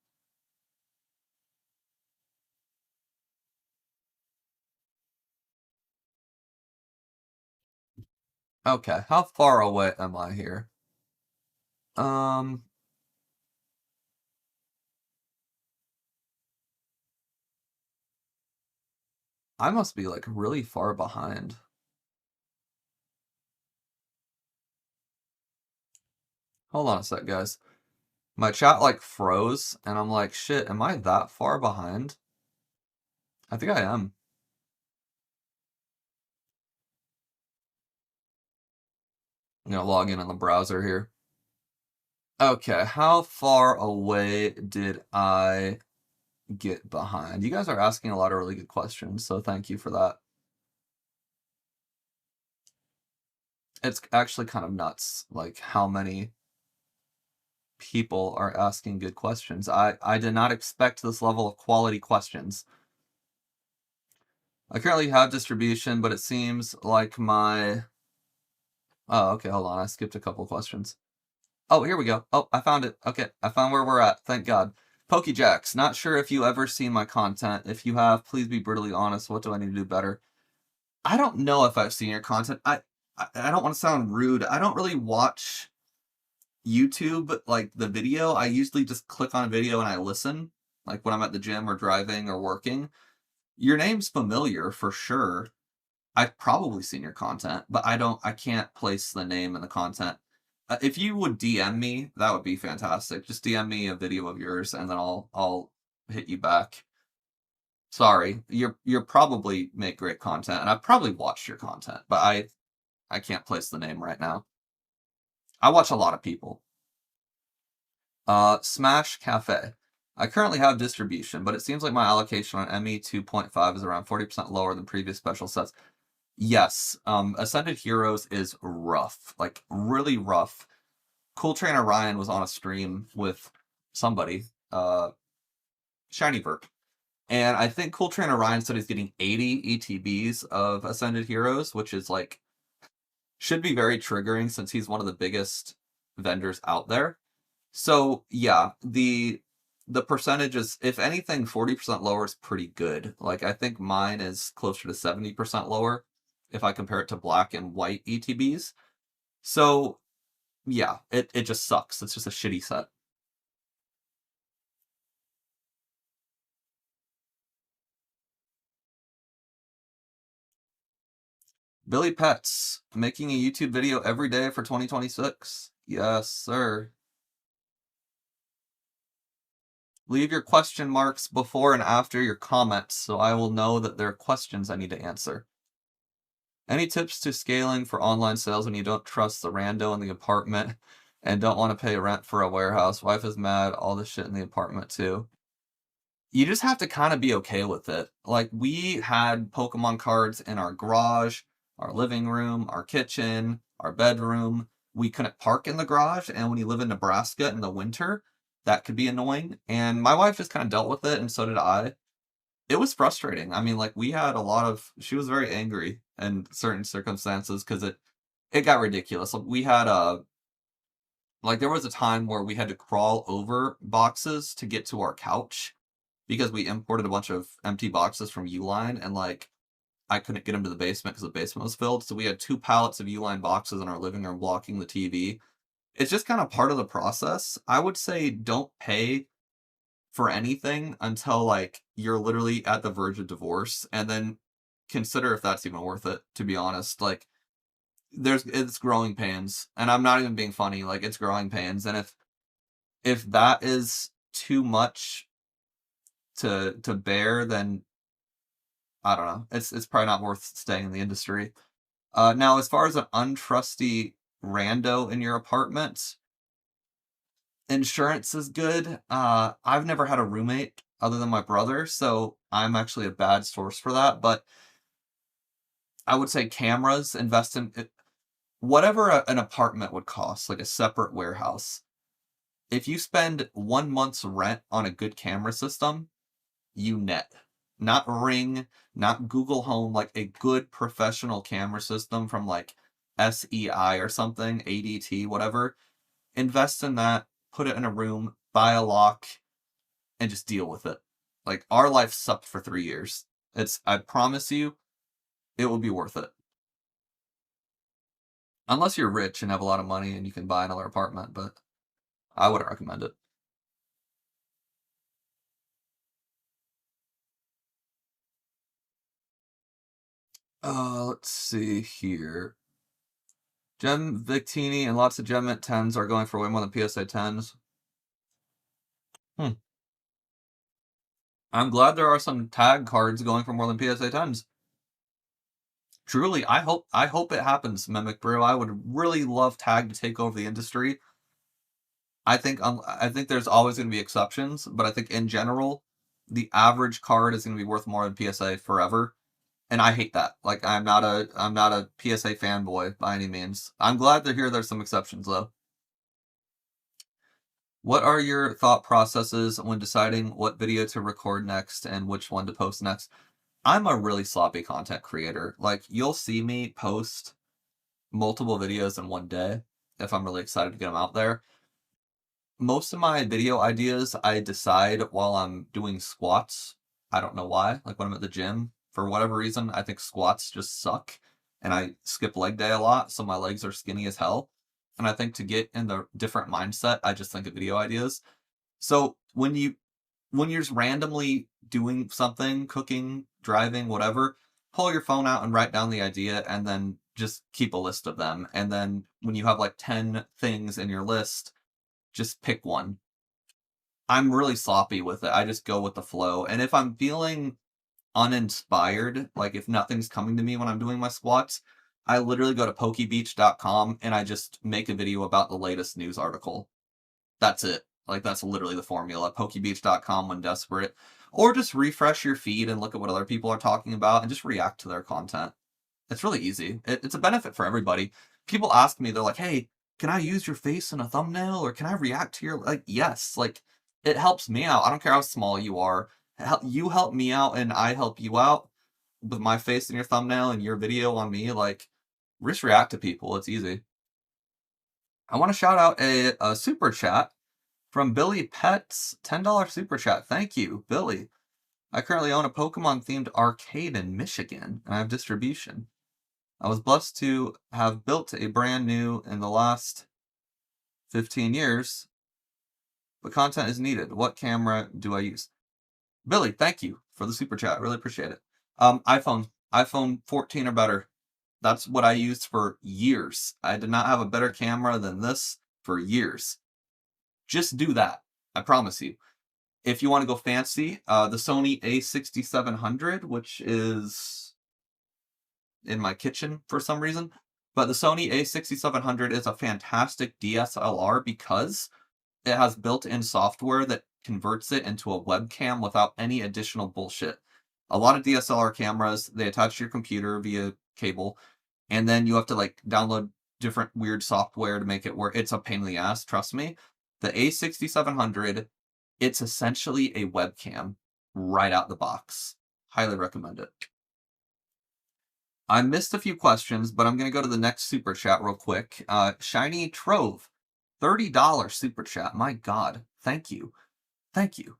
Okay, how far away am I here? Um, I must be like really far behind. Hold on a sec, guys. My chat like froze, and I'm like, shit, am I that far behind? I think I am. I'm gonna log in on the browser here. Okay, how far away did I get behind? You guys are asking a lot of really good questions, so thank you for that. It's actually kind of nuts, like how many people are asking good questions. I did not expect this level of quality questions. I currently have distribution, but it seems like my... Oh, okay, hold on. I skipped a couple questions. Oh, here we go. Oh, I found it. Okay, I found where we're at. Thank God. Pokejacks. Not sure if you ever seen my content. If you have, please be brutally honest. What do I need to do better? I don't know if I've seen your content. I don't want to sound rude. I don't really watch YouTube, like the video. I usually just click on a video and I listen, like when I'm at the gym or driving or working. Your name's familiar for sure. I've probably seen your content, but I can't place the name and the content. If you would DM me, that would be fantastic. Just DM me a video of yours, and then I'll hit you back. Sorry, you're probably make great content, and I've probably watched your content, but I can't place the name right now. I watch a lot of people. Smash Cafe. I currently have distribution, but it seems like my allocation on ME 2.5 is around 40% lower than previous special sets. Yes, Ascended Heroes is rough, like really rough. Cool Trainer Ryan was on a stream with somebody, Shiny Verk, and I think Cool Trainer Ryan said he's getting 80 ETBs of Ascended Heroes, which is like should be very triggering since he's one of the biggest vendors out there. So yeah, the percentage is, if anything, 40% lower is pretty good. Like I think mine is closer to 70% lower if I compare it to black and white ETBs. So yeah, it just sucks. It's just a shitty set. Billy Pets making a YouTube video every day for 2026. Yes, sir. Leave your question marks before and after your comments so I will know that there are questions I need to answer. Any tips to scaling for online sales when you don't trust the rando in the apartment and don't want to pay rent for a warehouse? Wife is mad, all this shit in the apartment too. You just have to kind of be okay with it. Like, we had Pokemon cards in our garage, our living room, our kitchen, our bedroom. We couldn't park in the garage, and when you live in Nebraska in the winter, that could be annoying. And my wife just kind of dealt with it, and so did I. It was frustrating. I mean, like, we had a lot of, she was very angry in certain circumstances because it got ridiculous. Like, we had like, there was a time where we had to crawl over boxes to get to our couch because we imported a bunch of empty boxes from Uline, and like I couldn't get them to the basement because the basement was filled. So we had 2 pallets of Uline boxes in our living room blocking the TV. It's just kind of part of the process. I would say don't pay for anything until like you're literally at the verge of divorce, and then consider if that's even worth it, to be honest. Like, it's growing pains, and I'm not even being funny. Like, it's growing pains, and if that is too much to bear, then I don't know. It's probably not worth staying in the industry. Now, as far as an untrusty rando in your apartment, insurance is good. I've never had a roommate other than my brother, so I'm actually a bad source for that. But I would say cameras, invest in it, whatever an apartment would cost, like a separate warehouse. If you spend 1 month's rent on a good camera system, you net. Not Ring, not Google Home, like a good professional camera system from like SEI or something, ADT, whatever. Invest in that, put it in a room, buy a lock, and just deal with it. Like, our life sucked for 3 years. I promise you, it will be worth it. Unless you're rich and have a lot of money and you can buy another apartment, but I wouldn't recommend it. Let's see here. Gem Victini and lots of Gem Mint 10s are going for way more than PSA 10s. Hmm. I'm glad there are some tag cards going for more than PSA 10s. Truly, I hope it happens, Mimic Brew. I would really love tag to take over the industry. I think there's always going to be exceptions, but I think in general, the average card is going to be worth more than PSA forever, and I hate that. Like, I'm not a PSA fanboy by any means. I'm glad to hear there's some exceptions though. What are your thought processes when deciding what video to record next and which one to post next? I'm a really sloppy content creator. Like, you'll see me post multiple videos in one day if I'm really excited to get them out there. Most of my video ideas I decide while I'm doing squats. I don't know why. Like, when I'm at the gym, for whatever reason, I think squats just suck. And I skip leg day a lot, so my legs are skinny as hell. And I think to get in the different mindset, I just think of video ideas. So when you're just randomly doing something, cooking, driving, whatever, pull your phone out and write down the idea and then just keep a list of them. And then when you have like 10 things in your list, just pick one. I'm really sloppy with it. I just go with the flow. And if I'm feeling uninspired, like if nothing's coming to me when I'm doing my squats, I literally go to pokebeach.com and I just make a video about the latest news article. That's it. Like, that's literally the formula. Pokebeach.com when desperate. Or just refresh your feed and look at what other people are talking about and just react to their content. It's really easy. It's a benefit for everybody. People ask me, they're like, hey, can I use your face in a thumbnail? Or can I react to your, like, yes. Like, it helps me out. I don't care how small you are. You help me out and I help you out with my face in your thumbnail and your video on me. Like, just react to people. It's easy. I want to shout out a super chat from Billy Pets, $10 super chat. Thank you, Billy. I currently own a Pokemon-themed arcade in Michigan, and I have distribution. I was blessed to have built a brand new in the last 15 years, but content is needed. What camera do I use? Billy, thank you for the super chat. Really appreciate it. iPhone 14 or better. That's what I used for years. I did not have a better camera than this for years. Just do that. I promise you. If you want to go fancy, the Sony A6700, which is in my kitchen for some reason, but the Sony A6700 is a fantastic DSLR because it has built-in software that converts it into a webcam without any additional bullshit. A lot of DSLR cameras, they attach to your computer via cable, and then you have to like download different weird software to make it work. It's a pain in the ass, trust me. The A6700, it's essentially a webcam right out the box. Highly recommend it. I missed a few questions, but I'm going to go to the next super chat real quick. Shiny Trove, $30 super chat. My God. Thank you. Thank you.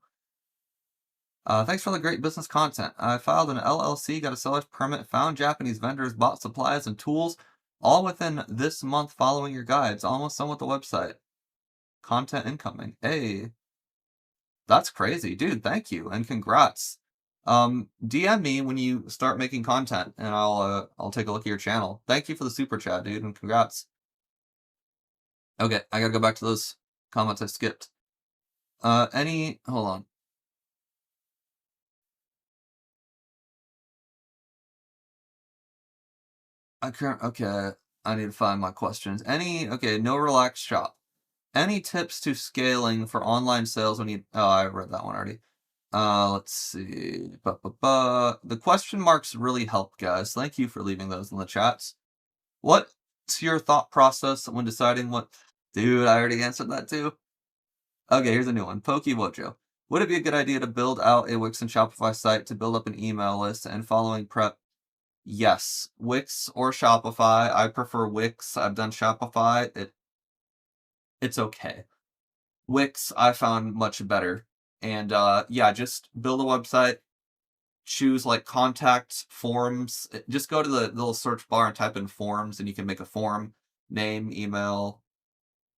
Thanks for the great business content. I filed an LLC, got a seller's permit, found Japanese vendors, bought supplies and tools, all within this month following your guides. Almost done with the website. Content incoming. Hey. That's crazy. Dude, thank you, and congrats. DM me when you start making content, and I'll take a look at your channel. Thank you for the super chat, dude, and congrats. Okay, I gotta go back to those comments I skipped. Hold on. Okay, I need to find my questions. Okay, no relaxed shop. Any tips to scaling for online sales when you, oh, I read that one already. Let's see. The question marks really help, guys. Thank you for leaving those in the chats. What's your thought process when deciding what? Dude, I already answered that too. Okay, here's a new one. PokeWojo. Would it be a good idea to build out a Wix and Shopify site to build up an email list and following prep? Yes. Wix or Shopify. I prefer Wix. I've done Shopify. It's okay. Wix I found much better. And yeah, just build a website, choose like contact forms. Just go to the little search bar and type in forms, and you can make a form, name, email.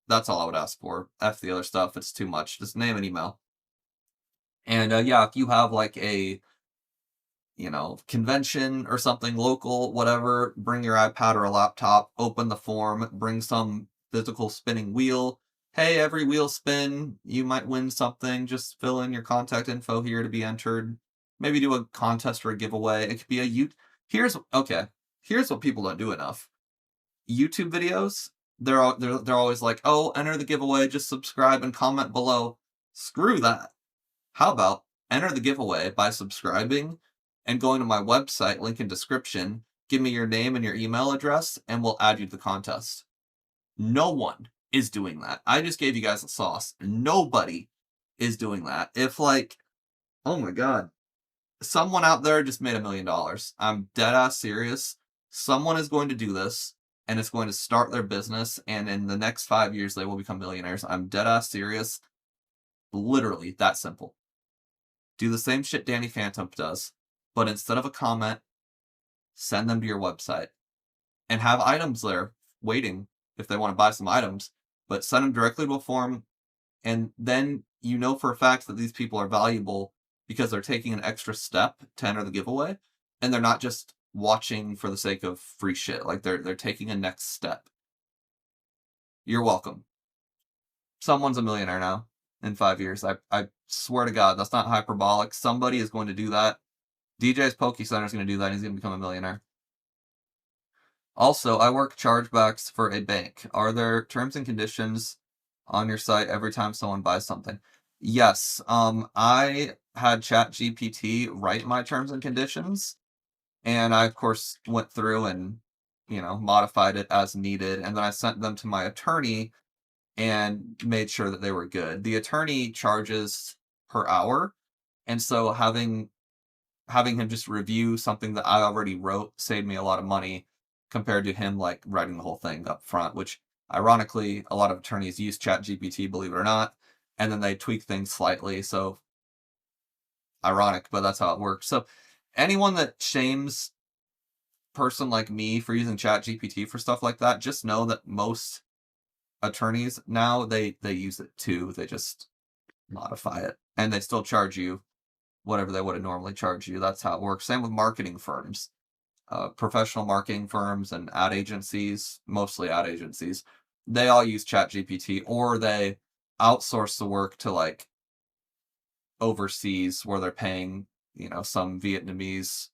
That's all I would ask for. F the other stuff, it's too much. Just name and email. And yeah, if you have like a convention or something local, whatever, bring your iPad or a laptop, open the form, bring some physical spinning wheel. Hey, every wheel spin, you might win something. Just fill in your contact info here to be entered. Maybe do a contest or a giveaway. It could be here's what people don't do enough. YouTube videos, they're always like, "Oh, enter the giveaway, just subscribe and comment below." Screw that. How about enter the giveaway by subscribing and going to my website, link in description, give me your name and your email address, and we'll add you to the contest. No one is doing that. I just gave you guys a sauce. Nobody is doing that. If oh my God, someone out there just made $1 million. I'm dead ass serious. Someone is going to do this, and it's going to start their business, and in the next 5 years, they will become millionaires. I'm dead ass serious. Literally that simple. Do the same shit Danny Phantom does, but instead of a comment, send them to your website and have items there waiting if they want to buy some items, but send them directly to a form, and then you know for a fact that these people are valuable because they're taking an extra step to enter the giveaway, and they're not just watching for the sake of free shit. Like they're taking a next step. You're welcome. Someone's a millionaire now in 5 years. I swear to God, that's not hyperbolic. Somebody is going to do that. DJ's Poke Center is going to do that, and he's going to become a millionaire. Also, I work chargebacks for a bank. Are there terms and conditions on your site every time someone buys something? Yes. I had ChatGPT write my terms and conditions, and I, of course, went through and, modified it as needed, and then I sent them to my attorney and made sure that they were good. The attorney charges per hour, and so having him just review something that I already wrote saved me a lot of money compared to him writing the whole thing up front, which Ironically, a lot of attorneys use ChatGPT, believe it or not, and then they tweak things slightly. So ironic, but that's how it works. So anyone that shames person like me for using ChatGPT for stuff like that, just know that most attorneys now they use it too. They just modify it, and they still charge you whatever they would have normally charged you. That's how it works. Same with marketing firms, professional marketing firms and ad agencies, mostly ad agencies. They all use ChatGPT, or they outsource the work to like overseas where they're paying, some Vietnamese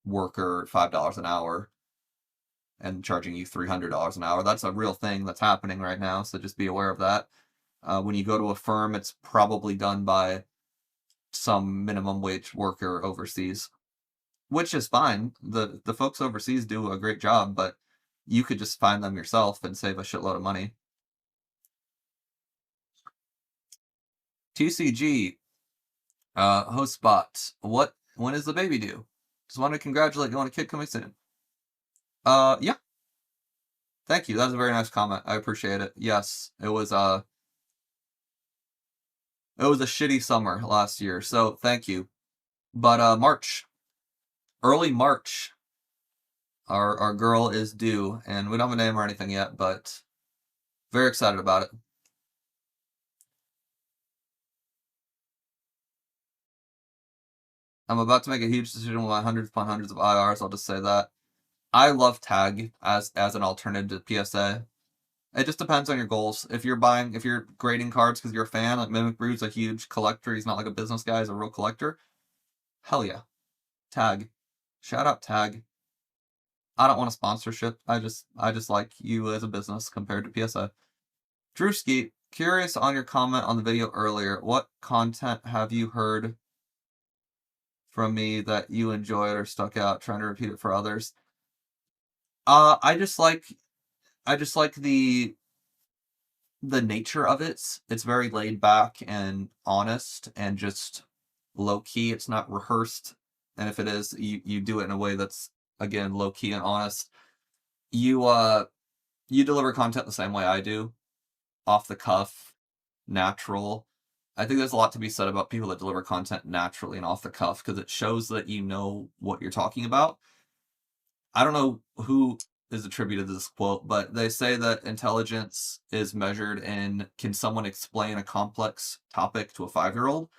worker $5 an hour and charging you $300 an hour. That's a real thing that's happening right now, so just be aware of that. When you go to a firm, it's probably done by some minimum wage worker overseas, which is fine. The folks overseas do a great job, but you could just find them yourself and save a shitload of money. TCG, host spot. When is the baby due? Just want to congratulate you on a kid coming soon. Yeah. Thank you. That was a very nice comment. I appreciate it. Yes, it was a shitty summer last year, so thank you. But early March, our girl is due, and we don't have a name or anything yet, but very excited about it. I'm about to make a huge decision with my hundreds upon hundreds of IRs. I'll just say that. I love Tag as an alternative to PSA. It just depends on your goals. If you're grading cards because you're a fan, like Mimic Brew's a huge collector. He's not like a business guy, he's a real collector. Hell yeah. Tag. Shout out Tag. I don't want a sponsorship. I just like you as a business compared to PSA. Drewski, curious on your comment on the video earlier. What content have you heard from me that you enjoyed or stuck out, trying to repeat it for others? I just like the nature of it. It's very laid back and honest and just low key. It's not rehearsed, and if it is, you do it in a way that's again low key and honest. You deliver content the same way I do, off the cuff, natural. I think there's a lot to be said about people that deliver content naturally and off the cuff because it shows that you know what you're talking about. I don't know who is attributed to this quote, but they say that intelligence is measured in can someone explain a complex topic to a 5-year-old?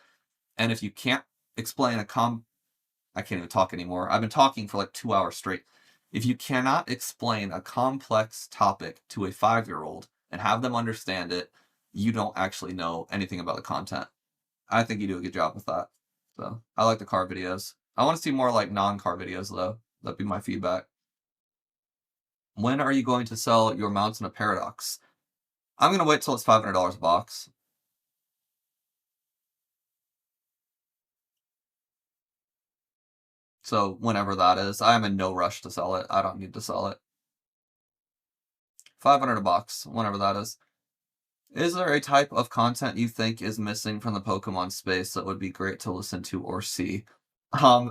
And if you can't explain I can't even talk anymore. I've been talking for like 2 hours straight. If you cannot explain a complex topic to a 5-year-old and have them understand it, you don't actually know anything about the content. I think you do a good job with that. So I like the car videos. I want to see more like non-car videos though. That'd be my feedback. When are you going to sell your mounts in a paradox? I'm going to wait till it's $500 a box. So whenever that is, I am in no rush to sell it. I don't need to sell it. 500 a box, whenever that is. Is there a type of content you think is missing from the Pokemon space that would be great to listen to or see?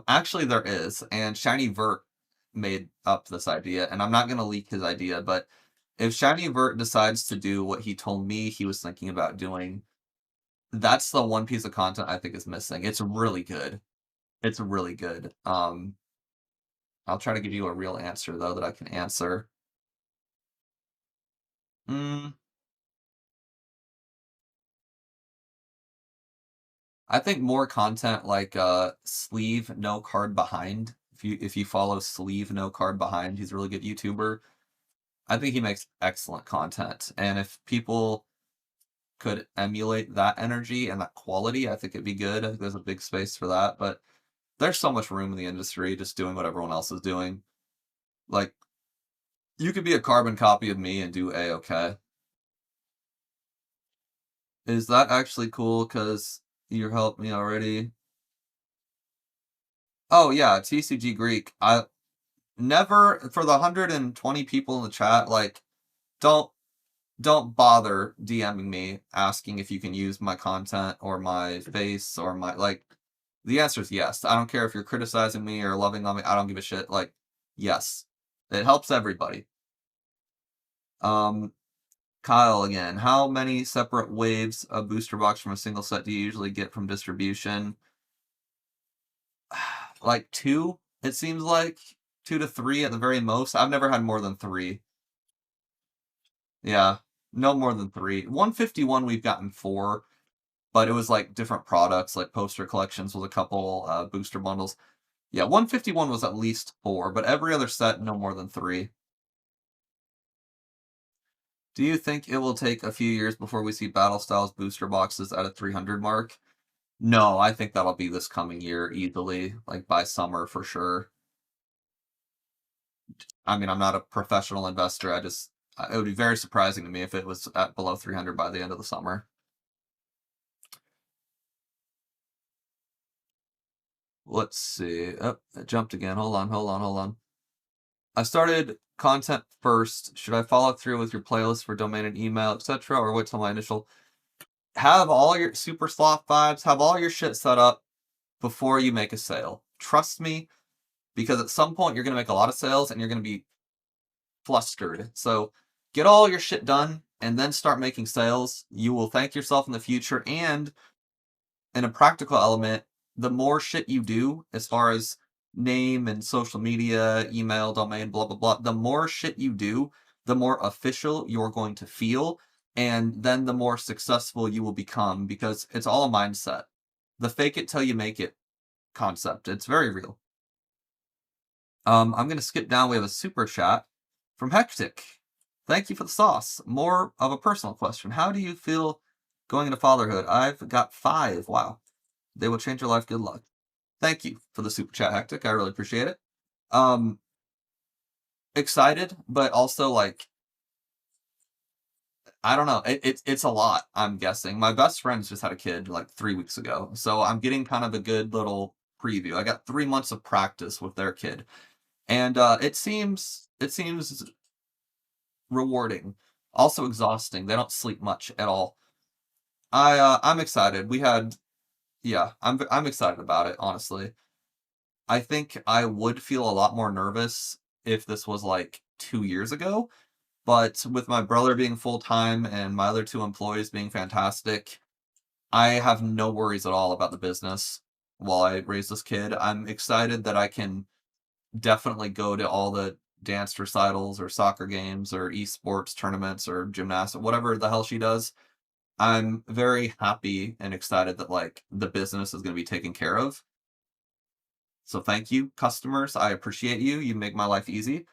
Actually there is, and Shiny Vert made up this idea, and I'm not going to leak his idea, but if Shiny Vert decides to do what he told me he was thinking about doing, that's the one piece of content I think is missing. It's really good. It's really good. I'll try to give you a real answer, though, that I can answer. I think more content like Sleeve No Card Behind. If you follow Sleeve No Card Behind, he's a really good YouTuber. I think he makes excellent content, and if people could emulate that energy and that quality, I think it'd be good. I think there's a big space for that, but there's so much room in the industry just doing what everyone else is doing. Like, you could be a carbon copy of me and do A-okay. Is that actually cool? Because you helped me already. Oh yeah, TCG Greek. I never for the 120 people in the chat. Like, don't bother DMing me asking if you can use my content or my face or my like. The answer is yes. I don't care if you're criticizing me or loving on me. I don't give a shit. Like, yes, it helps everybody. Kyle again. How many separate waves of booster box from a single set do you usually get from distribution? Like 2, it seems like. 2 to 3 at the very most. I've never had more than 3. Yeah, no more than 3. 151 we've gotten 4, but it was like different products, like poster collections was a couple, booster bundles. Yeah, 151 was at least 4, but every other set, no more than 3. Do you think it will take a few years before we see Battle Styles booster boxes at a 300 mark? No, I think that'll be this coming year easily, like by summer for sure. I mean, I'm not a professional investor. It would be very surprising to me if it was at below 300 by the end of the summer. Let's see. Oh, it jumped again. Hold on. I started content first. Should I follow through with your playlist for domain and email, etc., or wait till my initial? Have all your super sloth vibes, have all your shit set up before you make a sale. Trust me, because at some point you're going to make a lot of sales and you're going to be flustered. So get all your shit done and then start making sales. You will thank yourself in the future. And in a practical element, the more shit you do as far as name and social media, email, domain, blah, blah, blah, the more shit you do, the more official you're going to feel. And then the more successful you will become because it's all a mindset. The fake it till you make it concept. It's very real. I'm going to skip down. We have a super chat from Hectic. Thank you for the sauce. More of a personal question. How do you feel going into fatherhood? I've got 5. Wow. They will change your life. Good luck. Thank you for the super chat, Hectic. I really appreciate it. Excited, but also like, I don't know. It's a lot, I'm guessing. My best friends just had a kid like 3 weeks ago. So I'm getting kind of a good little preview. I got 3 months of practice with their kid. And it seems rewarding, also exhausting. They don't sleep much at all. I'm excited. I'm excited about it, honestly. I think I would feel a lot more nervous if this was like 2 years ago, but with my brother being full-time and my other 2 employees being fantastic, I have no worries at all about the business while I raise this kid. I'm excited that I can definitely go to all the dance recitals or soccer games or esports tournaments or gymnastics, whatever the hell she does. I'm very happy and excited that like the business is going to be taken care of. So thank you, customers. I appreciate you. You make my life easy.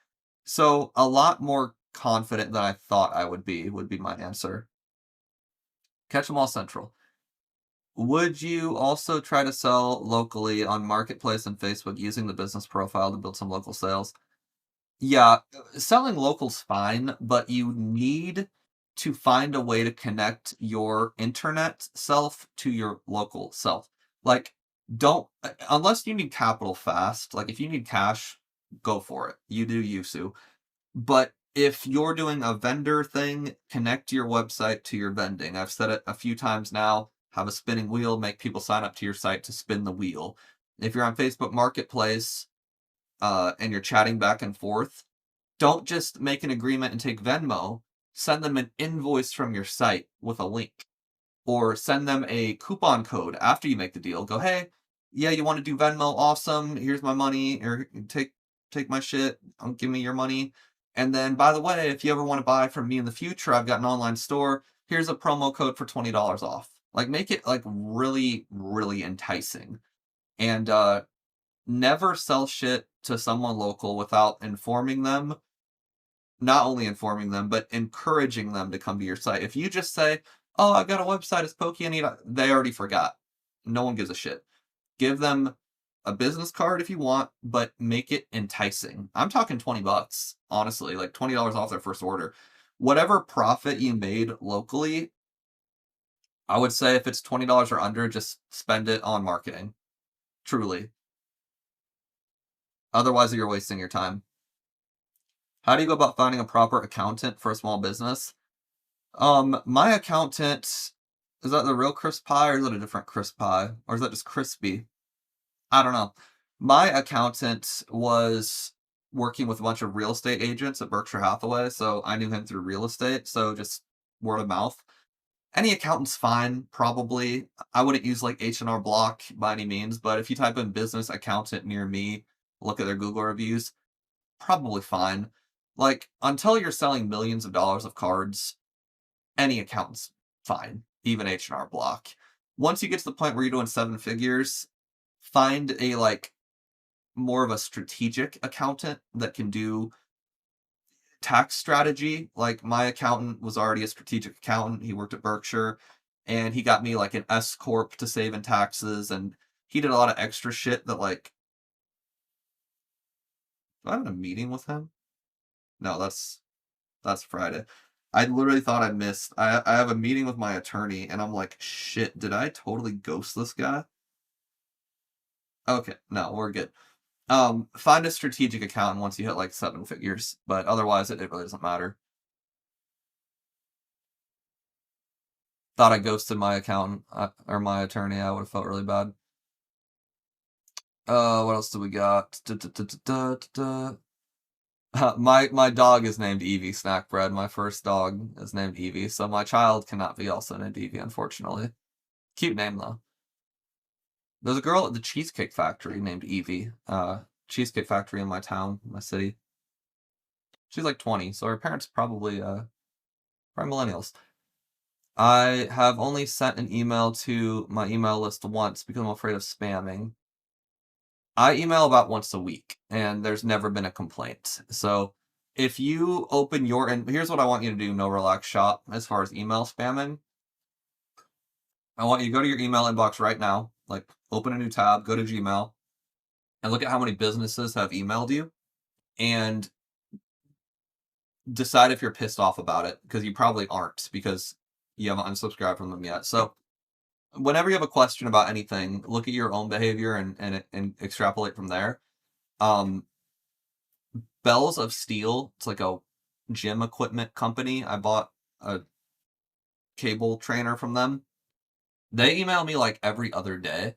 So a lot more confident than I thought I would be my answer. Catch 'em all central. Would you also try to sell locally on Marketplace and Facebook using the business profile to build some local sales? Yeah, selling local's fine, but you need to find a way to connect your internet self to your local self. Like, don't unless you need capital fast. Like, if you need cash, go for it. You do you, Sue. But if you're doing a vendor thing, connect your website to your vending. I've said it a few times now. Have a spinning wheel, make people sign up to your site to spin the wheel. If you're on Facebook Marketplace, and you're chatting back and forth, don't just make an agreement and take Venmo. Send them an invoice from your site with a link, or send them a coupon code after you make the deal. Go, hey, yeah, you want to do Venmo? Awesome. Here's my money, or take my shit. Give me your money. And then, by the way, if you ever want to buy from me in the future, I've got an online store. Here's a promo code for $20 off. Like, make it like really, really enticing. And never sell shit to someone local without informing them, not only informing them, but encouraging them to come to your site. If you just say, oh, I've got a website, it's Pokey, I need they already forgot. No one gives a shit. Give them a business card if you want, but make it enticing. I'm talking $20, honestly, like $20 off their first order. Whatever profit you made locally, I would say if it's $20 or under, just spend it on marketing. Truly. Otherwise, you're wasting your time. How do you go about finding a proper accountant for a small business? My accountant, is that the real crisp pie or is it a different crisp pie? Or is that just crispy? I don't know. My accountant was working with a bunch of real estate agents at Berkshire Hathaway, so I knew him through real estate. So just word of mouth. Any accountant's fine, probably. I wouldn't use like H&R Block by any means, but if you type in business accountant near me, look at their Google reviews, probably fine. Like, until you're selling millions of dollars of cards, any accountant's fine, even H&R Block. Once you get to the point where you're doing seven figures, find a like more of a strategic accountant that can do tax strategy. Like my accountant was already a strategic accountant. He worked at Berkshire and he got me like an S corp to save in taxes, and he did a lot of extra shit that like do I have a meeting with him? No, that's Friday. I literally thought I missed. I have a meeting with my attorney and I'm like, shit, did I totally ghost this guy? Okay, no, we're good. Find a strategic accountant once you hit like seven figures, but otherwise it really doesn't matter. Thought I ghosted my accountant or my attorney. I would have felt really bad. What else do we got? My dog is named Evie Snackbread. My first dog is named Evie, so my child cannot be also named Evie, unfortunately. Cute name though. There's a girl at the Cheesecake Factory named Evie. Cheesecake Factory in my town, my city. She's like 20, so her parents probably millennials. I have only sent an email to my email list once because I'm afraid of spamming. I email about once a week, and there's never been a complaint. So if you open your, and here's what I want you to do, no relax shop, as far as email spamming. I want you to go to your email inbox right now, like open a new tab, go to Gmail, and look at how many businesses have emailed you, and decide if you're pissed off about it, because you probably aren't, because you haven't unsubscribed from them yet. So whenever you have a question about anything, look at your own behavior and extrapolate from there. Bells of Steel, it's like a gym equipment company. I bought a cable trainer from them. They email me like every other day,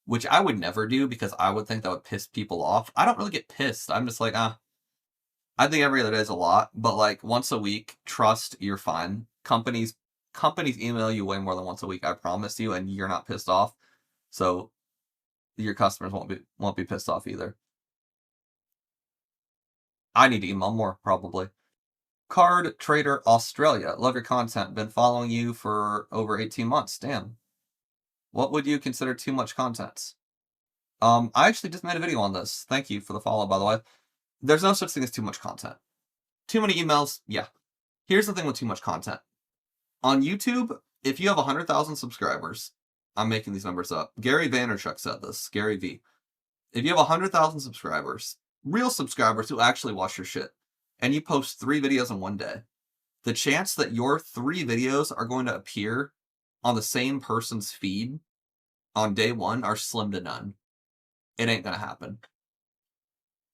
which I would never do because I would think that would piss people off. I don't really get pissed. I'm just like, I think every other day is a lot, but like once a week, trust, you're fine. Companies email you way more than once a week, I promise you, and you're not pissed off. So your customers won't be pissed off either. I need to email more, probably. Card Trader Australia. Love your content. Been following you for over 18 months. Damn. What would you consider too much content? I actually just made a video on this. Thank you for the follow, by the way. There's no such thing as too much content. Too many emails, yeah. Here's the thing with too much content. On YouTube, if you have 100,000 subscribers, I'm making these numbers up. Gary Vaynerchuk said this, Gary V. If you have 100,000 subscribers, real subscribers who actually watch your shit, and you post 3 videos in one day, the chance that your 3 videos are going to appear on the same person's feed on day one are slim to none. It ain't gonna happen.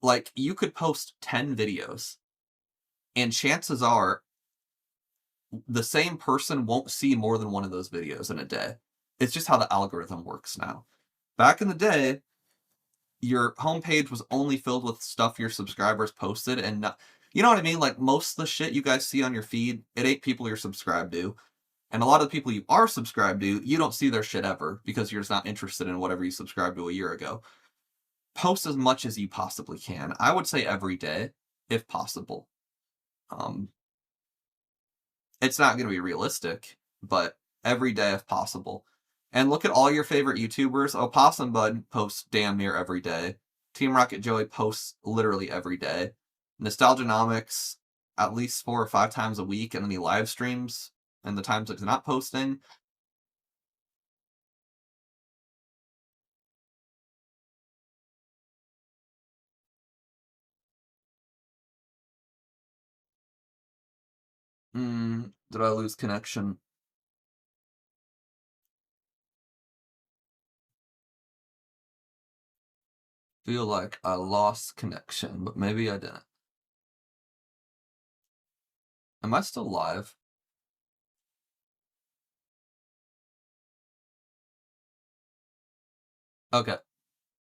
Like, you could post 10 videos, and chances are the same person won't see more than one of those videos in a day. It's just how the algorithm works now. Back in the day, your homepage was only filled with stuff your subscribers posted, and not, you know what I mean? Like, most of the shit you guys see on your feed, it ain't people you're subscribed to. And a lot of the people you are subscribed to, you don't see their shit ever because you're just not interested in whatever you subscribed to a year ago. Post as much as you possibly can. I would say every day, if possible. It's not going to be realistic, but every day if possible. And look at all your favorite YouTubers. Opossum Bud posts damn near every day. Team Rocket Joey posts literally every day. Nostalgianomics at least 4 or 5 times a week, and then he live streams, and the times that he's not posting. Did I lose connection? Feel like I lost connection, but maybe I didn't. Am I still live? Okay.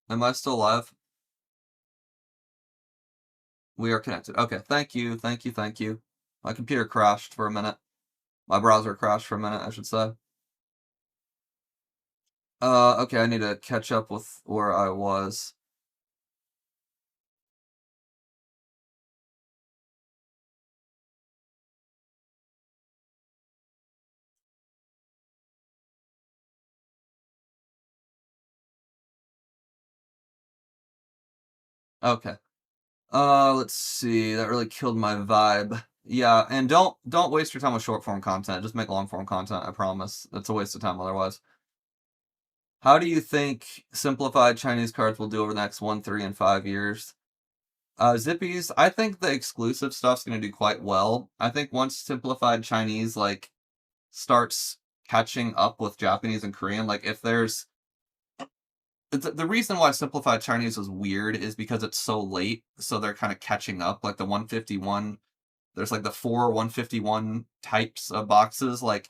Am I still live? We are connected. Okay, thank you. My computer crashed for a minute. My browser crashed for a minute, I should say. Okay, I need to catch up with where I was. Okay. Let's see. That really killed my vibe. Yeah, and don't waste your time with short form content. Just make long form content, I promise. It's a waste of time otherwise. How do you think simplified Chinese cards will do over the next 1, 3, and 5 years? Zippies, I think the exclusive stuff's gonna do quite well. I think once simplified Chinese like starts catching up with Japanese and Korean, like if there's the reason why simplified Chinese is weird is because it's so late, so they're kind of catching up. Like the 151, there's like the four 151 types of boxes. Like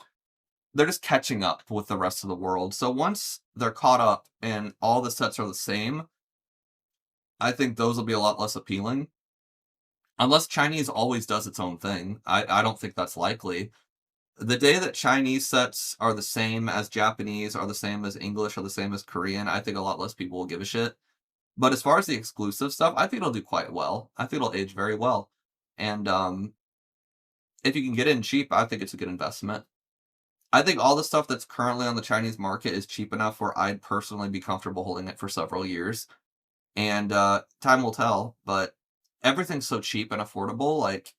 they're just catching up with the rest of the world. So once they're caught up and all the sets are the same, I think those will be a lot less appealing. Unless Chinese always does its own thing. I don't think that's likely. The day that Chinese sets are the same as Japanese, are the same as English, are the same as Korean, I think a lot less people will give a shit. But as far as the exclusive stuff, I think it'll do quite well. I think it'll age very well. And if you can get in cheap, I think it's a good investment. I think all the stuff that's currently on the Chinese market is cheap enough where I'd personally be comfortable holding it for several years. And time will tell, but everything's so cheap and affordable, like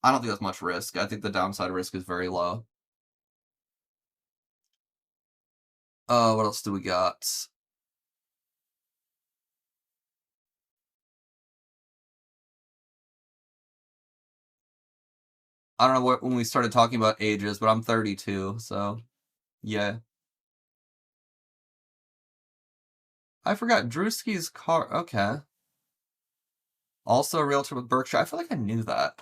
I don't think that's much risk. I think the downside risk is very low. What else do we got? I don't know what when we started talking about ages, but I'm 32, so yeah. I forgot Drewski's car. Okay. Also a realtor with Berkshire. I feel like I knew that.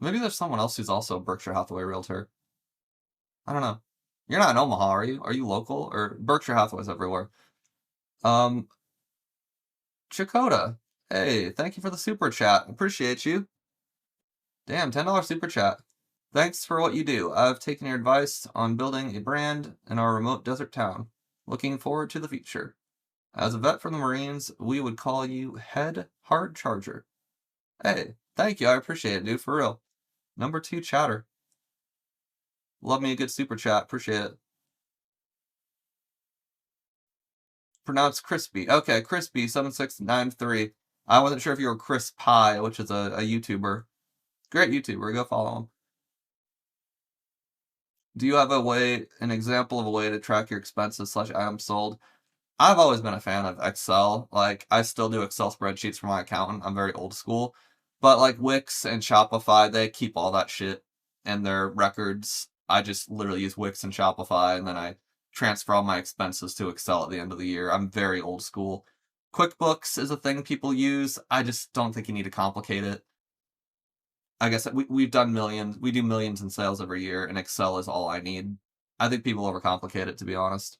Maybe there's someone else who's also a Berkshire Hathaway realtor. I don't know. You're not in Omaha, are you? Are you local? Or Berkshire Hathaway's everywhere. Um, Chakota. Hey, thank you for the super chat. Appreciate you. Damn, $10 super chat. Thanks for what you do. I've taken your advice on building a brand in our remote desert town. Looking forward to the future. As a vet from the Marines, we would call you Head Hard Charger. Hey, thank you. I appreciate it, dude. For real. Number 2 chatter. Love me a good super chat. Appreciate it. Pronounced crispy. Okay, crispy7693. I wasn't sure if you were Chris Pie, which is a YouTuber. Great YouTuber. Go follow him. Do you have an example of a way to track your expenses slash items sold? I've always been a fan of Excel. Like, I still do Excel spreadsheets for my accountant. I'm very old school. But like Wix and Shopify, they keep all that shit in their records. I just literally use Wix and Shopify and then I transfer all my expenses to Excel at the end of the year. I'm very old school. QuickBooks is a thing people use. I just don't think you need to complicate it. I guess we've done millions. We do millions in sales every year, and Excel is all I need. I think people overcomplicate it, to be honest.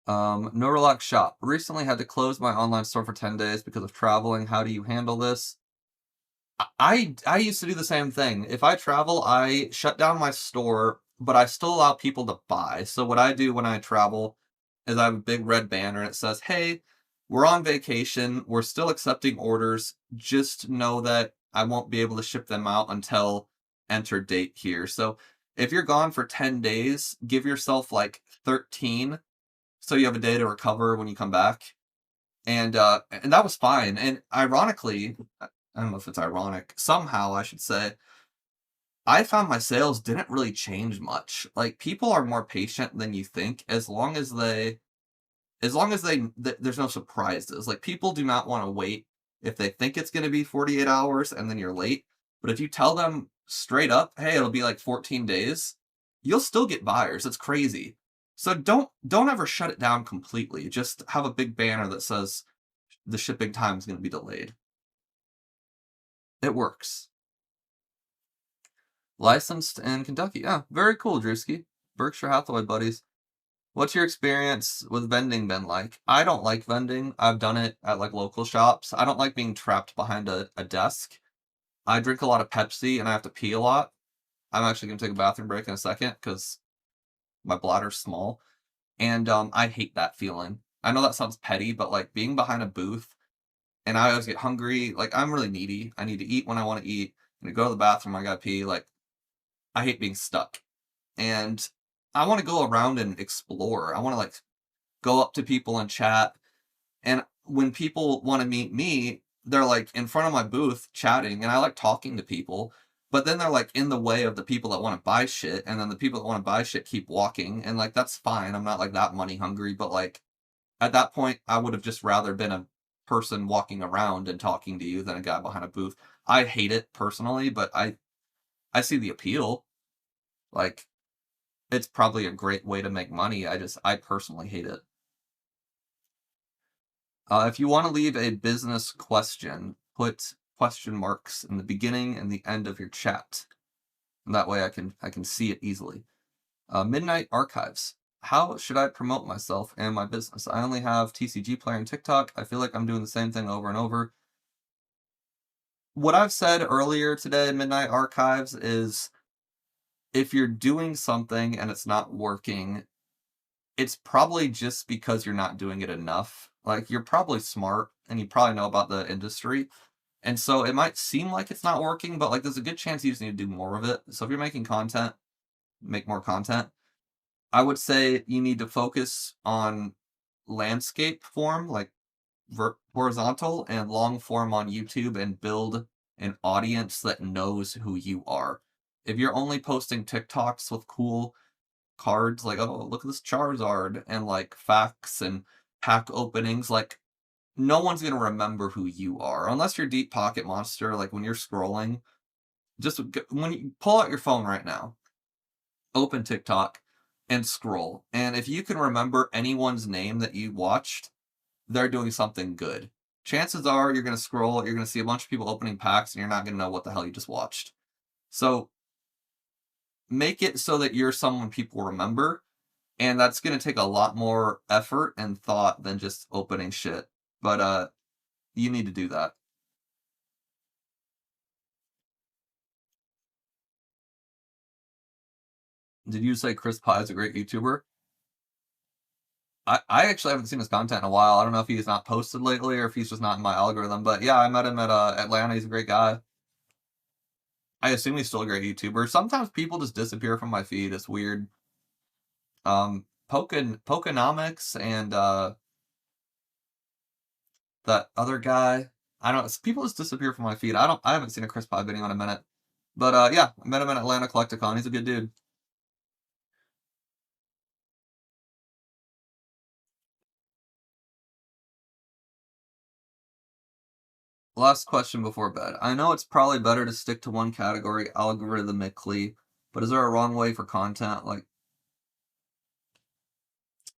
No relax shop. Recently had to close my online store for 10 days because of traveling. How do you handle this? I used to do the same thing. If I travel, I shut down my store, but I still allow people to buy. So what I do when I travel is I have a big red banner and it says, "Hey, we're on vacation. We're still accepting orders. Just know that I won't be able to ship them out until enter date here." So if you're gone for 10 days, give yourself like 13 so you have a day to recover when you come back. And that was fine. And ironically, I don't know if it's ironic, somehow I should say, I found my sales didn't really change much. Like people are more patient than you think there's no surprises. Like people do not want to wait if they think it's going to be 48 hours and then you're late. But if you tell them straight up, "Hey, it'll be like 14 days," you'll still get buyers. It's crazy. So don't ever shut it down completely. Just have a big banner that says the shipping time is going to be delayed. It works. Licensed in Kentucky. Yeah, very cool, Drewski. Berkshire Hathaway buddies. What's your experience with vending been like? I don't like vending. I've done it at like local shops. I don't like being trapped behind a desk. I drink a lot of Pepsi and I have to pee a lot. I'm actually gonna take a bathroom break in a second because my bladder's small. And I hate that feeling. I know that sounds petty, but like being behind a booth and I always get hungry. Like I'm really needy. I need to eat when I want to eat. And to go to the bathroom, I gotta pee. Like I hate being stuck. And I want to go around and explore. I want to like go up to people and chat. And when people want to meet me, they're like in front of my booth chatting, and I like talking to people. But then they're like in the way of the people that want to buy shit, and then the people that want to buy shit keep walking, and like that's fine. I'm not like that money hungry, but like at that point, I would have just rather been a person walking around and talking to you than a guy behind a booth. I hate it personally, but I see the appeal. Like it's probably a great way to make money. I personally hate it. If you want to leave a business question, put question marks in the beginning and the end of your chat. And that way I can see it easily. Midnight Archives. How should I promote myself and my business? I only have TCG Player and TikTok. I feel like I'm doing the same thing over and over. What I've said earlier today in Midnight Archives is if you're doing something and it's not working, it's probably just because you're not doing it enough. Like you're probably smart and you probably know about the industry. And so it might seem like it's not working, but like there's a good chance you just need to do more of it. So if you're making content, make more content. I would say you need to focus on landscape form, like horizontal and long form on YouTube, and build an audience that knows who you are. If you're only posting TikToks with cool cards like, oh, look at this Charizard, and like facts and pack openings, like no one's gonna remember who you are unless you're Deep Pocket Monster. Like when you're scrolling, when you pull out your phone right now, open TikTok and scroll. And if you can remember anyone's name that you watched, they're doing something good. Chances are you're gonna scroll, you're gonna see a bunch of people opening packs, and you're not gonna know what the hell you just watched. So make it so that you're someone people remember, and that's gonna take a lot more effort and thought than just opening shit. But you need to do that. Did you say Chris Pye is a great YouTuber? I actually haven't seen his content in a while. I don't know if he's not posted lately or if he's just not in my algorithm. But yeah, I met him at Atlanta. He's a great guy. I assume he's still a great YouTuber. Sometimes people just disappear from my feed. It's weird. Pokenomics and that other guy. I don't know. People just disappear from my feed. I haven't seen a Chris Pye video in a minute. But yeah, I met him at Atlanta Collecticon. He's a good dude. Last question before bed. I know it's probably better to stick to one category algorithmically, but is there a wrong way for content? Like,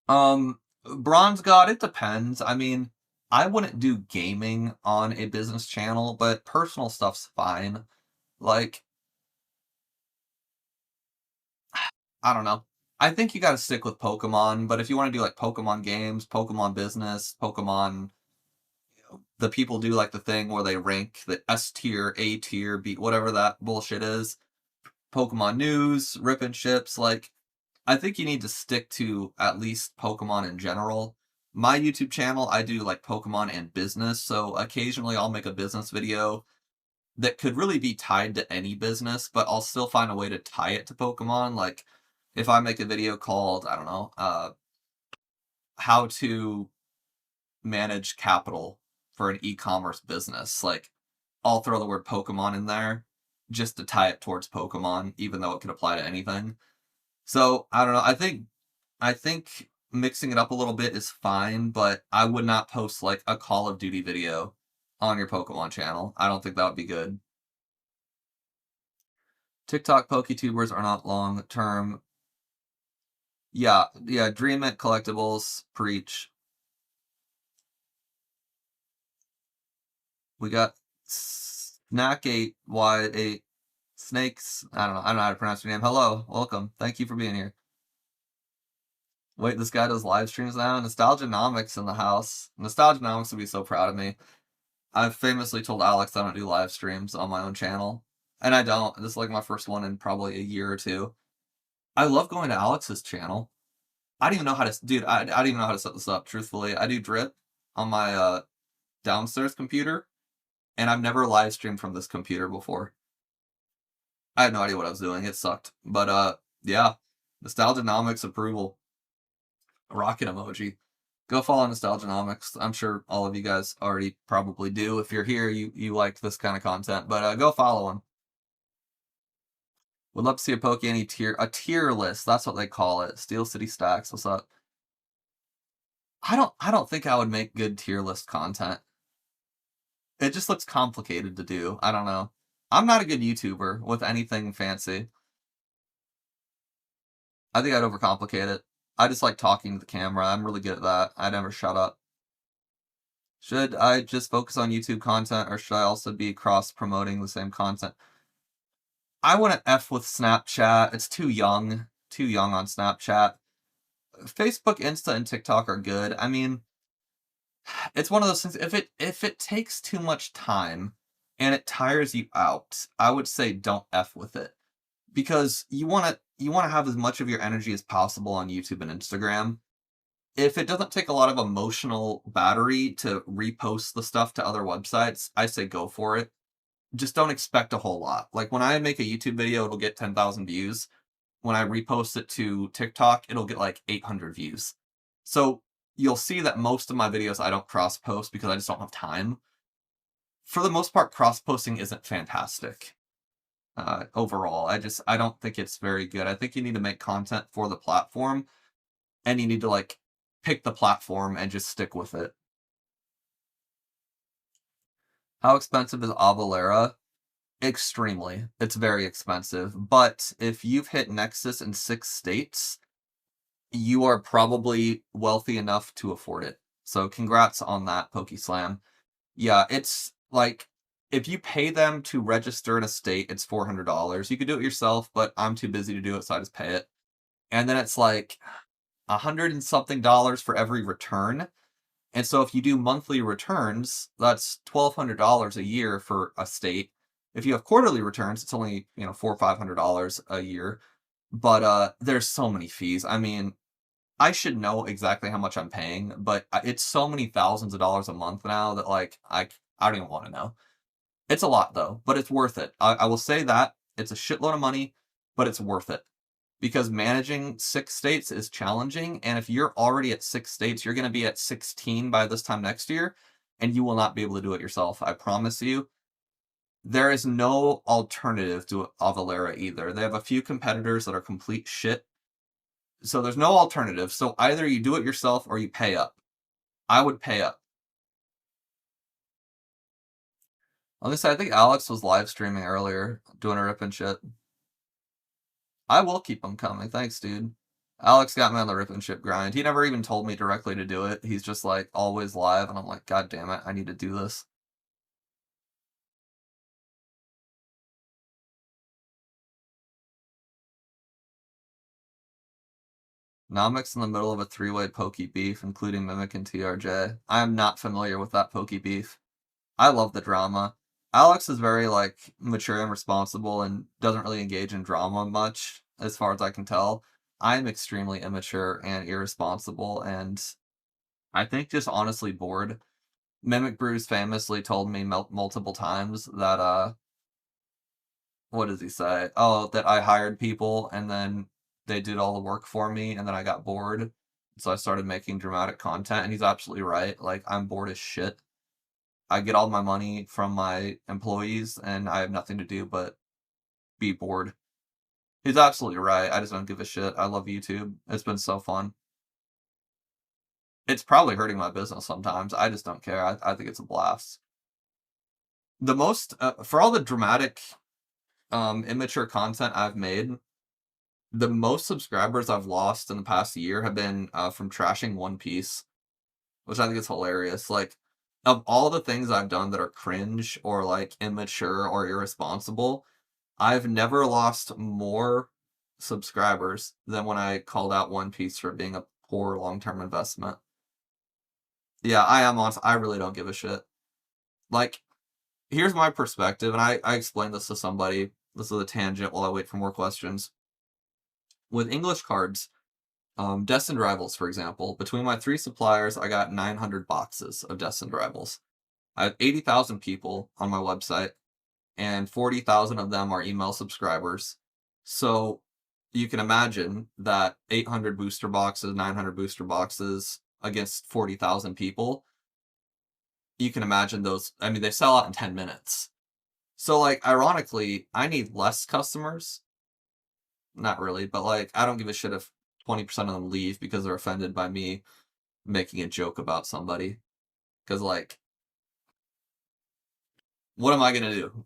Bronze God, it depends. I mean, I wouldn't do gaming on a business channel, but personal stuff's fine. Like, I don't know. I think you gotta stick with Pokemon, but if you want to do like Pokemon games, Pokemon business, Pokemon, the people do like the thing where they rank the S tier, A tier, B, whatever that bullshit is. Pokemon news, rip and ships, like I think you need to stick to at least Pokemon in general. My YouTube channel, I do like Pokemon and business, so occasionally I'll make a business video that could really be tied to any business, but I'll still find a way to tie it to Pokemon. Like if I make a video called, I don't know, how to manage capital for an e-commerce business, like I'll throw the word Pokemon in there just to tie it towards Pokemon, even though it could apply to anything. So I don't know. I think mixing it up a little bit is fine, but I would not post like a Call of Duty video on your Pokemon channel. I don't think that would be good. TikTok PokeTubers are not long term. Yeah, yeah. Dream It collectibles preach. We got Snack8Y8 Snakes. I don't know. I don't know how to pronounce your name. Hello, welcome. Thank you for being here. Wait, this guy does live streams now? Nostalgianomics in the house. Nostalgianomics would be so proud of me. I've famously told Alex I don't do live streams on my own channel. And I don't. This is like my first one in probably a year or two. I love going to Alex's channel. I don't even know how to, dude, I don't even know how to set this up, truthfully. I do drip on my downstairs computer, and I've never live streamed from this computer before. I had no idea what I was doing. It sucked. But yeah. Nostalgianomics approval. Rocket emoji. Go follow Nostalgianomics. I'm sure all of you guys already probably do. If you're here, you like this kind of content. But go follow him. Would love to see a tier list. That's what they call it. Steel City Stacks. What's up? I don't think I would make good tier list content. It just looks complicated to do. I don't know. I'm not a good YouTuber with anything fancy. I think I'd overcomplicate it. I just like talking to the camera. I'm really good at that. I never shut up. Should I just focus on YouTube content, or should I also be cross-promoting the same content? I wouldn't F with Snapchat. It's too young. Too young on Snapchat. Facebook, Insta, and TikTok are good. I mean, it's one of those things. If it takes too much time and it tires you out, I would say don't F with it, because you want to have as much of your energy as possible on YouTube and Instagram. If it doesn't take a lot of emotional battery to repost the stuff to other websites, I say go for it. Just don't expect a whole lot. Like when I make a YouTube video, it'll get 10,000 views. When I repost it to TikTok, it'll get like 800 views. So you'll see that most of my videos I don't cross-post because I just don't have time. For the most part, cross-posting isn't fantastic. Overall, I don't think it's very good. I think you need to make content for the platform, and you need to like pick the platform and just stick with it. How expensive is Avalara? Extremely. It's very expensive. But if you've hit Nexus in 6 states, you are probably wealthy enough to afford it. So congrats on that, PokeSlam. Yeah, it's like, if you pay them to register in a state, it's $400. You could do it yourself, but I'm too busy to do it, so I just pay it. And then it's like $100 and something for every return. And so if you do monthly returns, that's $1,200 a year for a state. If you have quarterly returns, it's only, $400 or $500 a year. But there's so many fees. I mean, I should know exactly how much I'm paying, but it's so many thousands of dollars a month now that like I don't even want to know. It's a lot though, but it's worth it. I will say that it's a shitload of money, but it's worth it. Because managing 6 states is challenging, and if you're already at 6 states, you're going to be at 16 by this time next year, and you will not be able to do it yourself. I promise you. There is no alternative to Avalara either. They have a few competitors that are complete shit, so there's no alternative. So either you do it yourself or you pay up. I would pay up. Honestly, I think Alex was live streaming earlier, doing a rip and shit. I will keep them coming. Thanks, dude. Alex got me on the rip and shit grind. He never even told me directly to do it. He's just like always live, and I'm like, God damn it, I need to do this. Nomic's in the middle of a 3-way Poke beef, including Mimic and TRJ. I am not familiar with that Poke beef. I love the drama. Alex is very like mature and responsible and doesn't really engage in drama much, as far as I can tell. I'm extremely immature and irresponsible, and I think just honestly bored. Mimic Brews famously told me multiple times that what does he say? Oh, that I hired people and then they did all the work for me, and then I got bored, so I started making dramatic content. And he's absolutely right. Like, I'm bored as shit. I get all my money from my employees, and I have nothing to do but be bored. He's absolutely right. I just don't give a shit. I love YouTube. It's been so fun. It's probably hurting my business sometimes. I just don't care. I think it's a blast. The most, for all the dramatic, immature content I've made, the most subscribers I've lost in the past year have been from trashing One Piece, which I think is hilarious. Like, of all the things I've done that are cringe or like immature or irresponsible, I've never lost more subscribers than when I called out One Piece for being a poor long-term investment. Yeah, I am honest. I really don't give a shit. Like, here's my perspective, and I explained this to somebody. This is a tangent while I wait for more questions. With English cards, Destined Rivals, for example, between my 3 suppliers, I got 900 boxes of Destined Rivals. I have 80,000 people on my website, and 40,000 of them are email subscribers. So you can imagine that 800 booster boxes, 900 booster boxes against 40,000 people. You can imagine those. I mean, they sell out in 10 minutes. So, like, ironically, I need less customers. Not really, but like, I don't give a shit if 20% of them leave because they're offended by me making a joke about somebody. Because, like, what am I gonna do?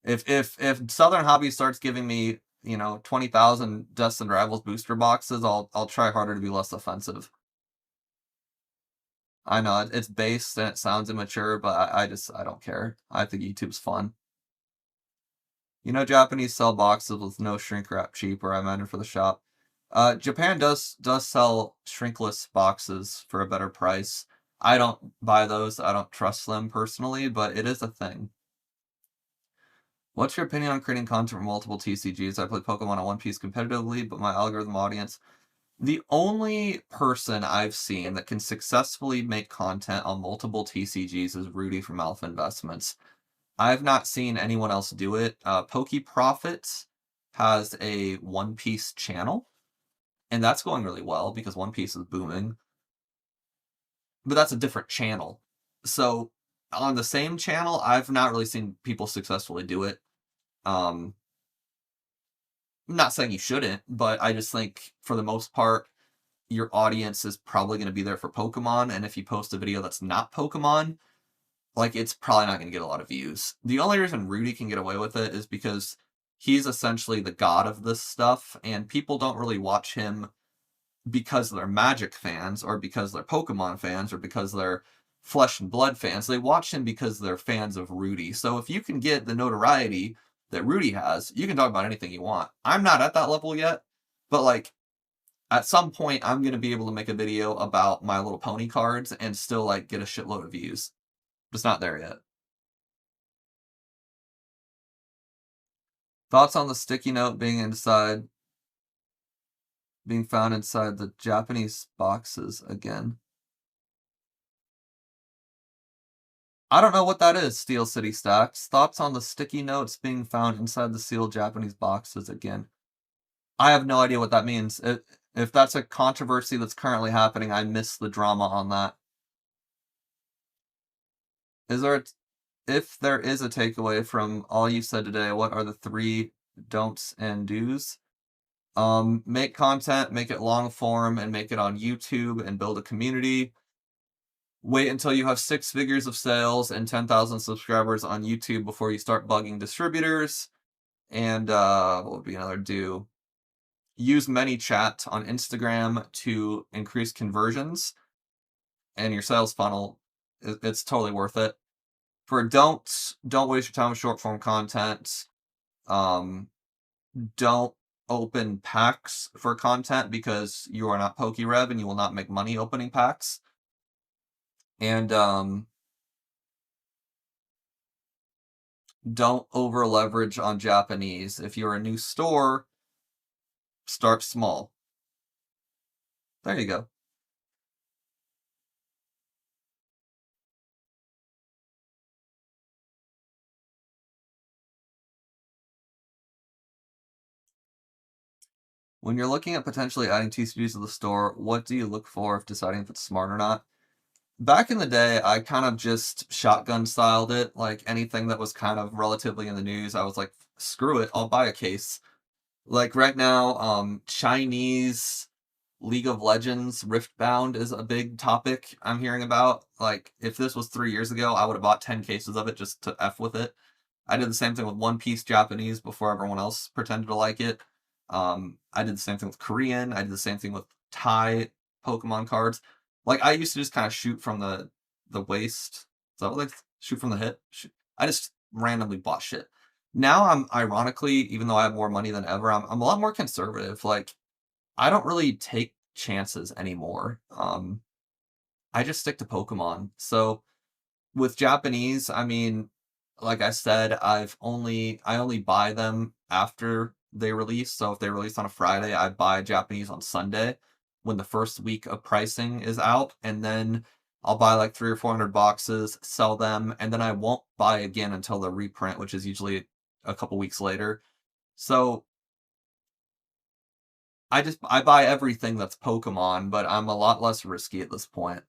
If Southern Hobby starts giving me 20,000 Destined Rivals booster boxes, I'll try harder to be less offensive. I know it's based and it sounds immature, but I don't care. I think YouTube's fun. Japanese sell boxes with no shrink wrap cheaper, I imagine, for the shop. Japan does sell shrinkless boxes for a better price. I don't buy those. I don't trust them personally, but it is a thing. What's your opinion on creating content for multiple TCGs? I play Pokemon on One Piece competitively, but my algorithm audience... The only person I've seen that can successfully make content on multiple TCGs is Rudy from Alpha Investments. I've not seen anyone else do it. PokeProfits has a One Piece channel, and that's going really well because One Piece is booming. But that's a different channel. So on the same channel, I've not really seen people successfully do it. I'm not saying you shouldn't, but I just think for the most part, your audience is probably going to be there for Pokemon, and if you post a video that's not Pokemon, like, it's probably not going to get a lot of views. The only reason Rudy can get away with it is because he's essentially the god of this stuff, and people don't really watch him because they're Magic fans, or because they're Pokemon fans, or because they're Flesh and Blood fans. They watch him because they're fans of Rudy. So if you can get the notoriety that Rudy has, you can talk about anything you want. I'm not at that level yet, but, like, at some point, I'm going to be able to make a video about My Little Pony cards and still, like, get a shitload of views. Just not there yet. Thoughts on the sticky note being found inside the Japanese boxes again? I don't know what that is, Steel City Stacks. Thoughts on the sticky notes being found inside the sealed Japanese boxes again? I have no idea what that means. If that's a controversy that's currently happening, I miss the drama on that. If there is a takeaway from all you said today, what are the 3 don'ts and do's? Make content, make it long form, and make it on YouTube, and build a community. Wait until you have 6 figures of sales and 10,000 subscribers on YouTube before you start bugging distributors. And what would be another do? Use ManyChat on Instagram to increase conversions, and your sales funnel, it's totally worth it. For don't waste your time with short form content. Don't open packs for content because you are not PokeRev and you will not make money opening packs. And don't over leverage on Japanese. If you're a new store, start small. There you go. When you're looking at potentially adding TCGs to the store, what do you look for if deciding if it's smart or not? Back in the day, I kind of just shotgun styled it. Like, anything that was kind of relatively in the news, I was like, screw it, I'll buy a case. Like, right now, Chinese League of Legends Riftbound is a big topic I'm hearing about. Like, if this was 3 years ago, I would have bought 10 cases of it just to F with it. I did the same thing with One Piece Japanese before everyone else pretended to like it. I did the same thing with Korean. I did the same thing with Thai Pokemon cards. Like, I used to just kind of shoot from the waist. Is that what, like, shoot from the hip? I just randomly bought shit. Now I'm, ironically, even though I have more money than ever, I'm a lot more conservative. Like, I don't really take chances anymore. I just stick to Pokemon. So with Japanese, I mean, like I said, I only buy them after they release. So if they release on a Friday, I buy Japanese on Sunday when the first week of pricing is out, and then I'll buy like 300 or 400 boxes, sell them, and then I won't buy again until the reprint, which is usually a couple weeks later. So I buy everything that's Pokemon, but I'm a lot less risky at this point.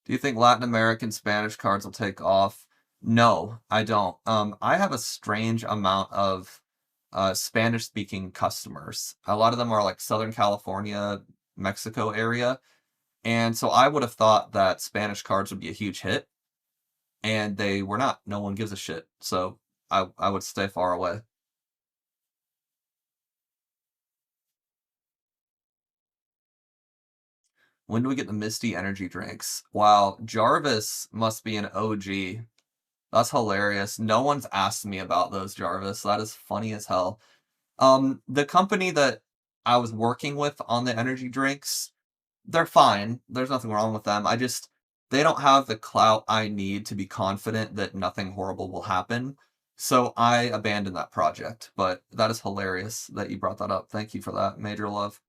Do you think Latin American Spanish cards will take off? No, I don't. I have a strange amount of Spanish-speaking customers. A lot of them are like Southern California, Mexico area, and so I would have thought that Spanish cards would be a huge hit, and they were not. No one gives a shit. So I would stay far away. When do we get the Misty energy drinks? Wow, Jarvis must be an OG. That's hilarious. No one's asked me about those, Jarvis. That is funny as hell. The company that I was working with on the energy drinks, they're fine. There's nothing wrong with them. They don't have the clout I need to be confident that nothing horrible will happen. So I abandoned that project. But that is hilarious that you brought that up. Thank you for that. Major love.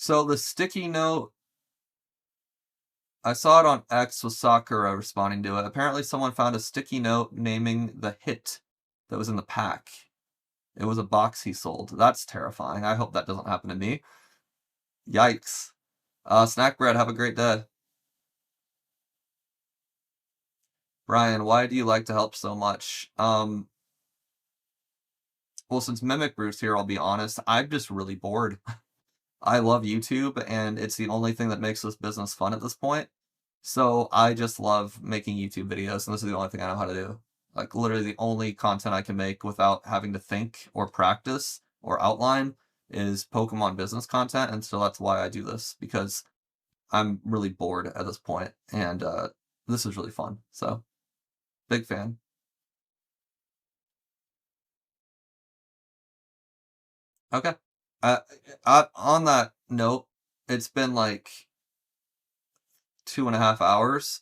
So the sticky note, I saw it on X with Sakura responding to it. Apparently someone found a sticky note naming the hit that was in the pack. It was a box he sold. That's terrifying. I hope that doesn't happen to me. Yikes. Snack Bread, have a great day. Brian, why do you like to help so much? Well, since Mimic Brew's here, I'll be honest, I'm just really bored. I love YouTube, and it's the only thing that makes this business fun at this point. So I just love making YouTube videos, and this is the only thing I know how to do. Like, literally the only content I can make without having to think or practice or outline is Pokemon business content, and so that's why I do this, because I'm really bored at this point, and this is really fun. So, big fan. Okay. Uh, on that note, it's been like 2.5 hours.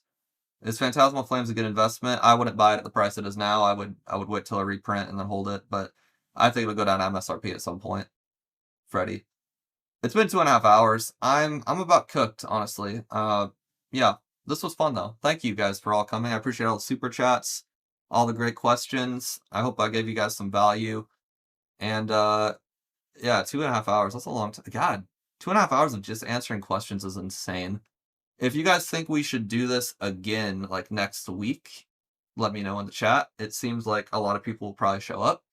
Is Phantasmal Flames a good investment? I wouldn't buy it at the price it is now. I would wait till I reprint and then hold it, but I think it'll go down to MSRP at some point. Freddy. It's been 2.5 hours. I'm about cooked, honestly. Yeah, this was fun though. Thank you guys for all coming. I appreciate all the super chats, all the great questions. I hope I gave you guys some value. And yeah, 2.5 hours. That's a long time. God, 2.5 hours of just answering questions is insane. If you guys think we should do this again, like next week, let me know in the chat. It seems like a lot of people will probably show up.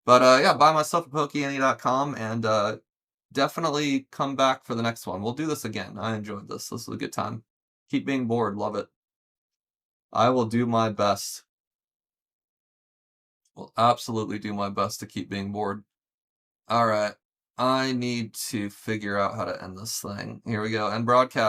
But yeah, buy myself at Pokeannie.com and definitely come back for the next one. We'll do this again. I enjoyed this. This was a good time. Keep being bored. Love it. I will do my best. Will absolutely do my best to keep being bored. All right. I need to figure out how to end this thing. Here we go. End broadcast.